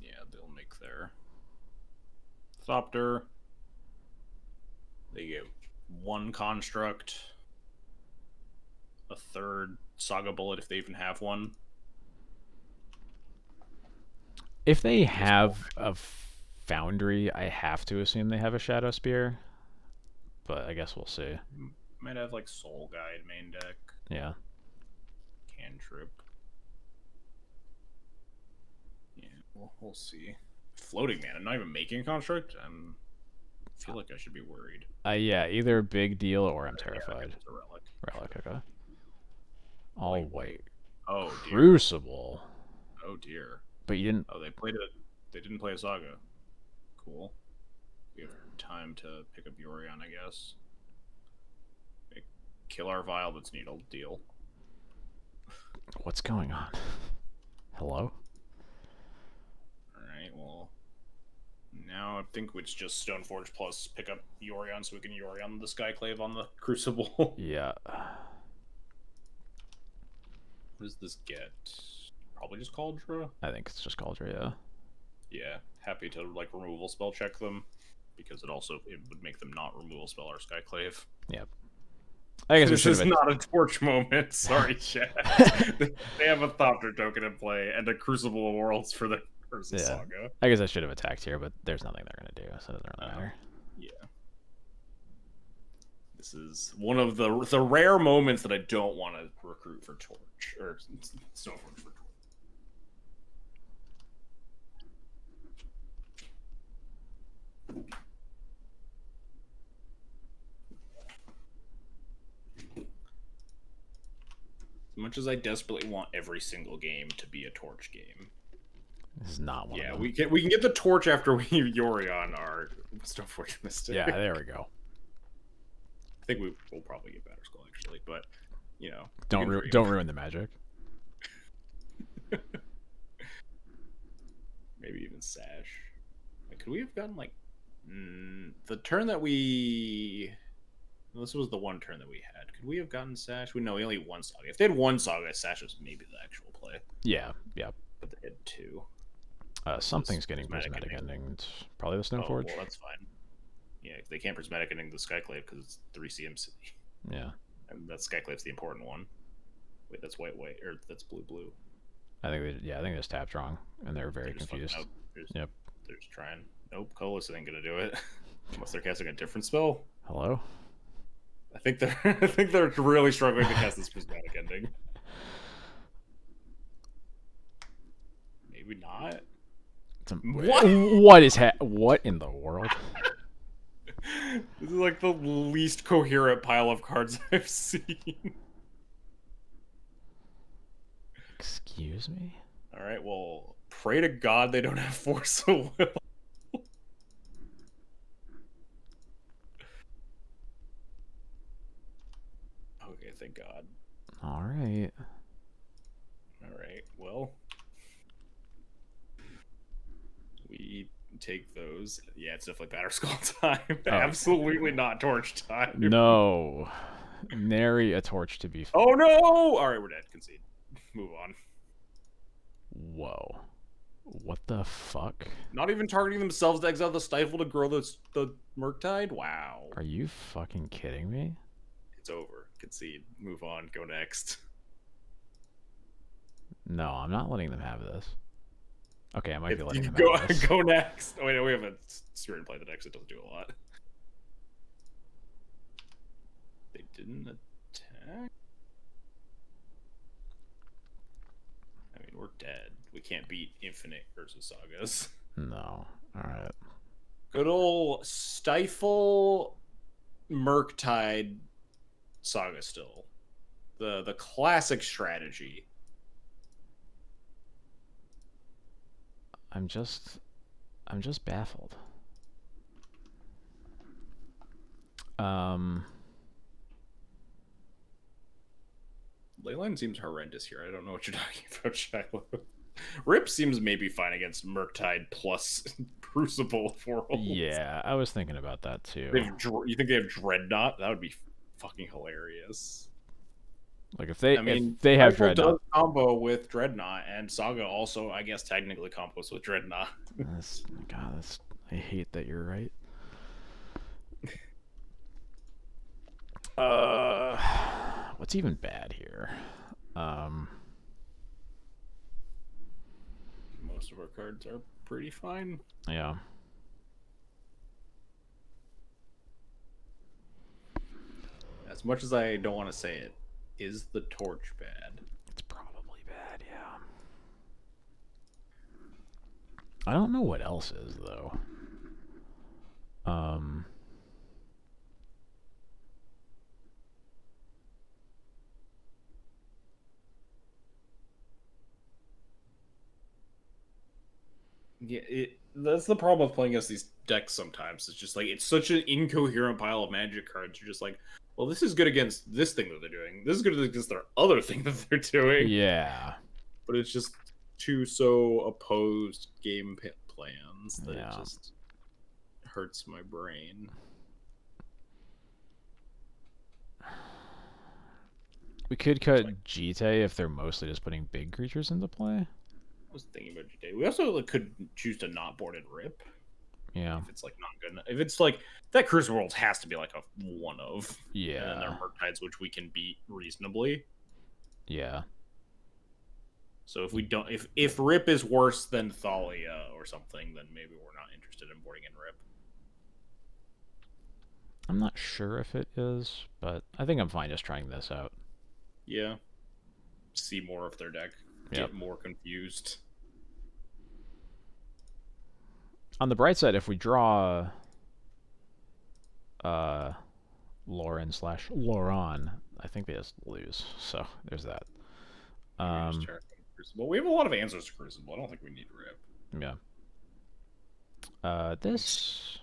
Yeah, they'll make their Thopter. They get one construct, a third Saga Bullet if they even have one. If they have a Foundry, I have to assume they have a Shadow Spear. But I guess we'll see. Might have like Soul Guide main deck. Yeah. Cantrip. Yeah, we'll see. Floating man, I'm not even making a construct. I feel like I should be worried. Yeah, either big deal or I'm terrified. It's a relic. Relic, okay. All white. Oh dear. Crucible. Oh dear. But you didn't. Oh, they played it. They didn't play a Saga. Cool. We have time to pick up Yorion, I guess. Kill our Vile that's Needle. Deal. What's going on? Hello? Alright, well. Now I think it's just Stoneforge plus pick up Yorion so we can Yorion the Skyclave on the Crucible. Yeah. What does this get? Probably just Cauldra? I think it's just Cauldra, yeah. Yeah, happy to like removal spell check them because it would make them not removal spell our Skyclave. Yep. I guess this is not a torch moment. Sorry, chat. They have a Thopter token in play and a Crucible of Worlds for the versus Saga. I guess I should have attacked here, but there's nothing they're gonna do, so it doesn't really matter. Yeah. This is one of the rare moments that I don't want to recruit for Torch or Stoneforge for Torch. much as I desperately want every single game to be a torch game. This is not one of them. we can get the torch after we Yori on our Stoneforge Mystic. Yeah, there we go. I think we will probably get Better Skull actually, but you know, Don't ruin the magic. Maybe even Sash. Like, could we have gotten like the turn that we? Well, this was the one turn that we had. Could we have gotten Sash? We only had one Saga. If they had one Saga, Sash was maybe the actual play. Yeah. But they had two. Something's getting prismatic ending. It's probably the Stoneforge. Well, that's fine. Yeah, if they can't prismatic ending the Skyclave because it's 3 CMC. Yeah. And that Skyclave's the important one. Wait, that's white, or that's blue. I think they just tapped wrong, and they're very confused. Yep. They're just trying. Nope, Colas ain't gonna do it. Unless they're casting a different spell. Hello? I think they're really struggling to cast this prismatic ending. Maybe not. What in the world? This is like the least coherent pile of cards I've seen. Excuse me? Alright, well, pray to God they don't have Force of Will. Okay, thank God. Alright. Alright, well. We take those. Yeah, it's definitely Batter Skull time. Oh. Absolutely not Torch time. No. Nary a torch to be... Oh no! Alright, we're dead. Concede. Move on. Whoa. What the fuck? Not even targeting themselves to exile the Stifle to grow the Murktide? Wow. Are you fucking kidding me? It's over. Concede. Move on. Go next. No, I'm not letting them have this. Okay, I might be letting them go, have this. Go next. Oh, wait, no, we have a spirit play the next. It doesn't do a lot. They didn't attack? I mean, we're dead. We can't beat infinite Urza Sagas. No. Alright. Good old Stifle Murktide Saga still. The classic strategy. I'm just baffled. Leyline seems horrendous here. I don't know what you're talking about, Shiloh. Rip seems maybe fine against Murktide plus Crucible for Worlds. Yeah, I was thinking about that too. You think they have Dreadnought? That would be fucking hilarious. Like if they have Dreadnought does Dreadnought combo with Dreadnought, and Saga also, I guess, technically combos with Dreadnought. I hate that you're right. What's even bad here? Most of our cards are pretty fine. Yeah. As much as I don't want to say it, is the torch bad? It's probably bad, yeah. I don't know what else is though. Yeah, that's the problem with playing against these decks sometimes. It's just like, it's such an incoherent pile of magic cards. You're just like, well, this is good against this thing that they're doing. This is good against their other thing that they're doing. Yeah. But it's just two so opposed game plans that it just hurts my brain. We could cut Jite if they're mostly just putting big creatures into play. I was thinking about Jite. We also could choose to not board and rip. Yeah. If it's like not good enough. If it's like that Crucible Worlds has to be like a one of. Yeah. And then there are Murktides which we can beat reasonably. Yeah. So if we don't, if Rip is worse than Thalia or something, then maybe we're not interested in boarding in Rip. I'm not sure if it is, but I think I'm fine just trying this out. Yeah. See more of their deck. Get more confused. On the bright side, if we draw Lauren/Lauron, I think they just lose. So there's that. Crucible. We have a lot of answers to Crucible. I don't think we need Rip. Yeah. This.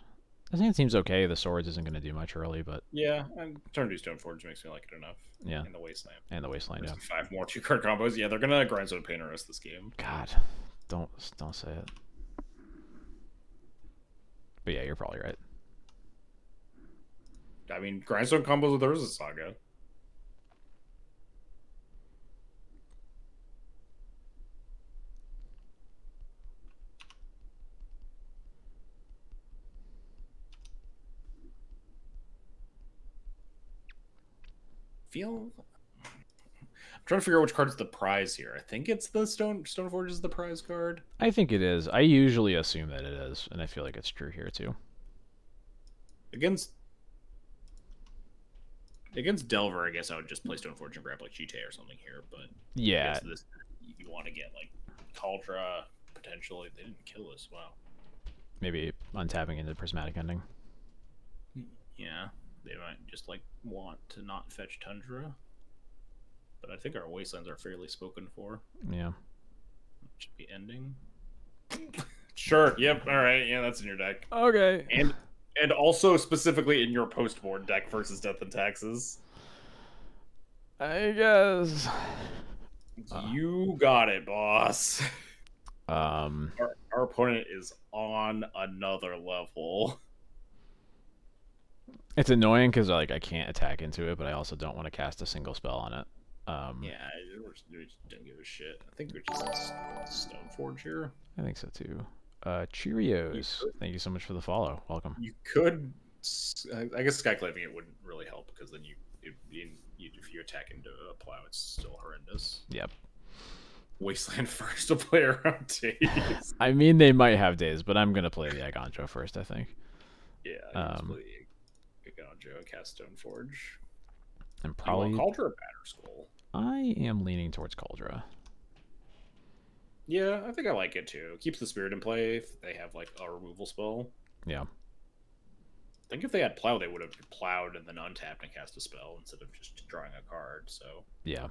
I think it seems okay. The swords isn't going to do much early, but yeah, and turn 2 Stoneforge makes me like it enough. Yeah. And the Wasteland. Yeah. 5 more 2-card combos. Yeah, they're gonna Grindstone Painter us this game. God, don't say it. But yeah, you're probably right. I mean, Grindstone combos with Urza Saga. I'm trying to figure out which card's the prize here. I think it's the Stoneforge is the prize card. I think it is. I usually assume that it is, and I feel like it's true here too. Against Delver, I guess I would just play Stoneforge and grab like Chite or something here, but yeah, you want to get like Cauldra potentially. They didn't kill us. Wow. Maybe untapping into Prismatic Ending. Yeah, they might just like want to not fetch Tundra. But I think our Wastelands are fairly spoken for. Yeah. Should be ending. Sure. Yep. All right. Yeah, that's in your deck. Okay. And also specifically in your post-board deck versus Death and Taxes. I guess. You got it, boss. Our opponent is on another level. It's annoying because like I can't attack into it, but I also don't want to cast a single spell on it. Yeah, we just don't give a shit. I think we just Stoneforge here. I think so too. Cheerios. Thank you so much for the follow. Welcome. You could, I guess, Skyclaving it wouldn't really help because then if you attack into a plow, it's still horrendous. Yep. Wasteland first to play around days. I mean, they might have days, but I'm gonna play the Agonjo first, I think. Yeah, play Agonjo, cast Stoneforge. And probably Cauldra or Batterskull. I am leaning towards Cauldra. Yeah, I think I like it too. It keeps the spirit in play if they have like a removal spell. Yeah. I think if they had plow, they would have plowed and then untapped and cast a spell instead of just drawing a card. So yeah.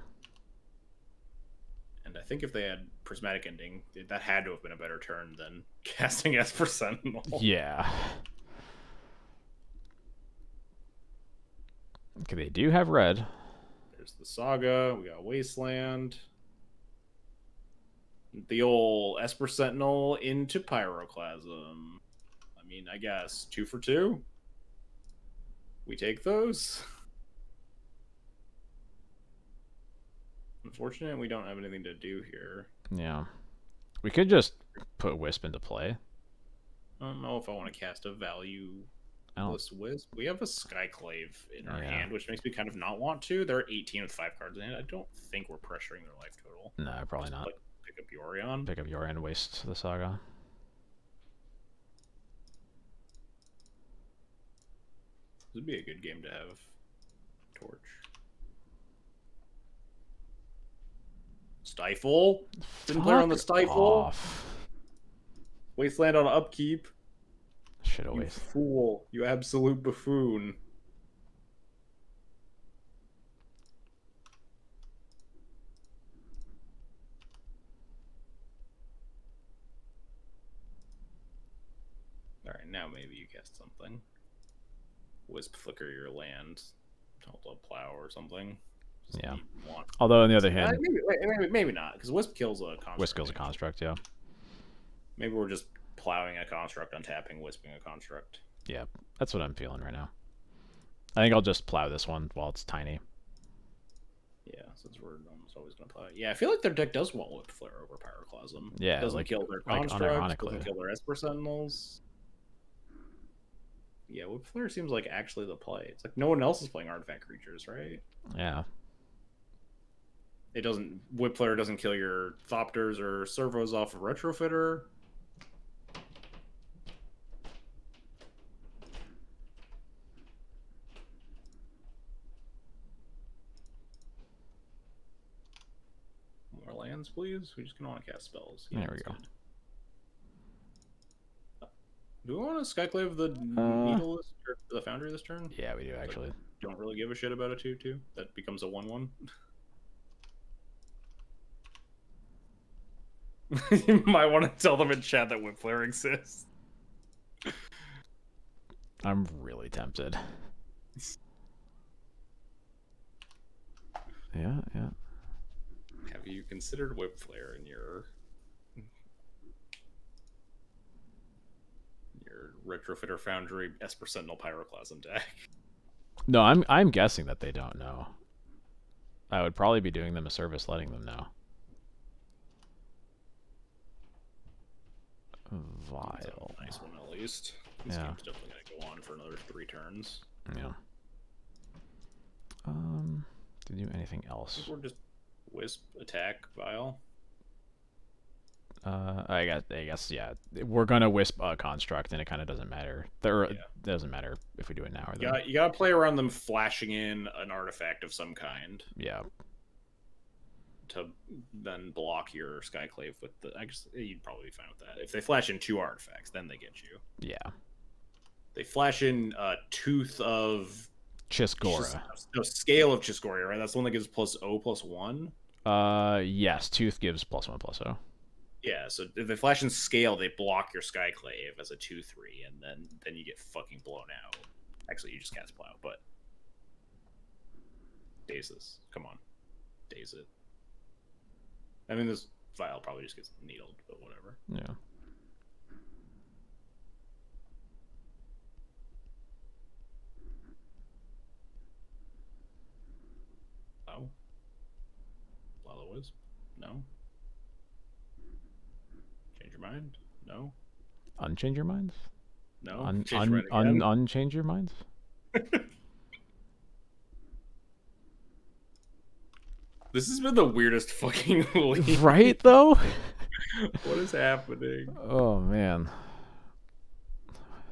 And I think if they had Prismatic Ending, that had to have been a better turn than casting Esper Sentinel. Yeah. Okay, they do have red. There's the Saga. We got Wasteland. The old Esper Sentinel into Pyroclasm. I mean, I guess 2 for 2. We take those. Unfortunate, we don't have anything to do here. Yeah. We could just put Wisp into play. I don't know if I want to cast a value Wisp. We have a Skyclave in our hand, which makes me kind of not want to. They're 18 with 5 cards in it. I don't think we're pressuring their life total. No, probably not. Like, pick up Yorion. Pick up Yorion, waste the Saga. This would be a good game to have Torch. Stifle. Didn't play on the Stifle. Off. Wasteland on upkeep. Should have You wasted. fool. You absolute buffoon. Alright, now maybe you cast something. Wisp flicker your land. Hold a plow or something. Yeah. Although on the other hand, maybe not, because Wisp kills a construct. Wisp kills a construct, yeah. Maybe we're just plowing a construct, untapping, wisping a construct. Yeah, that's what I'm feeling right now. I think I'll just plow this one while it's tiny. Yeah, since we're almost always going to plow. Yeah, I feel like their deck does want Whip Flare over Pyroclasm. Yeah, It doesn't like, kill their like construct, doesn't kill their Esper Sentinels. Yeah, Whip Flare seems like actually the play. It's like no one else is playing artifact creatures, right? Yeah. It doesn't. Whip Flare doesn't kill your Thopters or Servos off of Retrofitter. More lands, please. We just gonna want to cast spells. Yeah, there we go. Good. Do we want to Skyclave the Needle or the Foundry this turn? Yeah, we do actually. Don't really give a shit about a 2/2. That becomes a 1/1. You might want to tell them in chat that whip flare exists. I'm really tempted. Yeah, yeah. Have you considered whip flare in your Retrofitter Foundry Esper Sentinel Pyroclasm deck? No, I'm guessing that they don't know. I would probably be doing them a service letting them know. Vile. Nice one at least. This game's definitely gonna go on for another 3 turns. Yeah. To do anything else? We're just wisp, attack, Vile. I guess yeah. We're gonna wisp a construct, and it kind of doesn't matter. It doesn't matter if we do it now or then. You gotta play around them flashing in an artifact of some kind. Yeah. To then block your Skyclave with the. I guess you'd probably be fine with that. If they flash in 2 artifacts, then they get you. Yeah. They flash in Tooth of Chisgora. No, Scale of Chisgora, right? That's the one that gives +0/+1. Yes. Tooth gives +1/+0. Yeah, so if they flash in Scale, they block your Skyclave as a 2/3, and then you get fucking blown out. Actually, you just cast Plow, but daze this. Come on, daze it. I mean, this Vial probably just gets needled, but whatever. Yeah. Oh, Lala Wisp? No. Change your mind? No. Unchange your minds? No. Unchange your minds? This has been the weirdest fucking league. Right, though? What is happening? Oh, man.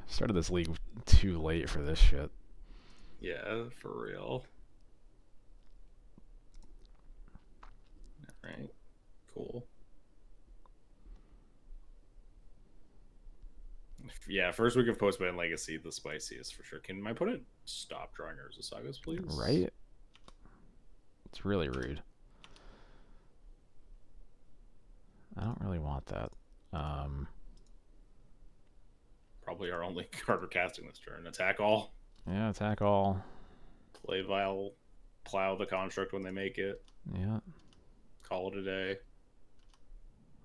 Started this league too late for this shit. Yeah, for real. Alright. Cool. Yeah, first week of Postman Legacy, the spiciest for sure. Can my opponent stop drawing Urza Sagas, please? Right? It's really rude. I don't really want that. Probably our only card we're casting this turn. Attack all. Yeah, attack all. Play Vile. Plow the construct when they make it. Yeah. Call it a day.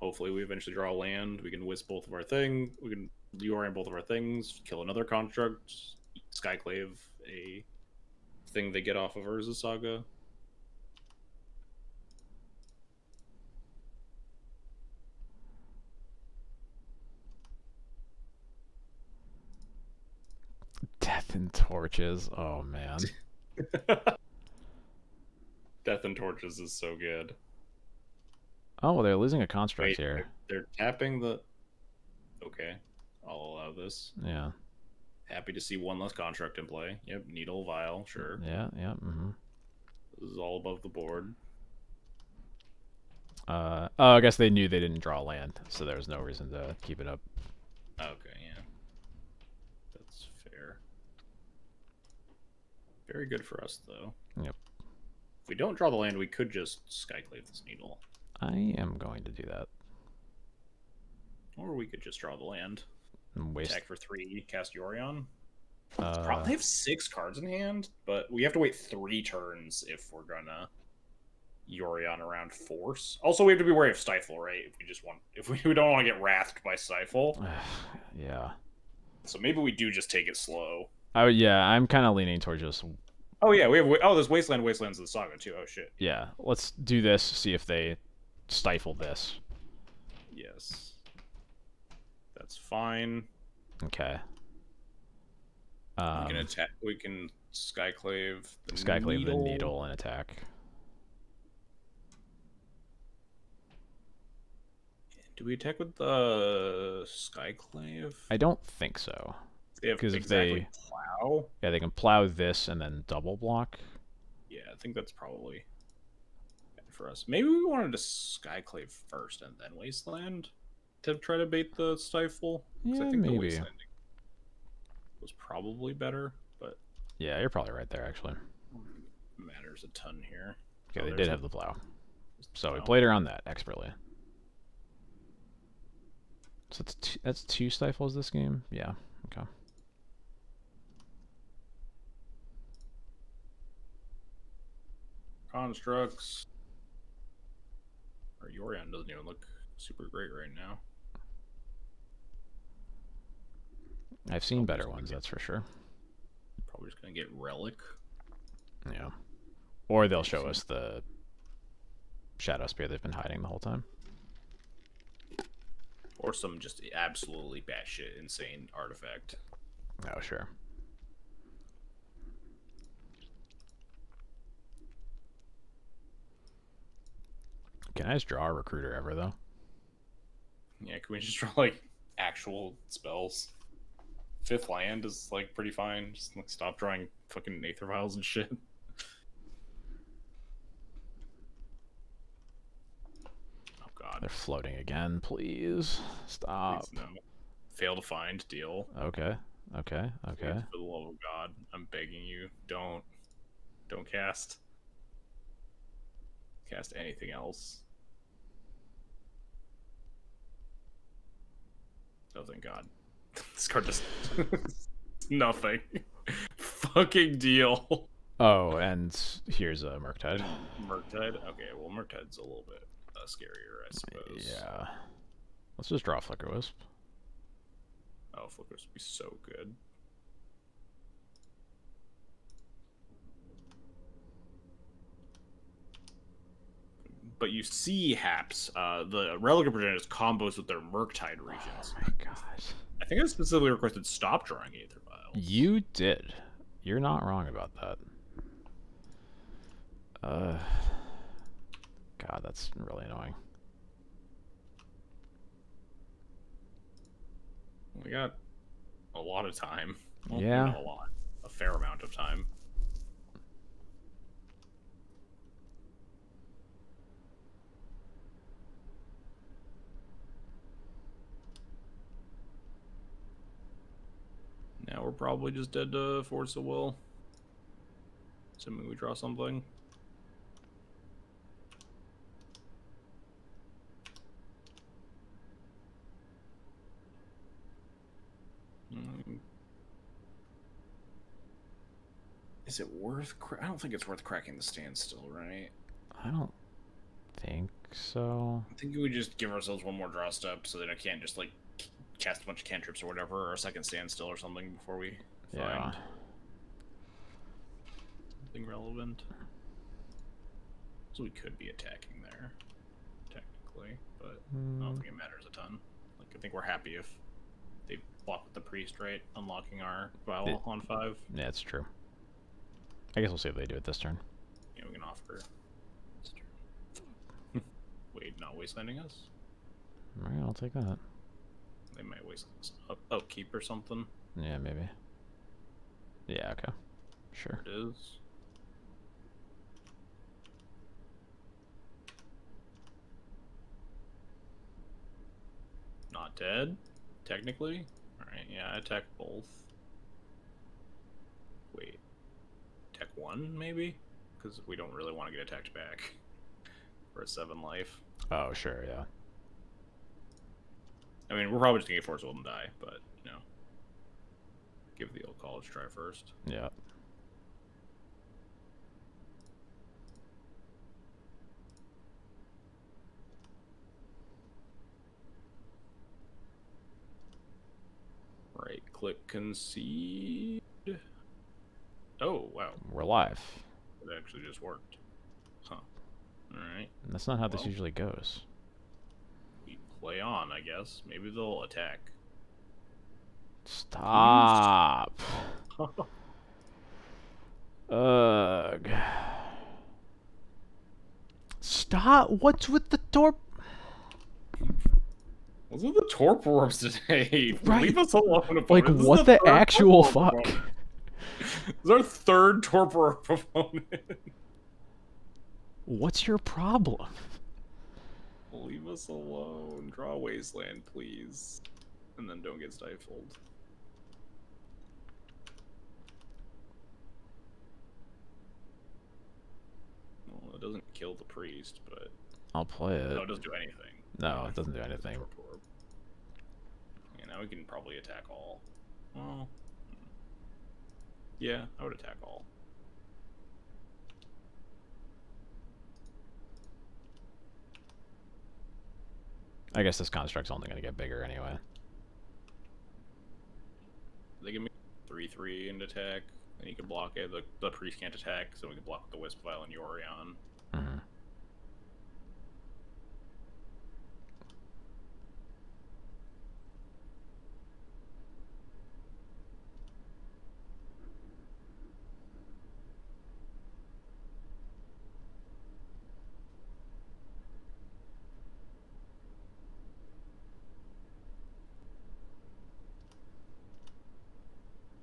Hopefully we eventually draw a land. We can wisp both of our things. We can reorient both of our things. Kill another construct. Skyclave a thing they get off of Urza Saga. Death and Torches. Oh, man. Death and Torches is so good. Oh, well, they're losing a construct Wait, here. They're tapping the... Okay, I'll allow this. Yeah. Happy to see one less construct in play. Yep, Needle, Vial, sure. Yeah, yeah, mm-hmm. This is all above the board. Oh, I guess they knew they didn't draw land, so there was no reason to keep it up. Okay, yeah. That's fair. Very good for us, though. Yep. If we don't draw the land, we could just Skyclave this Needle. I am going to do that. Or we could just draw the land. And waste. Attack for 3, cast Yorion. Probably have 6 cards in hand, but we have to wait 3 turns if we're gonna Yorion around Force. Also, we have to be wary of Stifle, right? If we don't want to get wrathed by Stifle. Yeah. So maybe we do just take it slow. Oh yeah, I'm kind of leaning towards just. Oh yeah, there's Wastelands of the Saga too. Oh shit. Yeah, let's do this. See if they stifle this. Yes. That's fine. Okay. We can attack. We can Skyclave the the needle and attack. Do we attack with the Skyclave? I don't think so. Because if they plow. Yeah, they can plow this and then double block. Yeah, I think that's probably bad for us. Maybe we wanted to Skyclave first and then Wasteland to try to bait the Stifle. Yeah, I think maybe. the Wastelanding was probably better, but yeah, you're probably right there actually. Matters a ton here. Okay, they did have the plow, so we played around that expertly. So that's two stifles this game? Yeah, okay. Constructs. Or Yorion doesn't even look super great right now. I've seen better ones, that's for sure. Probably just gonna get Relic. Yeah. Or they'll show us the Shadow Spear they've been hiding the whole time. Or some just absolutely batshit insane artifact. Oh, sure. Can I just draw a recruiter ever, though? Yeah, can we just draw, like, actual spells? Fifth land is, like, pretty fine. Just, like, stop drawing fucking Aether Vials and shit. Oh, God. They're floating again. Please. Stop. Please, no. Fail to find. Deal. Okay. Okay. Okay. Please, for the love of God, I'm begging you. Don't cast. Cast anything else. Oh, thank God. This card just... nothing. Fucking deal. Oh, and here's a Murktide. Murktide? Okay, well, Murktide's a little bit scarier, I suppose. Yeah. Let's just draw Flicker Wisp. Oh, Flickers would be so good. But you see, Haps, the Relic of Progenitors combos with their Murktide regions. Oh my gosh. I think I specifically requested stop drawing Aether Vials. You did. You're not wrong about that. God, that's really annoying. We got a lot of time. Well, Yeah. not a lot. A fair amount of time. Now we're probably just dead to Force of Will. Assuming we draw something. Is it worth... I don't think it's worth cracking the standstill, right? I don't think so. I think we just give ourselves one more draw step so that I can't just, like, cast a bunch of cantrips or whatever, or a second standstill or something before we find something relevant. So we could be attacking there, technically, but I don't think it matters a ton. Like, I think we're happy if they block with the priest, right? Unlocking our vial on 5. Yeah, it's true. I guess we'll see if they do it this turn. Yeah, we can offer this turn. Wait, not wastelanding us? Alright, I'll take that. They might waste us upkeep or something. Yeah, maybe. Yeah, okay. Sure. There it is. Not dead, technically. Alright, yeah, attack both. Wait. Attack 1, maybe? Because we don't really want to get attacked back. For a 7 life. Oh, sure, yeah. I mean, we're probably just gonna get Force of Will and die, but, you know. Give the old college try first. Yeah. Right click concede. Oh, wow. We're live. It actually just worked. Huh. Alright. That's not how this usually goes. We play on, I guess. Maybe they'll attack. Stop. Ugh. Stop. What's with the torp? What's with the Torp Orbs today? Right. Leave us alone, opponent. Like, This is what the third actual Torp Orb fuck? opponent. This is our third Torp Orb opponent. What's your problem? Leave us alone. Draw a Wasteland, please. And then don't get stifled. Well, it doesn't kill the priest, but... I'll play it. No, it doesn't do anything. No, it doesn't do anything. Torp Orb. now we can probably attack all. Well, yeah, I would attack all. I guess this construct's only going to get bigger anyway. They give me 3/3 into attack, and you can block it. The priest can't attack, so we can block with the Wisp Vial and Yorion. Mm-hmm.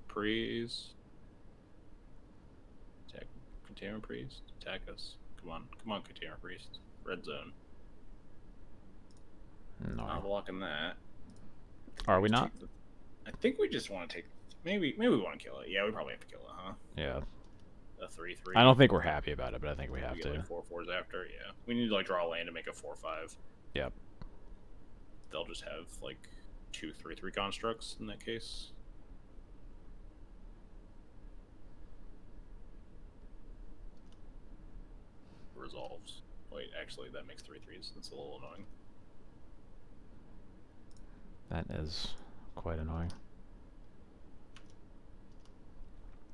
Priest. Attack Container Priest. Attack us. Come on, Container Priest. Red zone. No. Not blocking that. Are we not? I think we just want to take. Maybe we want to kill it. Yeah, we probably have to kill it, huh? Yeah. A 3/3. I don't think we're happy about it, but I think we have we to. get like 4/4s after. Yeah, we need to like draw a land to make a 4/5. Yep. They'll just have like 2 3/3 constructs in that case. Resolves. Wait, actually, that makes 3/3s. That's a little annoying. That is quite annoying.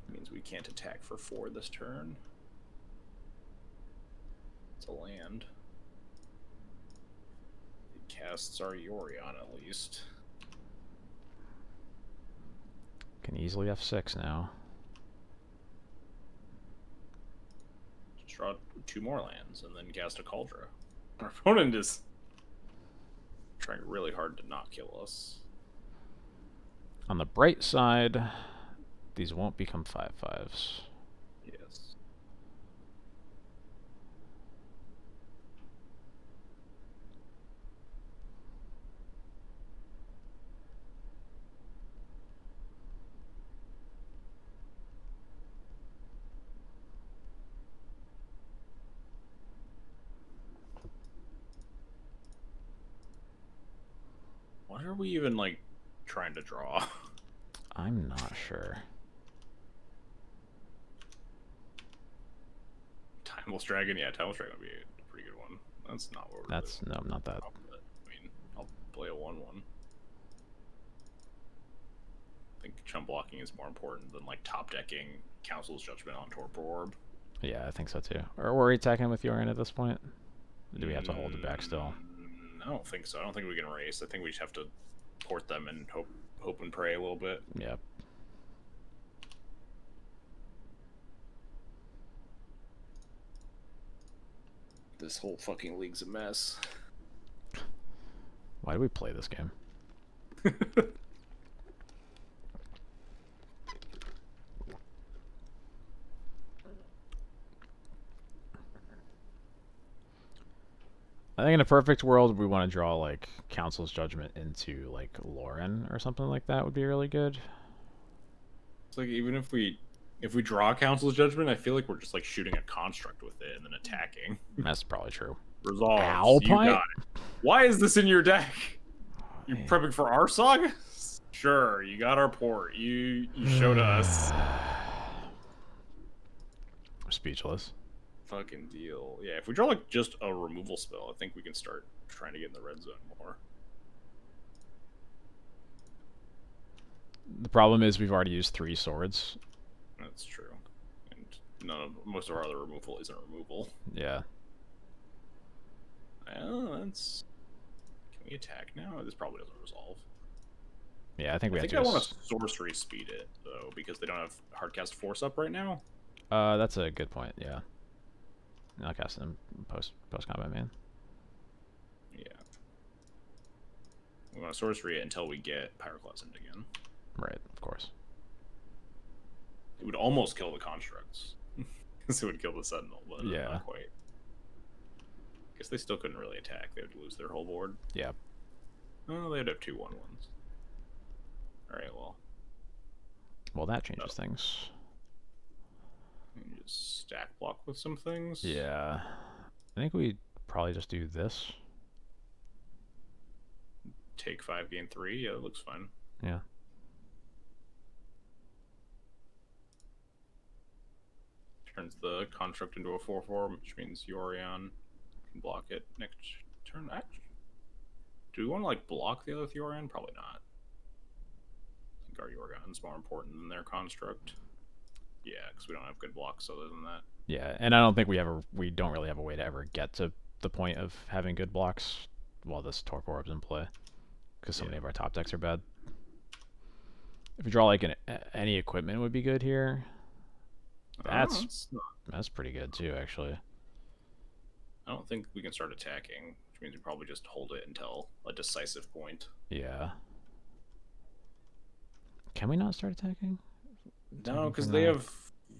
Means we can't attack for 4 this turn. It's a land. It casts our Yorion at least. Can easily F6 now. Just draw 2 more lands and then cast a Cauldron. Our opponent is trying really hard to not kill us. On the bright side, these won't become 5/5s. Yes. What are we even like trying to draw? I'm not sure. Timeless Dragon, yeah, Timeless Dragon would be a pretty good one. That's not what we're That's no, not that. I mean, I'll play a 1/1. I think chump blocking is more important than like top decking Council's Judgment on Torpor Orb. Yeah, I think so too. Or were we attacking with Yorion at this point? Or do we have to hold it back still? I don't think so. I don't think we can race. I think we just have to port them and hope and pray a little bit. Yep. This whole fucking league's a mess. Why do we play this game? I think in a perfect world, we want to draw like Council's Judgment into like Lauren or something like that would be really good. It's like even if we draw Council's Judgment, I feel like we're just like shooting a construct with it and then attacking. That's probably true. Resolve. Alpine? You got it. Why is this in your deck? You prepping for our Saga? Sure, you got our port. You showed us. I'm speechless. Fucking deal. Yeah, if we draw like just a removal spell, I think we can start trying to get in the red zone more. The problem is we've already used 3 swords. That's true. And most of our other removal isn't removal. Yeah. Well, that's... Can we attack now? This probably doesn't resolve. Yeah, I think we have to. I want to sorcery speed it though, because they don't have hardcast force up right now. That's a good point. Yeah. I'll cast them post combat, man. Yeah. We want to sorcery it until we get Pyroclasm again. Right, of course. It would almost kill the constructs. Because it would kill the Sentinel, but yeah, not quite. I guess they still couldn't really attack. They would lose their whole board. Yeah. Oh, they'd have 2 1/1s. Alright, well. Well, that changes things. You just stack block with some things. Yeah. I think we probably just do this. take 5, gain 3. Yeah, that looks fine. Yeah. Turns the construct into a 4/4, which means Yorion can block it next turn. Actually, do we want to like block the other Yorion? Probably not. I think our Yorion's more important than their construct. Yeah, because we don't have good blocks other than that. Yeah, and I don't think we don't really have a way to ever get to the point of having good blocks while this Torpor Orb's in play, because so many of our top decks are bad. If you draw like any equipment would be good here. That's pretty good too, actually. I don't think we can start attacking, which means we probably just hold it until a decisive point. Yeah. Can we not start attacking? No, because they have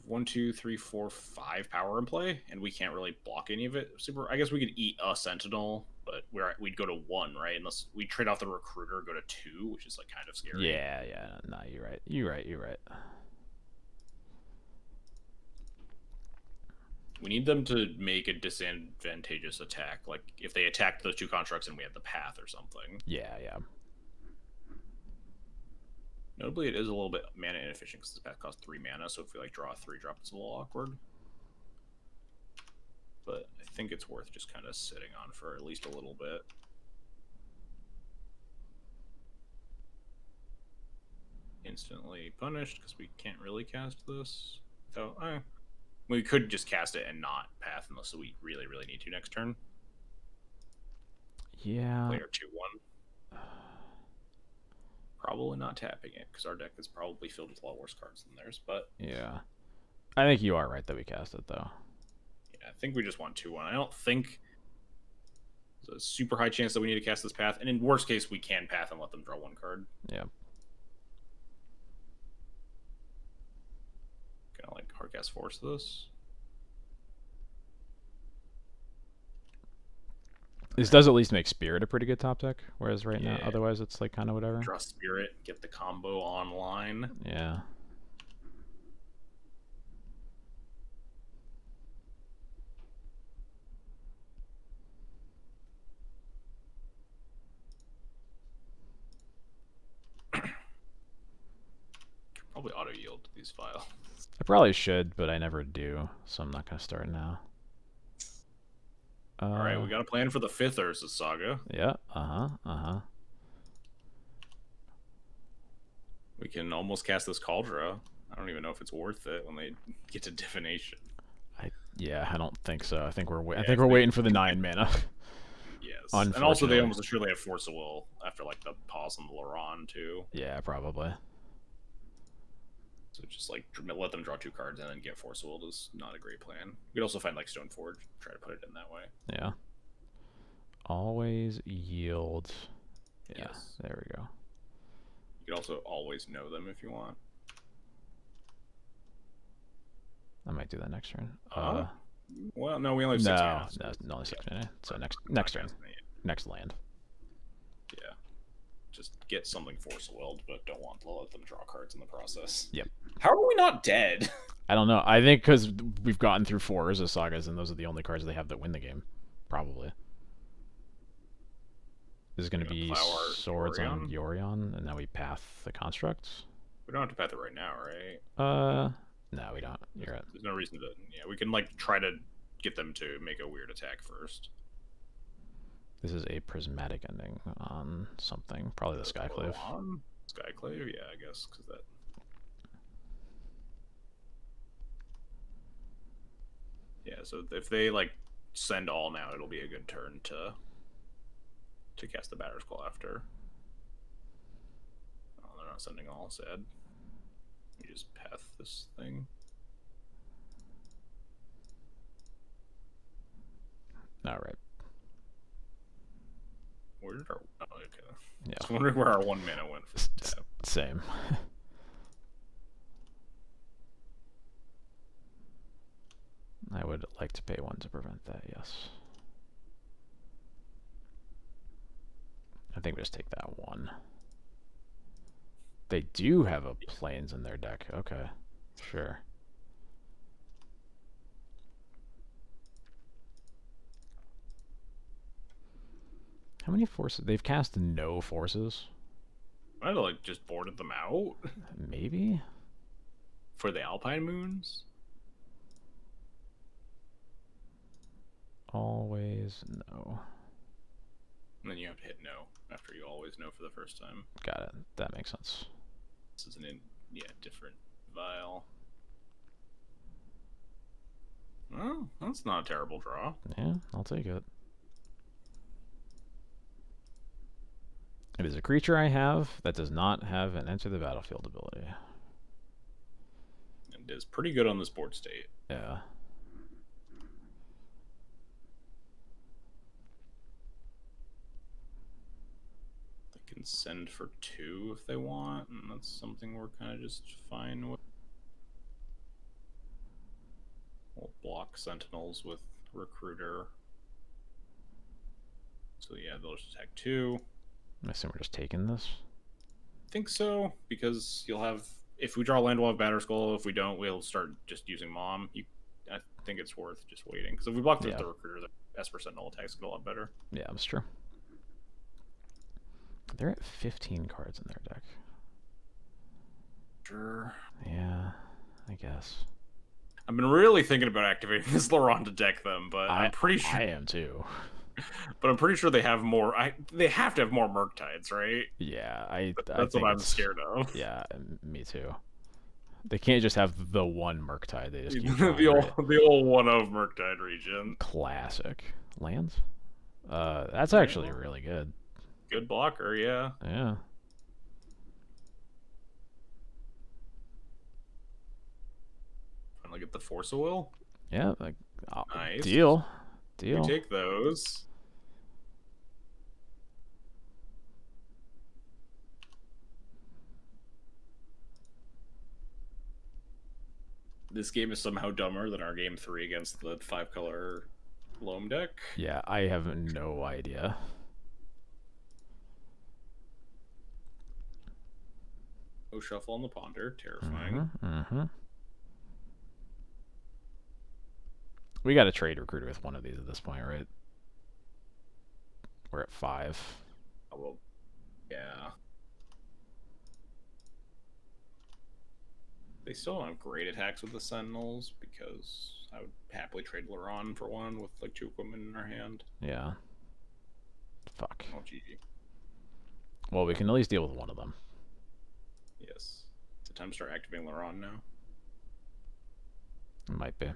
1, 2, 3, 4, 5 power in play, and we can't really block any of it. Super. I guess we could eat a Sentinel, but we'd go to 1, right? Unless we trade off the Recruiter, go to 2, which is like kind of scary. Yeah. No, you're right. You're right. We need them to make a disadvantageous attack. Like if they attacked those 2 constructs and we had the path or something. Yeah. Notably, it is a little bit mana inefficient because this path costs 3 mana, so if we like draw a 3-drop, it's a little awkward. But I think it's worth just kind of sitting on for at least a little bit. Instantly punished because we can't really cast this. So we could just cast it and not path unless we really, really need to next turn. Yeah. Player 2/1. Probably not tapping it because our deck is probably filled with a lot worse cards than theirs. But yeah, I think you are right that we cast it though. Yeah, I think we just want 2/1. I don't think there's a super high chance that we need to cast this path. And in worst case, we can path and let them draw 1 card. Yeah. Can I like hardcast force this? This does at least make Spirit a pretty good top deck, whereas right now, otherwise it's like kind of whatever. Draw Spirit, get the combo online. Yeah. Probably auto yield to these files. I probably should, but I never do, so I'm not gonna start now. All right, we got a plan for the 5th Urza Saga. Yeah. We can almost cast this Cauldron. I don't even know if it's worth it when they get to Divination. I don't think so. I think we're waiting for the 9 mana. Yes. And also they almost surely have Force of Will after like the pause on the Laron too. Yeah, probably. So just like let them draw 2 cards and then get Force of Will is not a great plan. We could also find like Stoneforge, try to put it in that way. Yeah. Always yield. Yeah, yes. There we go. You could also always know them if you want. I might do that next turn. Well, no, we only have 6 mana. No, only 6 mana. So next turn. Next land. Yeah. Just get something Force Willed, but don't want to let them draw cards in the process. Yep. How are we not dead? I don't know. I think because we've gotten through 4 Urza Sagas, and those are the only cards they have that win the game. Probably. This is going to be Swords on Yorion, and now we path the constructs. We don't have to path it right now, right? No, we don't. You're right. There's no reason to. Yeah, we can like try to get them to make a weird attack first. This is a prismatic ending on something. Probably the Skyclave. Skyclave? Yeah, I guess, because that... Yeah, so if they, like, send all now, it'll be a good turn to cast the Batter's Claw after. Oh, they're not sending all, sad. You just path this thing. Alright. Where did our... Oh, okay. Yeah. I was wondering where our 1 mana went for tap. Same. I would like to pay 1 to prevent that, yes. I think we just take that 1. They do have a Plains in their deck. Okay. Sure. How many forces? They've cast no forces. Might have like just boarded them out Maybe? for the Alpine Moons. Always no. And then you have to hit no after you always know for the first time. Got it. That makes sense. This is different vial. Well, that's not a terrible draw. Yeah, I'll take it. It is a creature I have that does not have an enter the battlefield ability. It is pretty good on this board state. Yeah. They can send for 2 if they want, and that's something we're kind of just fine with. We'll block Sentinels with Recruiter. So yeah, they'll just attack 2. I assume we're just taking this. I think so, because you'll have, if we draw land, we'll have Batterskull. If we don't, we'll start just using Mom. I think it's worth just waiting, because if we block the Recruiter, the Esper Sentinel attacks get a lot better. Yeah, that's true. They're at 15 cards in their deck. Sure. Yeah, I guess. I've been really thinking about activating this Laron to deck them, but I'm pretty sure I am too. But I'm pretty sure they have more. They have to have more Murktides, right? Yeah, That's what I'm scared of. Yeah, me too. They can't just have the one Murktide. They just keep the old one of Murktide region. Classic lands. That's actually really good. Good blocker, yeah. Yeah. Finally get the Force of Will. Yeah, like nice. Deal. We take those. This game is somehow dumber than our game 3 against the 5-color Loam deck. Yeah, I have no idea. No shuffle on the Ponder, terrifying. We got to trade Recruiter with one of these at this point, right? We're at 5. Oh, well, yeah. They still don't have great attacks with the Sentinels, because I would happily trade Laron for one with like 2 equipment in our hand. Yeah. Fuck. Oh, GG. Well, we can at least deal with one of them. Yes. It's time to start activating Laron now. It might be.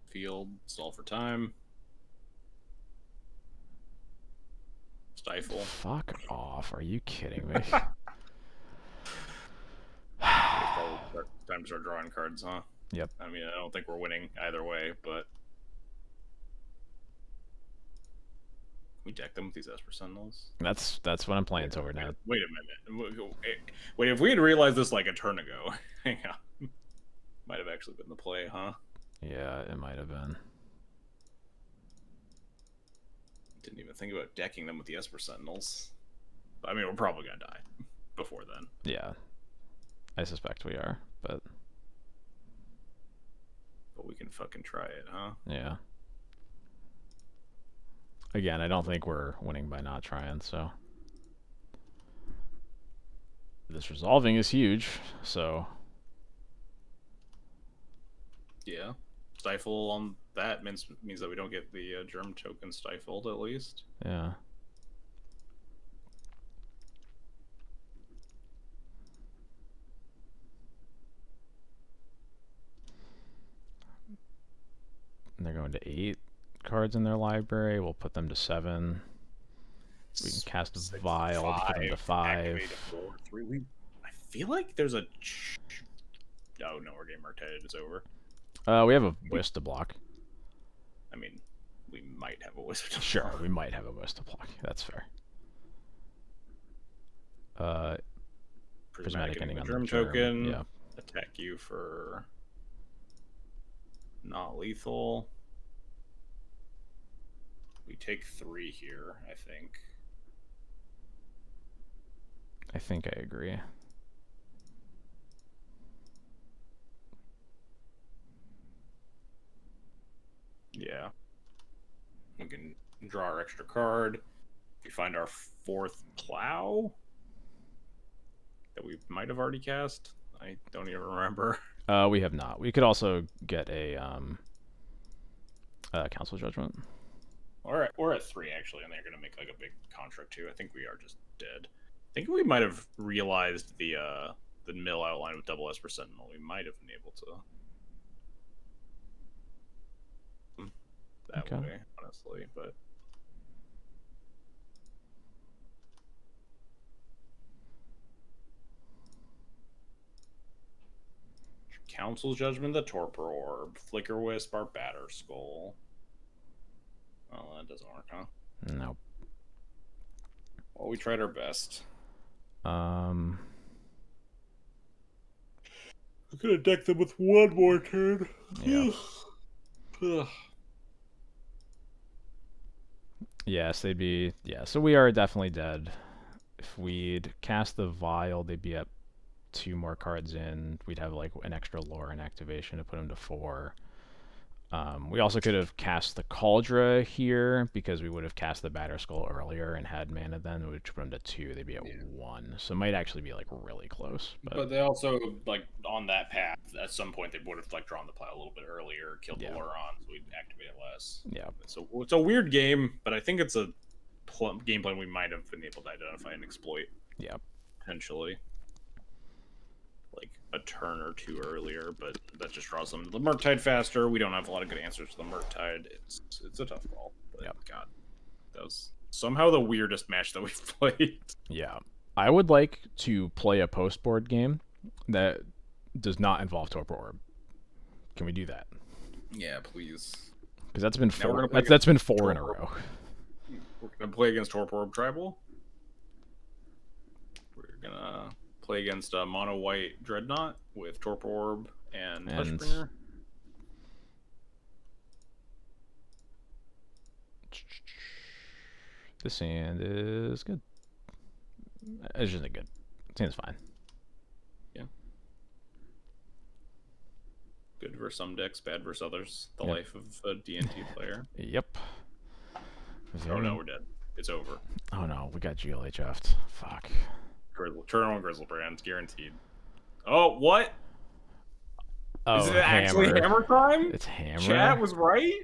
Field, stall for time. Stifle. Fuck off. Are you kidding me? Time to start drawing cards, huh? Yep. I mean, I don't think we're winning either way, but we deck them with these Esper Sentinels. That's what I'm playing toward now. Wait a minute. Wait, if we had realized this like a turn ago, hang on. Might have actually been the play, huh? Yeah, it might have been. Didn't even think about decking them with the Esper Sentinels. I mean, we're probably gonna die before then. Yeah. I suspect we are, but we can fucking try it, huh? Yeah. Again, I don't think we're winning by not trying, so. This resolving is huge, so. Yeah. Stifle on that means that we don't get the germ token stifled, at least. Yeah. And they're going to 8 cards in their library. We'll put them to 7. We can cast a Vial to put them to 5. 4, 3. I feel like there's a... Oh, no, our game rotated is over. We have a Wisp to block. I mean, we might have a Wisp to block. Sure, we might have a Wisp to block. That's fair. Prismatic ending on germ the germ token. Yeah. Attack you for not lethal. We take 3 here, I think. I think I agree. Yeah. We can draw our extra card. We find our 4th plow that we might have already cast. I don't even remember. We have not. We could also get a council judgment. We're at 3 actually, and they're gonna make like a big contract too. I think we are just dead. I think we might have realized the mill outline with double S per sentinel. We might have been able to that way, honestly, but Council's Judgment, the Torpor Orb, Flicker Wisp, our Batter Skull. Well, that doesn't work, huh? Nope. Well, we tried our best. We could have decked them with one more turn. Yeah. Yes, they'd be... Yeah, so we are definitely dead. If we'd cast the Vial, they'd be up 2 more cards in. We'd have like an extra lore and activation to put them to 4. We also could have cast the Cauldra here because we would have cast the Batter Skull earlier and had mana then, which put them to 2. They'd be at 1. So it might actually be like really close. But they also, like, on that path, at some point they would have like drawn the plow a little bit earlier, killed the Loron, so we'd activate it less. Yeah. So it's a weird game, but I think it's a game plan we might have been able to identify and exploit. Yeah. Potentially. Like a turn or 2 earlier, but that just draws them to the Murktide faster. We don't have a lot of good answers to the Murktide. It's a tough call. But God, that was somehow the weirdest match that we've played. Yeah. I would like to play a post-board game that does not involve Torpor Orb. Can we do that? Yeah, please. Because that's been 4. That's been 4 in a row. We're gonna play against Torpor Orb Tribal. We're gonna play against a mono white Dreadnought with Torpor Orb and Hushbringer. This hand is good. It's just good. Seems fine. Yeah. Good versus some decks, bad versus others. The life of a D&T player. Yep. Oh no, we're dead. It's over. Oh no, we got GLHF'd. Fuck. Turn on Grizzlebrand, guaranteed. Oh, what? Oh, is it actually hammer time? It's hammer. Chat was right.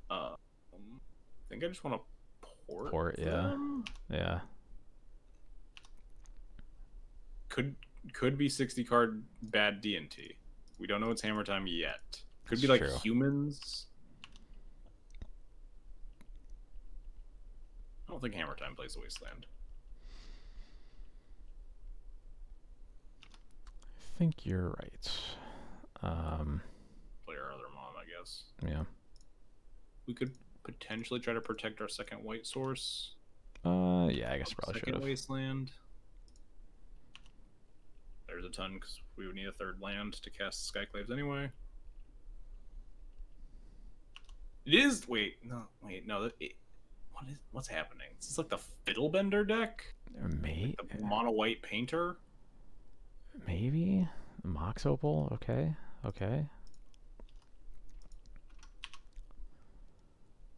I think I just want to port. Them. Yeah. Could be 60 card bad D&T. We don't know it's hammer time yet. Could be like humans. I don't think hammer time plays the Wasteland. I think you're right. Play our other mom, I guess. Yeah. We could potentially try to protect our second white source. Yeah, I guess probably should have. Second Wasteland. There's a ton because we would need a 3rd land to cast Skyclaves anyway. It is. Wait, no. What's happening? Is this like the Fiddlebender deck? Maybe like the mono white painter. Maybe Mox Opal. Okay.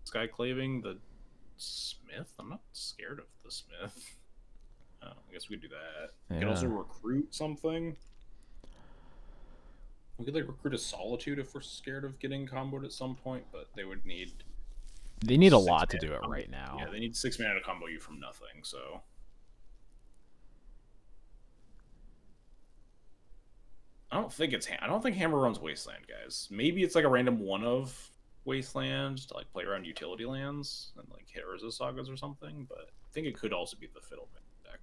Skyclaving the Smith. I'm not scared of the Smith. Oh, I guess we could do that. We could also recruit something. We could like recruit a Solitude if we're scared of getting comboed at some point, but they would need. They need a lot to do it right now. Yeah, they need 6 mana to combo you from nothing. So. I don't think Hammer runs Wasteland, guys. Maybe it's like a random one of Wasteland to like play around utility lands and like hit Urza Sagas or something. But I think it could also be the Fiddleman deck.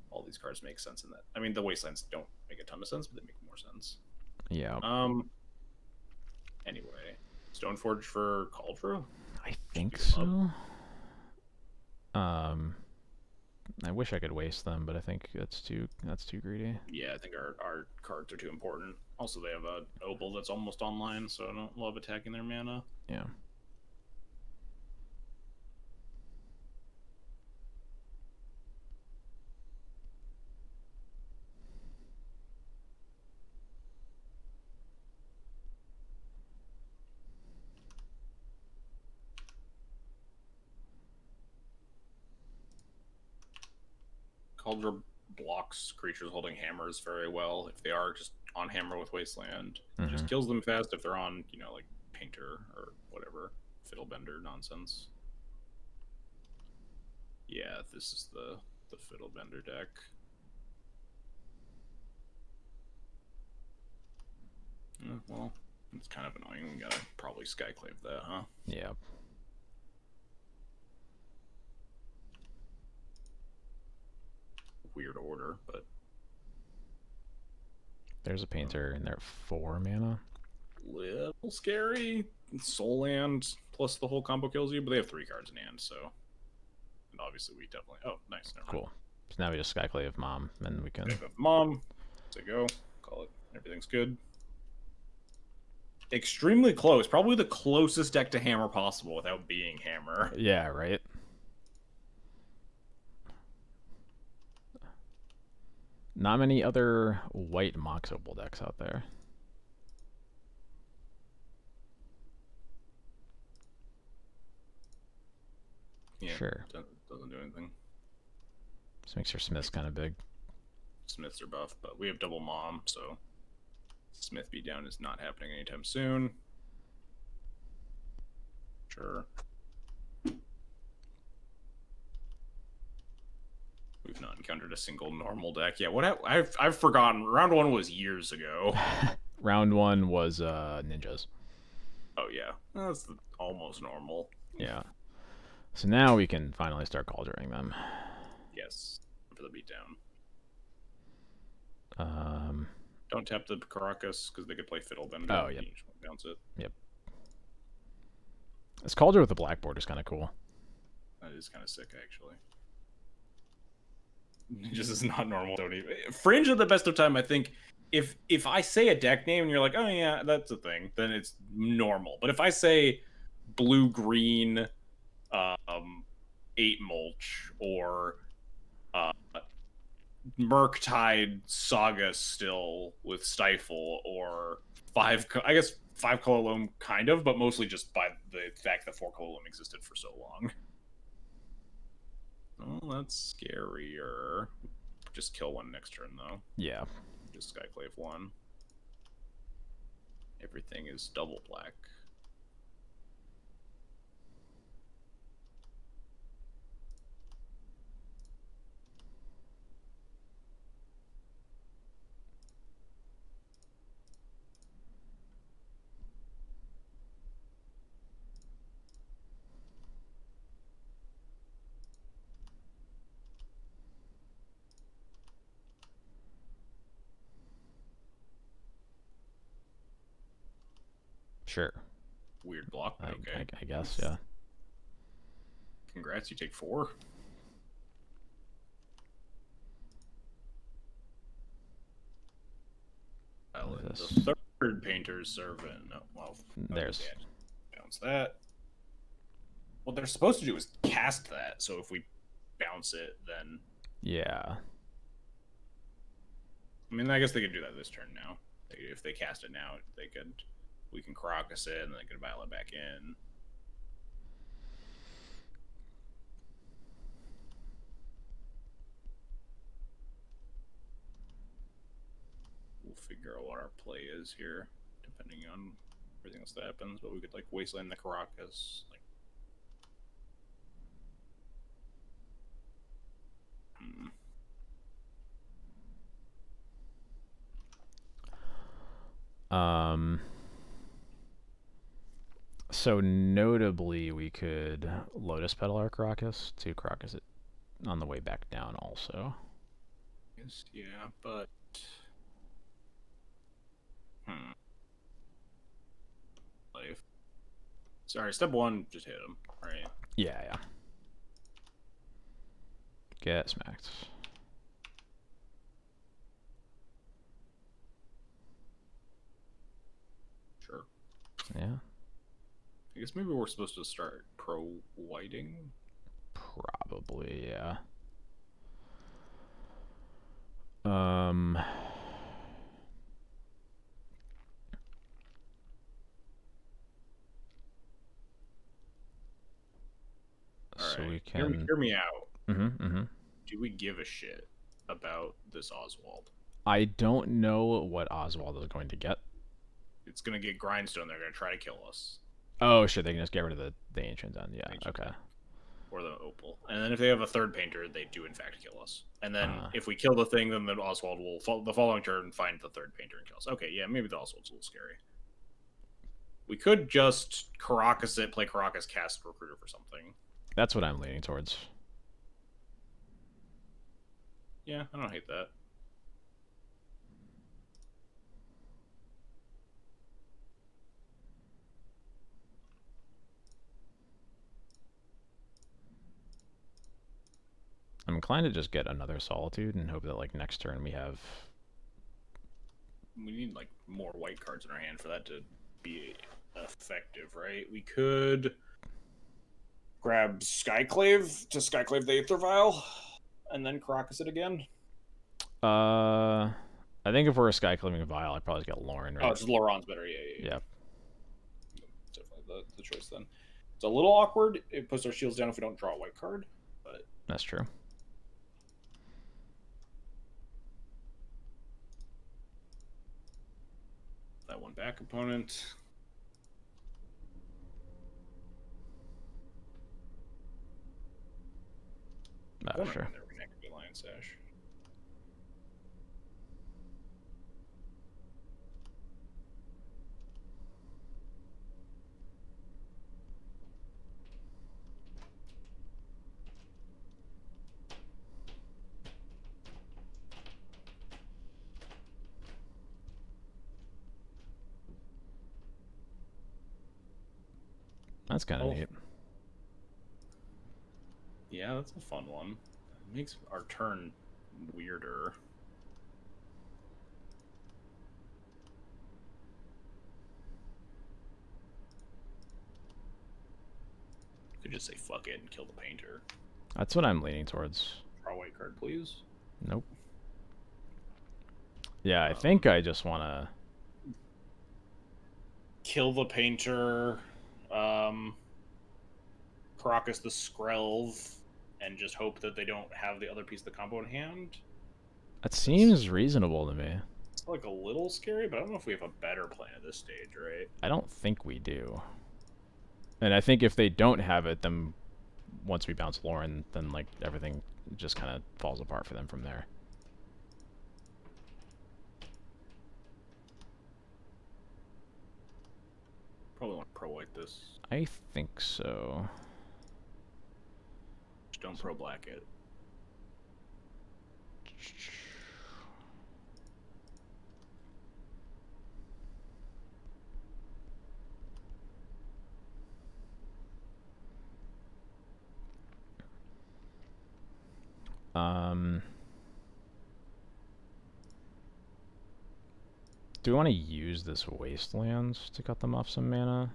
All these cards make sense in that. I mean, the Wastelands don't make a ton of sense, but they make more sense. Yeah. Anyway, Stoneforge for Cauldra? I think so. I wish I could waste them, but I think that's too greedy. Yeah, I think our cards are too important. Also, they have a Opal that's almost online, so I don't love attacking their mana. Cauldron blocks creatures holding hammers very well. If they are just on hammer with Wasteland, it just kills them fast. If they're on, you know, like Painter or whatever, Fiddlebender nonsense. Yeah, this is the Fiddlebender deck. Well, it's kind of annoying. We gotta probably Skyclave that, huh? Yeah. Weird order, but There's a Painter in there, 4 mana. Little scary. Soul Land plus the whole combo kills you, but they have 3 cards in hand, so. And obviously we definitely. Oh, nice. Never mind. Cool. So now we just Skyclave Mom, and we can. Mom. There you go. Call it. Everything's good. Extremely close. Probably the closest deck to Hammer possible without being Hammer. Yeah, right. Not many other white Mox Opal decks out there. Yeah, Sure. Doesn't do anything. This makes your Smiths kind of big. Smiths are buff, but we have double Mom, so Smith beatdown is not happening anytime soon. Sure. We've not encountered a single normal deck. Yeah, what I've forgotten. Round 1 was years ago. Round 1 was ninjas. Oh yeah, that's almost normal. Yeah. So now we can finally start cauldroning them. Yes, for the beatdown. Um. Don't tap the Caracas because they could play Fiddlebender. Oh, yep. You just want to bounce it. Yep. This cauldron with the blackboard is kind of cool. That is kind of sick, actually. Just is not normal. Don't even. Fringe at the best of time, I think. If I say a deck name and you're like, oh yeah, that's a thing, then it's normal. But if I say blue green, 8 mulch or Murktide Saga still with Stifle or 5 color Loam kind of, but mostly just by the fact that 4 color Loam existed for so long. Oh, that's scarier. Just kill one next turn though. Yeah. Just Skyclave 1. Everything is double black. Sure. Weird block, but okay. I guess, yeah. Congrats, you take 4. The third Painter's Servant. Oh, well, there's. Bounce that. What they're supposed to do is cast that, so if we bounce it, then. Yeah. I mean, I guess they could do that this turn now. If they cast it now, they could. We can Caracas it, and then they could battle it back in. We'll figure out what our play is here, depending on everything else that happens. But we could like Wasteland the Caracas. Like, So notably, we could Lotus Petal our Caracas to Caracas it on the way back down also. yes, yeah, but life. Sorry, step 1, just hit him. Right. Yeah, yeah. Get smacked. Sure. Yeah. I guess maybe we're supposed to start pro-whiting. Probably, yeah. So right. we can Hear me out. Mm-hmm. Do we give a shit? about this Oswald. I don't know what Oswald is going to get. It's gonna get Grindstone. They're gonna try to kill us. Oh shit! They can just get rid of the ancient then. Yeah. Ancient Okay. then. Or the Opal. And then if they have a third painter, they do in fact kill us. And then if we kill the thing, then the Oswald will the following turn find the third painter and kill us. Okay, yeah, maybe the Oswald's a little scary. We could just Caracas it, play Caracas, cast Recruiter for something. That's what I'm leaning towards. Yeah, I don't hate that. I'm inclined to just get another Solitude and hope that like next turn we have. We need like more white cards in our hand for that to be effective, right? We could grab Skyclave to Skyclave the Aether Vial, and then Caracas it again. I think if we're a Skyclaving Vial, I'd probably get Lauren, right? Oh, it's Laurent's better. Yeah. Yep. Definitely the choice then. It's a little awkward. It puts our shields down if we don't draw a white card, but That's true. that one back opponent. Oh, sure. There we could be Lion Sash. That's kind of neat. Yeah, that's a fun one. It makes our turn weirder. Could just say fuck it and kill the painter. That's what I'm leaning towards. Draw a white card, please. Nope. Yeah, I think I just want to kill the painter, Caracas the Skrelv, and just hope that they don't have the other piece of the combo in hand. That seems reasonable to me. It's like a little scary, but I don't know if we have a better plan at this stage, right? I don't think we do. And I think if they don't have it, then once we bounce Lauren, then like everything just kind of falls apart for them from there. Probably want to pro-white this. I think so. Just don't pro-black it. Do we want to use this Wastelands to cut them off some mana?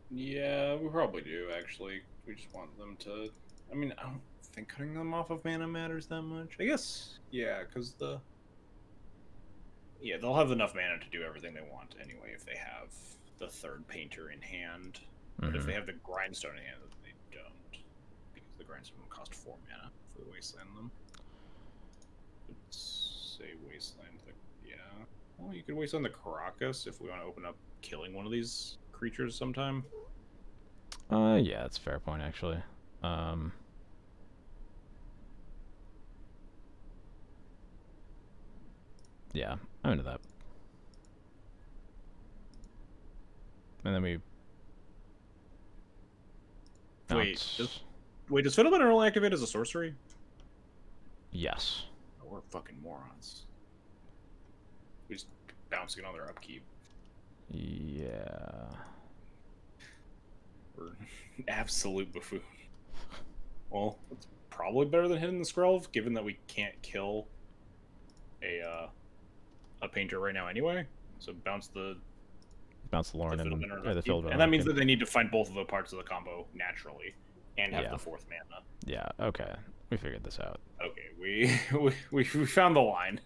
Yeah, we probably do, actually. We just want them to... I mean, I don't think cutting them off of mana matters that much. I guess, yeah, because the... Yeah, they'll have enough mana to do everything they want anyway if they have the third painter in hand. But if they have the Grindstone in hand, they don't. Because the Grindstone will cost 4 mana for the Wasteland them. Let's say Wasteland, yeah. Well, you could Wasteland the Caracas if we want to open up killing one of these creatures sometime. Yeah, that's a fair point, actually. Yeah, I'm into that. And then we... Wait, does Fiddleman only activate as a sorcery? Yes. Oh, we're fucking morons. We just bouncing on their upkeep. Yeah. We're absolute buffoon. Well, it's probably better than hitting the Skrelv, given that we can't kill a painter right now anyway. So bounce the Lauren and the Fiddleman. And that means that they need to find both of the parts of the combo naturally and have the fourth mana. Yeah, okay. We figured this out. Okay, we found the line.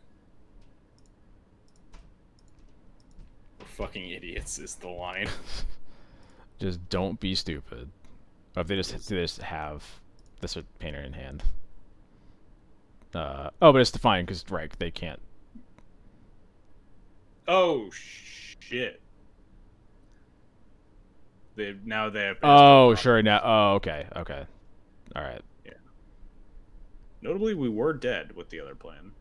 We're fucking idiots is the line. Just don't be stupid. Or if they just have this painter in hand. Oh, but it's defined because right, they can't. Oh shit! They have. Oh, sure. Now. Oh, okay. Okay. All right. Yeah. Notably, we were dead with the other plan.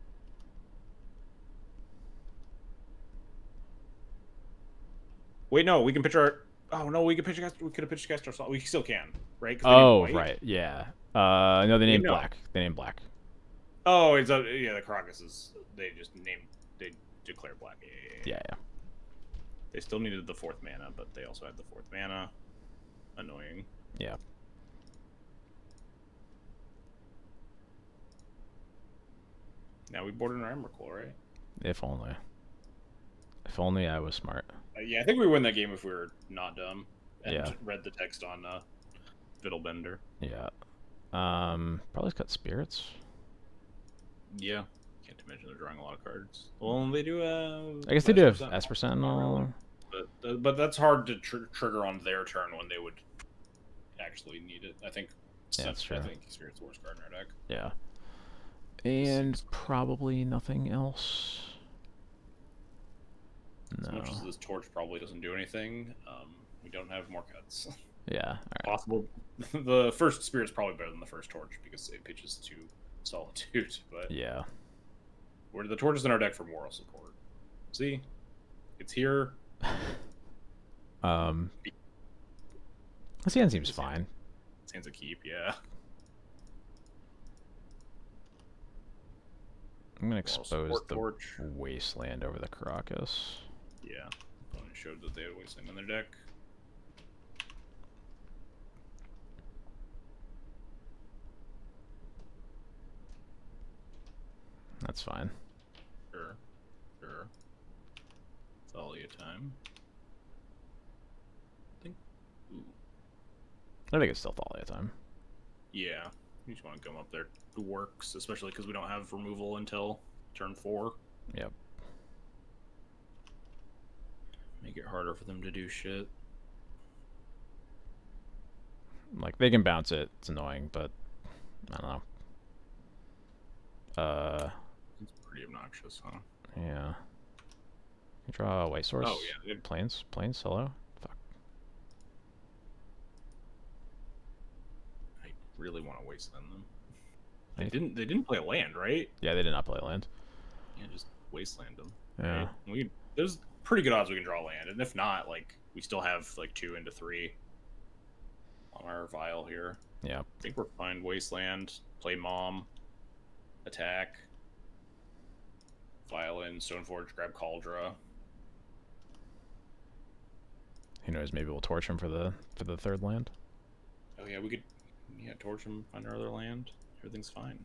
Wait, no, we can pitch our. Oh no, we can pitch. We could have pitched cast ourselves. We still can, right? Oh, right. Yeah. No, they named no. black. They named black. Oh, it's yeah. The Crocus they just named. They declare black. Yeah. They still needed the 4th mana, but they also had the 4th mana. Annoying. Yeah. Now we boarded our Emrakul, right? If only. If only I was smart. Yeah, I think we win that game if we were not dumb and Yeah. read the text on Fiddlebender. Yeah. Probably cut spirits. Yeah. Can't imagine they're drawing a lot of cards. Well, they do. I guess they do have Esper Sentinel. But that's hard to trigger on their turn when they would actually need it. I think. Yeah, that's true. I think Spirit's the worst card in our deck. Yeah. And probably nothing else. No. As much as this torch probably doesn't do anything, we don't have more cuts. Yeah. All right. Possible. The first Spirit's probably better than the first torch because it pitches to Solitude. But yeah. Where the torch is in our deck for moral support. See, it's here. This hand seems fine. This hand's a keep, yeah. I'm gonna expose the torch. Wasteland over the Crocus. Yeah, opponent showed that they had Wasteland in their deck. That's fine. Sure. Thalia time. I think it's still Thalia time. Yeah, you just want to come up there. It works, especially because we don't have removal until turn 4. Yep. Make it harder for them to do shit. Like, they can bounce it. It's annoying, but I don't know. It's pretty obnoxious, huh? Yeah. You draw a white source. Oh, yeah. Plains, hello? Fuck. I really want to wasteland them. They didn't play a land, right? Yeah, they did not play land. Yeah, just wasteland them. Yeah. Right? There's pretty good odds we can draw land, and if not, like, we still have like 2 into 3 on our vial here. Yeah. I think we're fine. Wasteland, play Mom, attack, vial in, Stoneforge, grab Cauldra. Who knows? Maybe we'll torch him for the 3rd land. Oh yeah, we could torch him on our other land. Everything's fine.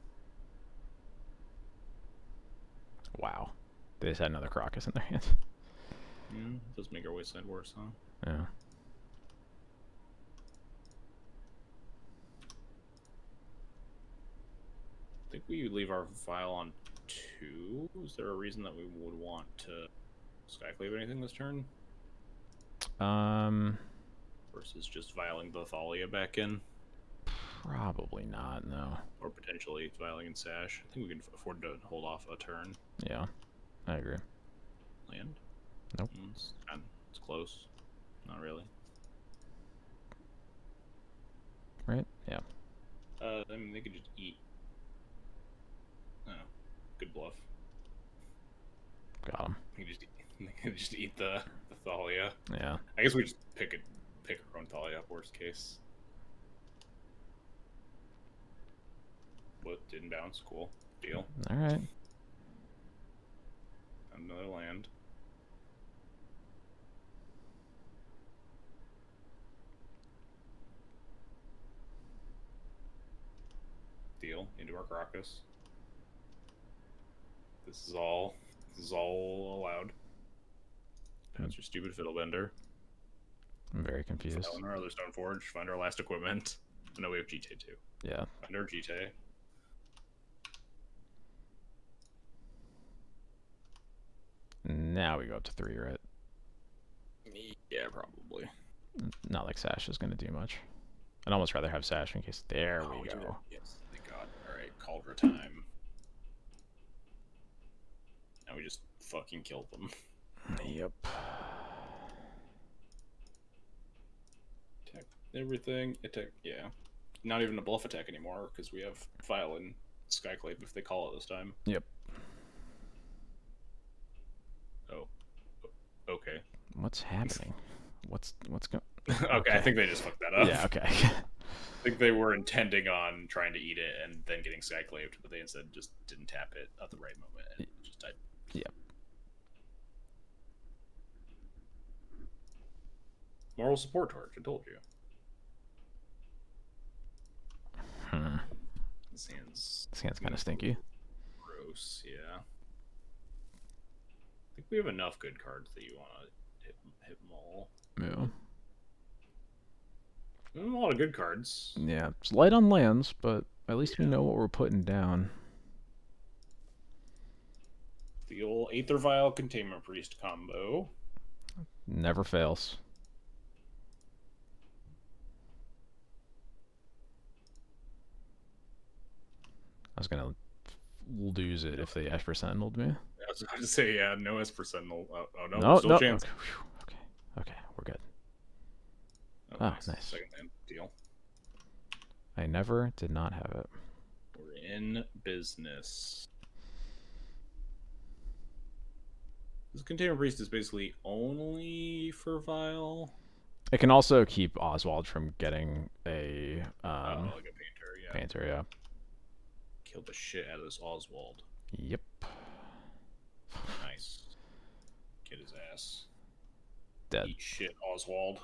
Wow. They just had another Crocus in their hand. Yeah, it does make our wasteland worse, huh? Yeah. I think we leave our vial on 2. Is there a reason that we would want to Skyclave anything this turn? Versus just vialing the Thalia back in? Probably not, no. Or potentially vialing in Sash. I think we can afford to hold off a turn. Yeah, I agree. Land? Nope. It's close. Not really. Right? Yeah. I mean, they could just eat. Oh, good bluff. Got him. They could just eat the Thalia. Yeah. I guess we just pick our own Thalia up, worst case. What, didn't bounce? Cool. Deal. Alright. Another land. Deal. Into our Crocus. This is all allowed. That's your stupid Fiddlebender. I'm very confused. Find our other Stoneforge. Find our last equipment. I know we have GT too. Yeah. Find our GT. Now we go up to 3, right? Yeah, probably. Not like Sash is going to do much. I'd almost rather have Sash in case... There we go. Yes, thank God. Alright, Cauldra time. And we just fucking killed them. Yep. Attack everything. Attack, yeah. Not even a bluff attack anymore, because we have File and Skyclave if they call it this time. Yep. Oh. Okay. What's happening? What's going? Okay, I think they just fucked that up. Yeah. Okay. I think they were intending on trying to eat it and then getting Skyclaved, but they instead just didn't tap it at the right moment and just died. Yep. Moral support torch, I told you. This hand's kind of stinky. Gross, yeah. I think we have enough good cards that you want to hit them all. Yeah. A lot of good cards. Yeah, it's light on lands, but at least we know what we're putting down. The old Aether Vial Containment Priest combo. Never fails. I was gonna lose it if they Esper Sentineled me. I was about to say, yeah, no Esper Sentinel. Oh no, No, still no. chance. Okay, we're good. Oh, nice. Second land deal. I never did not have it. We're in business. This Container Priest is basically only for Vial. It can also keep Oswald from getting a Like a painter, yeah. painter, yeah. Kill the shit out of this Oswald. Yep. Nice. Get his ass. Dead. Eat shit, Oswald.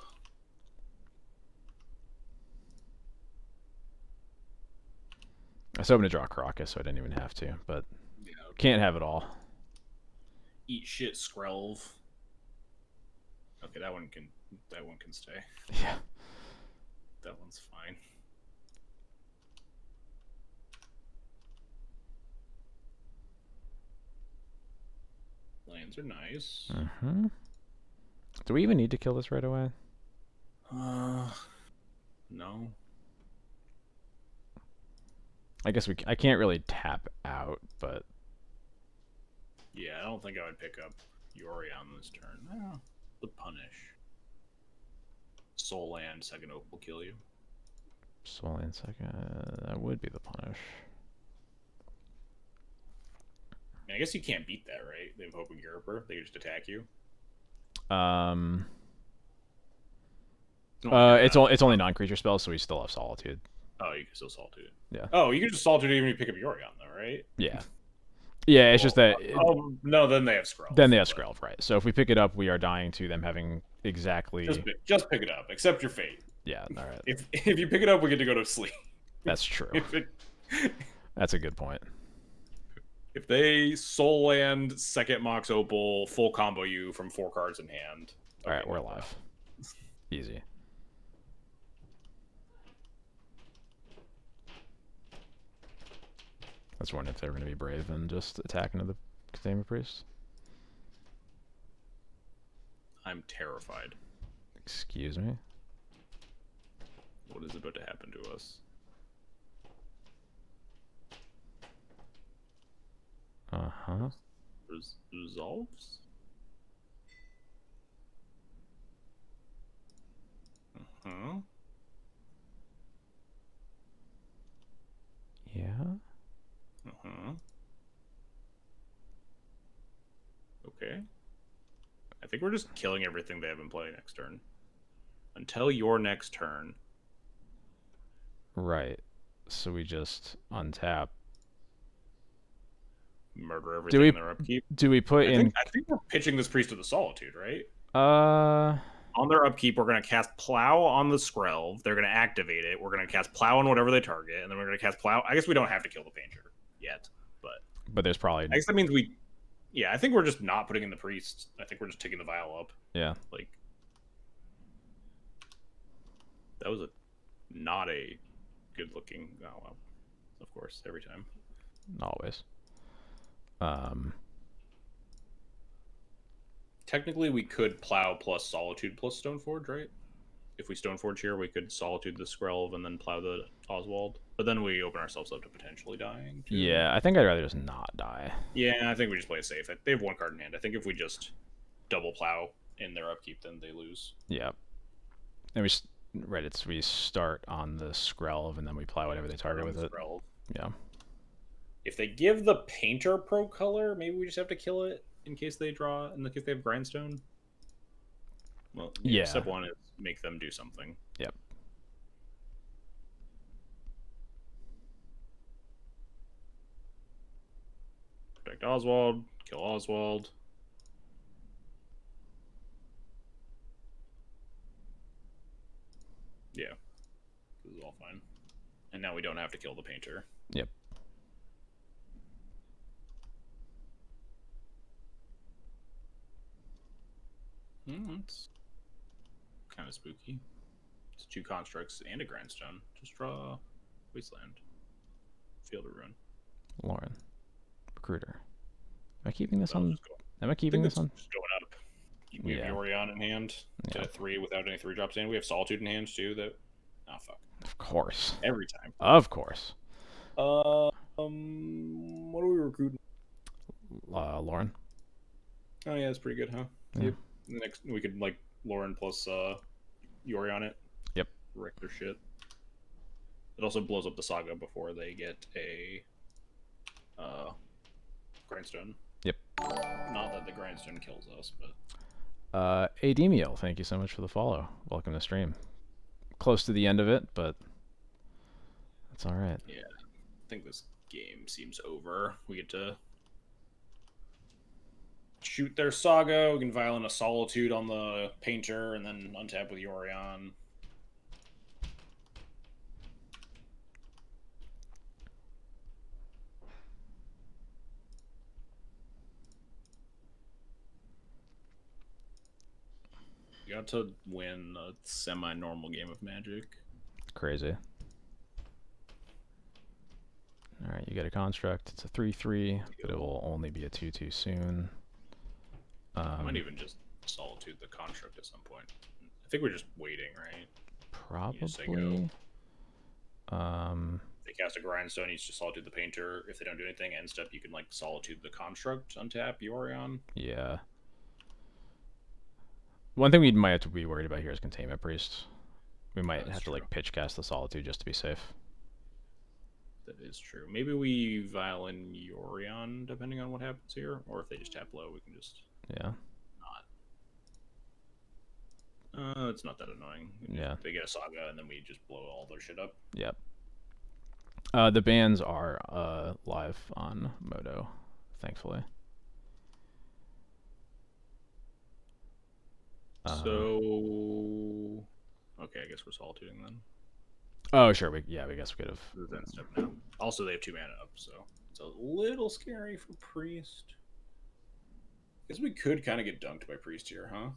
I was hoping to draw Caracas, so I didn't even have to, but Yeah. can't have it all. Eat shit, Skrelv. Okay, that one can stay. Yeah. That one's fine. Lands are nice. Mm-hmm. Do we even need to kill this right away? No. I guess I can't really tap out, but Yeah, I don't think I would pick up Yori on this turn. Oh, the punish. Soul Land, second oak will kill you. Soul Land second. That would be the punish. I mean, I guess you can't beat that, right? They have Hope and Gariper. They can just attack you. It's only non-creature spells, so we still have Solitude. Oh, you can still Solitude. Yeah. Oh, you can just Solitude even if you pick up Yorion, though, right? Yeah. Yeah, it's just that. Oh, no, then they have Skrelv. Then they have Skrelv, right? So if we pick it up, we are dying to them having exactly. Just pick it up. Accept your fate. Yeah. All right. If you pick it up, we get to go to sleep. That's true. That's a good point. If they Soul Land, second Mox Opal, full combo you from 4 cards in hand. All right, we're alive. Easy. I was wondering if they were going to be brave and just attack into the Containment Priest. I'm terrified. Excuse me? What is about to happen to us? Uh-huh. Resolves? Uh-huh. Yeah? Uh-huh. Okay. I think we're just killing everything they have in play next turn. Until your next turn. Right. So we just untap. Murder everything in their upkeep. Do we put in... I think we're pitching this Priest of the Solitude, right? On their upkeep, we're going to cast Plow on the Skrelv. They're going to activate it. We're going to cast Plow on whatever they target, and then we're going to cast Plow. I guess we don't have to kill the Painter yet, but there's probably... I guess that means we... Yeah, I think we're just not putting in the Priest. I think we're just taking the Vial up. Yeah. Like... That was not a good-looking... Oh, well. Of course, every time. Always. Technically, we could Plow plus Solitude plus Stoneforge, right? if we Stoneforge here, we could Solitude the Skrelv and then plow the Oswald. But then we open ourselves up to potentially dying. Too. Yeah, I think I'd rather just not die. Yeah, I think we just play it safe. They have 1 card in hand. I think if we just double plow in their upkeep, then they lose. Yeah. And we start on the Skrelv and then we plow whatever they target with it. Skrelv. Yeah. If they give the Painter pro color, maybe we just have to kill it in case they draw, in case they have Grindstone. Well, yeah. Step 1 is make them do something. Yep. Protect Oswald, kill Oswald. Yeah. This is all fine. And now we don't have to kill the Painter. Yep. It's kind of spooky. It's 2 constructs and a grindstone. Just draw Wasteland. Field of Ruin. Lauren. Recruiter. Am I keeping this I'll on? just go. Am I keeping this on? Just going up. We have Yeah. Yorion in hand. Yeah. To 3 without any 3-drops in. We have Solitude in hand too. That. Oh fuck. Of course. Every time. Of course. What are we recruiting? Lauren. Oh yeah, that's pretty good, huh? Yeah. Yep. Next we could like Lauren plus Yori on it. Yep. Wreck their shit. It also blows up the Saga before they get a grindstone. Yep. Not that the grindstone kills us, but Ademiel, thank you so much for the follow. Welcome to stream. Close to the end of it, but that's all right. yeah, I think this game seems over. We get to shoot their Saga. We can Violent a Solitude on the Painter, and then untap with Yorion. We got to win a semi-normal game of Magic. Crazy. All right, you get a construct. It's a 3/3, but it will only be a 2/2 soon. I might even just Solitude the construct at some point. I think we're just waiting, right? Probably. If they cast a Grindstone, you just Solitude the Painter. If they don't do anything, end step, you can like Solitude the construct, untap Yorion. Yeah. One thing we might have to be worried about here is Containment Priest. We might have to like pitch cast the Solitude just to be safe. That is true. Maybe we Violin Yorion, depending on what happens here. Or if they just tap low, we can just Yeah. not. It's not that annoying. Yeah. They get a Saga, and then we just blow all their shit up. Yep. The bans are live on Modo, thankfully. So, okay, I guess we're Solituding then. Oh, sure. We guess we could have. Then step now. Also, they have 2 mana up, so it's a little scary for Priest. Guess we could kind of get dunked by Priest here, huh?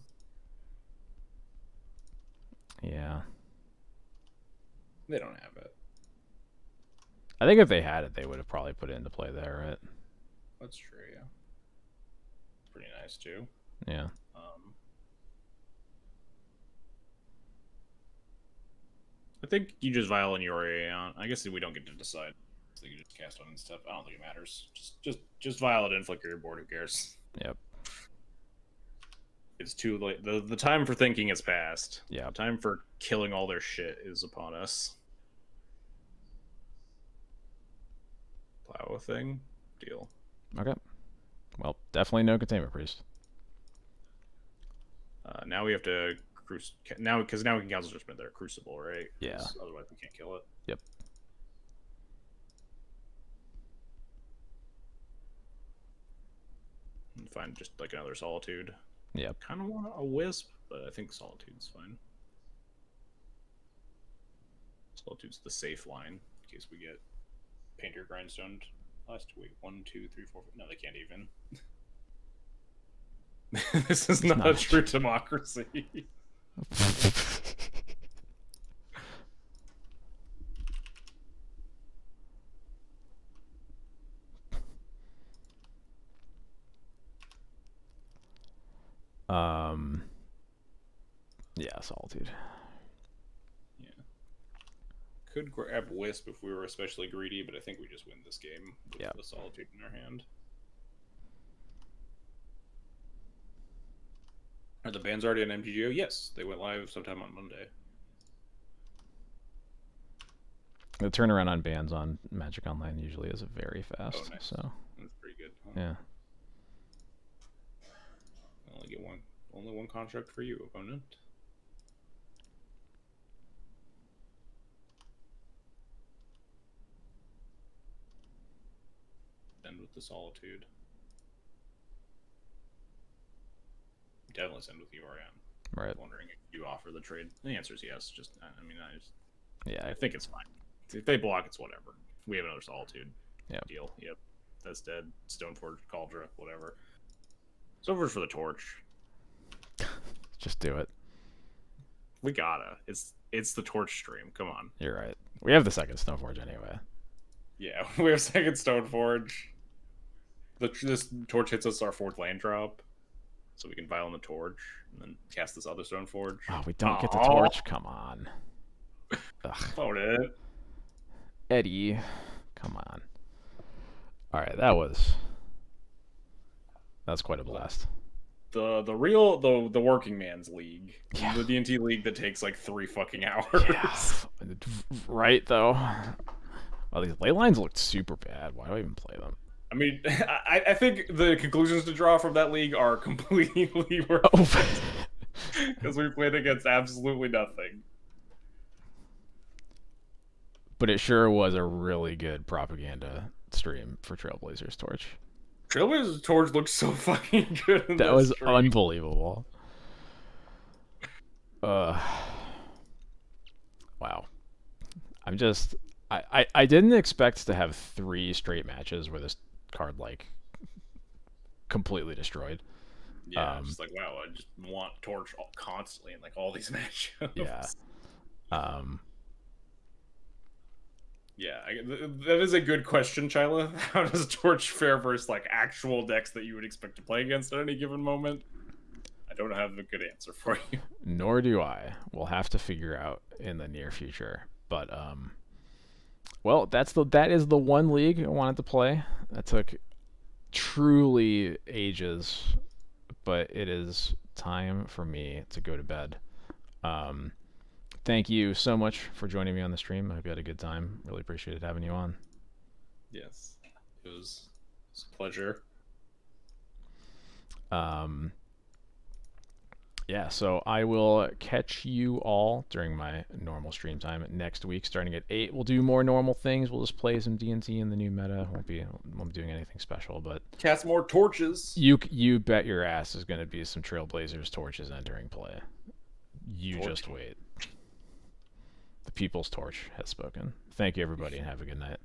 Yeah. They don't have it. I think if they had it, they would have probably put it into play there, right? That's true, yeah. It's pretty nice, too. Yeah. I think you just Violin Yorion. I guess we don't get to decide. So you just cast on and stuff. I don't think it matters. Just Violet and flicker your board. Who cares? Yep. It's too late. The time for thinking is past. Yeah. The time for killing all their shit is upon us. Plow a thing. Deal. Okay. Well, definitely no Containment Priest. Now we have to now because now we can cancel judgment there. Crucible, right? Yeah. Otherwise we can't kill it. Yep. And find just like another Solitude. Yep. Kind of want a Wisp, but I think Solitude's fine. Solitude's the safe line in case we get Painter Grindstone. Last wait, 1, 2, 3, 4. No, they can't even. This is not a true democracy. Yeah, Solitude. could grab Wisp if we were especially greedy, but I think we just win this game with Yep. the Solitude in our hand. Are the bans already on MTGO? Yes, they went live sometime on Monday. The turnaround on bans on Magic Online usually is very fast. Oh, nice. So That's pretty good. Huh? yeah. Only one contract for you, opponent. End with the Solitude. Definitely send with URN. Right. Wondering if you offer the trade. The answer is yes. Yeah. I think it's fine. If they block, it's whatever. We have another Solitude. Yep. Deal. Yep. That's dead. Stoneforge, Cauldra, whatever. Stoneforge for the Torch. Just do it. We gotta. It's the Torch stream. Come on. You're right. We have the second Stoneforge anyway. Yeah, we have second Stoneforge. This Torch hits us our 4th land drop. So we can Vial in the Torch and then cast this other Stoneforge. Oh, we don't get the torch? Come on. Ugh. Opponent. Eddie. Come on. Alright, that's quite a blast. The working man's league. Yeah. The D&T league that takes like 3 fucking hours. Yeah. Right, though. Oh, these ley lines looked super bad. Why do I even play them? I mean, I think the conclusions to draw from that league are completely worth because we played against absolutely nothing. But it sure was a really good propaganda stream for Trailblazers Torch. Trailblazers Torch looked so fucking good. That was unbelievable. Wow. I didn't expect to have 3 straight matches where this card like completely destroyed. Yeah, just like wow, I just want Torch constantly in like all these matchups. Yeah. Yeah, that is a good question, Chyla. How does Torch fare versus like actual decks that you would expect to play against at any given moment? I don't have a good answer for you. Nor do I. We'll have to figure out in the near future. But well, that is the one league I wanted to play. That took truly ages, but it is time for me to go to bed. Thank you so much for joining me on the stream. I hope you had a good time. Really appreciated having you on. Yes, it was a pleasure. Yeah, so I will catch you all during my normal stream time next week, starting at 8. We'll do more normal things. We'll just play some D&T in the new meta. Won't be doing anything special, but Cast more torches. You bet your ass there's going to be some Trailblazers torches entering play. You just wait. The People's Torch has spoken. Thank you, everybody, and have a good night.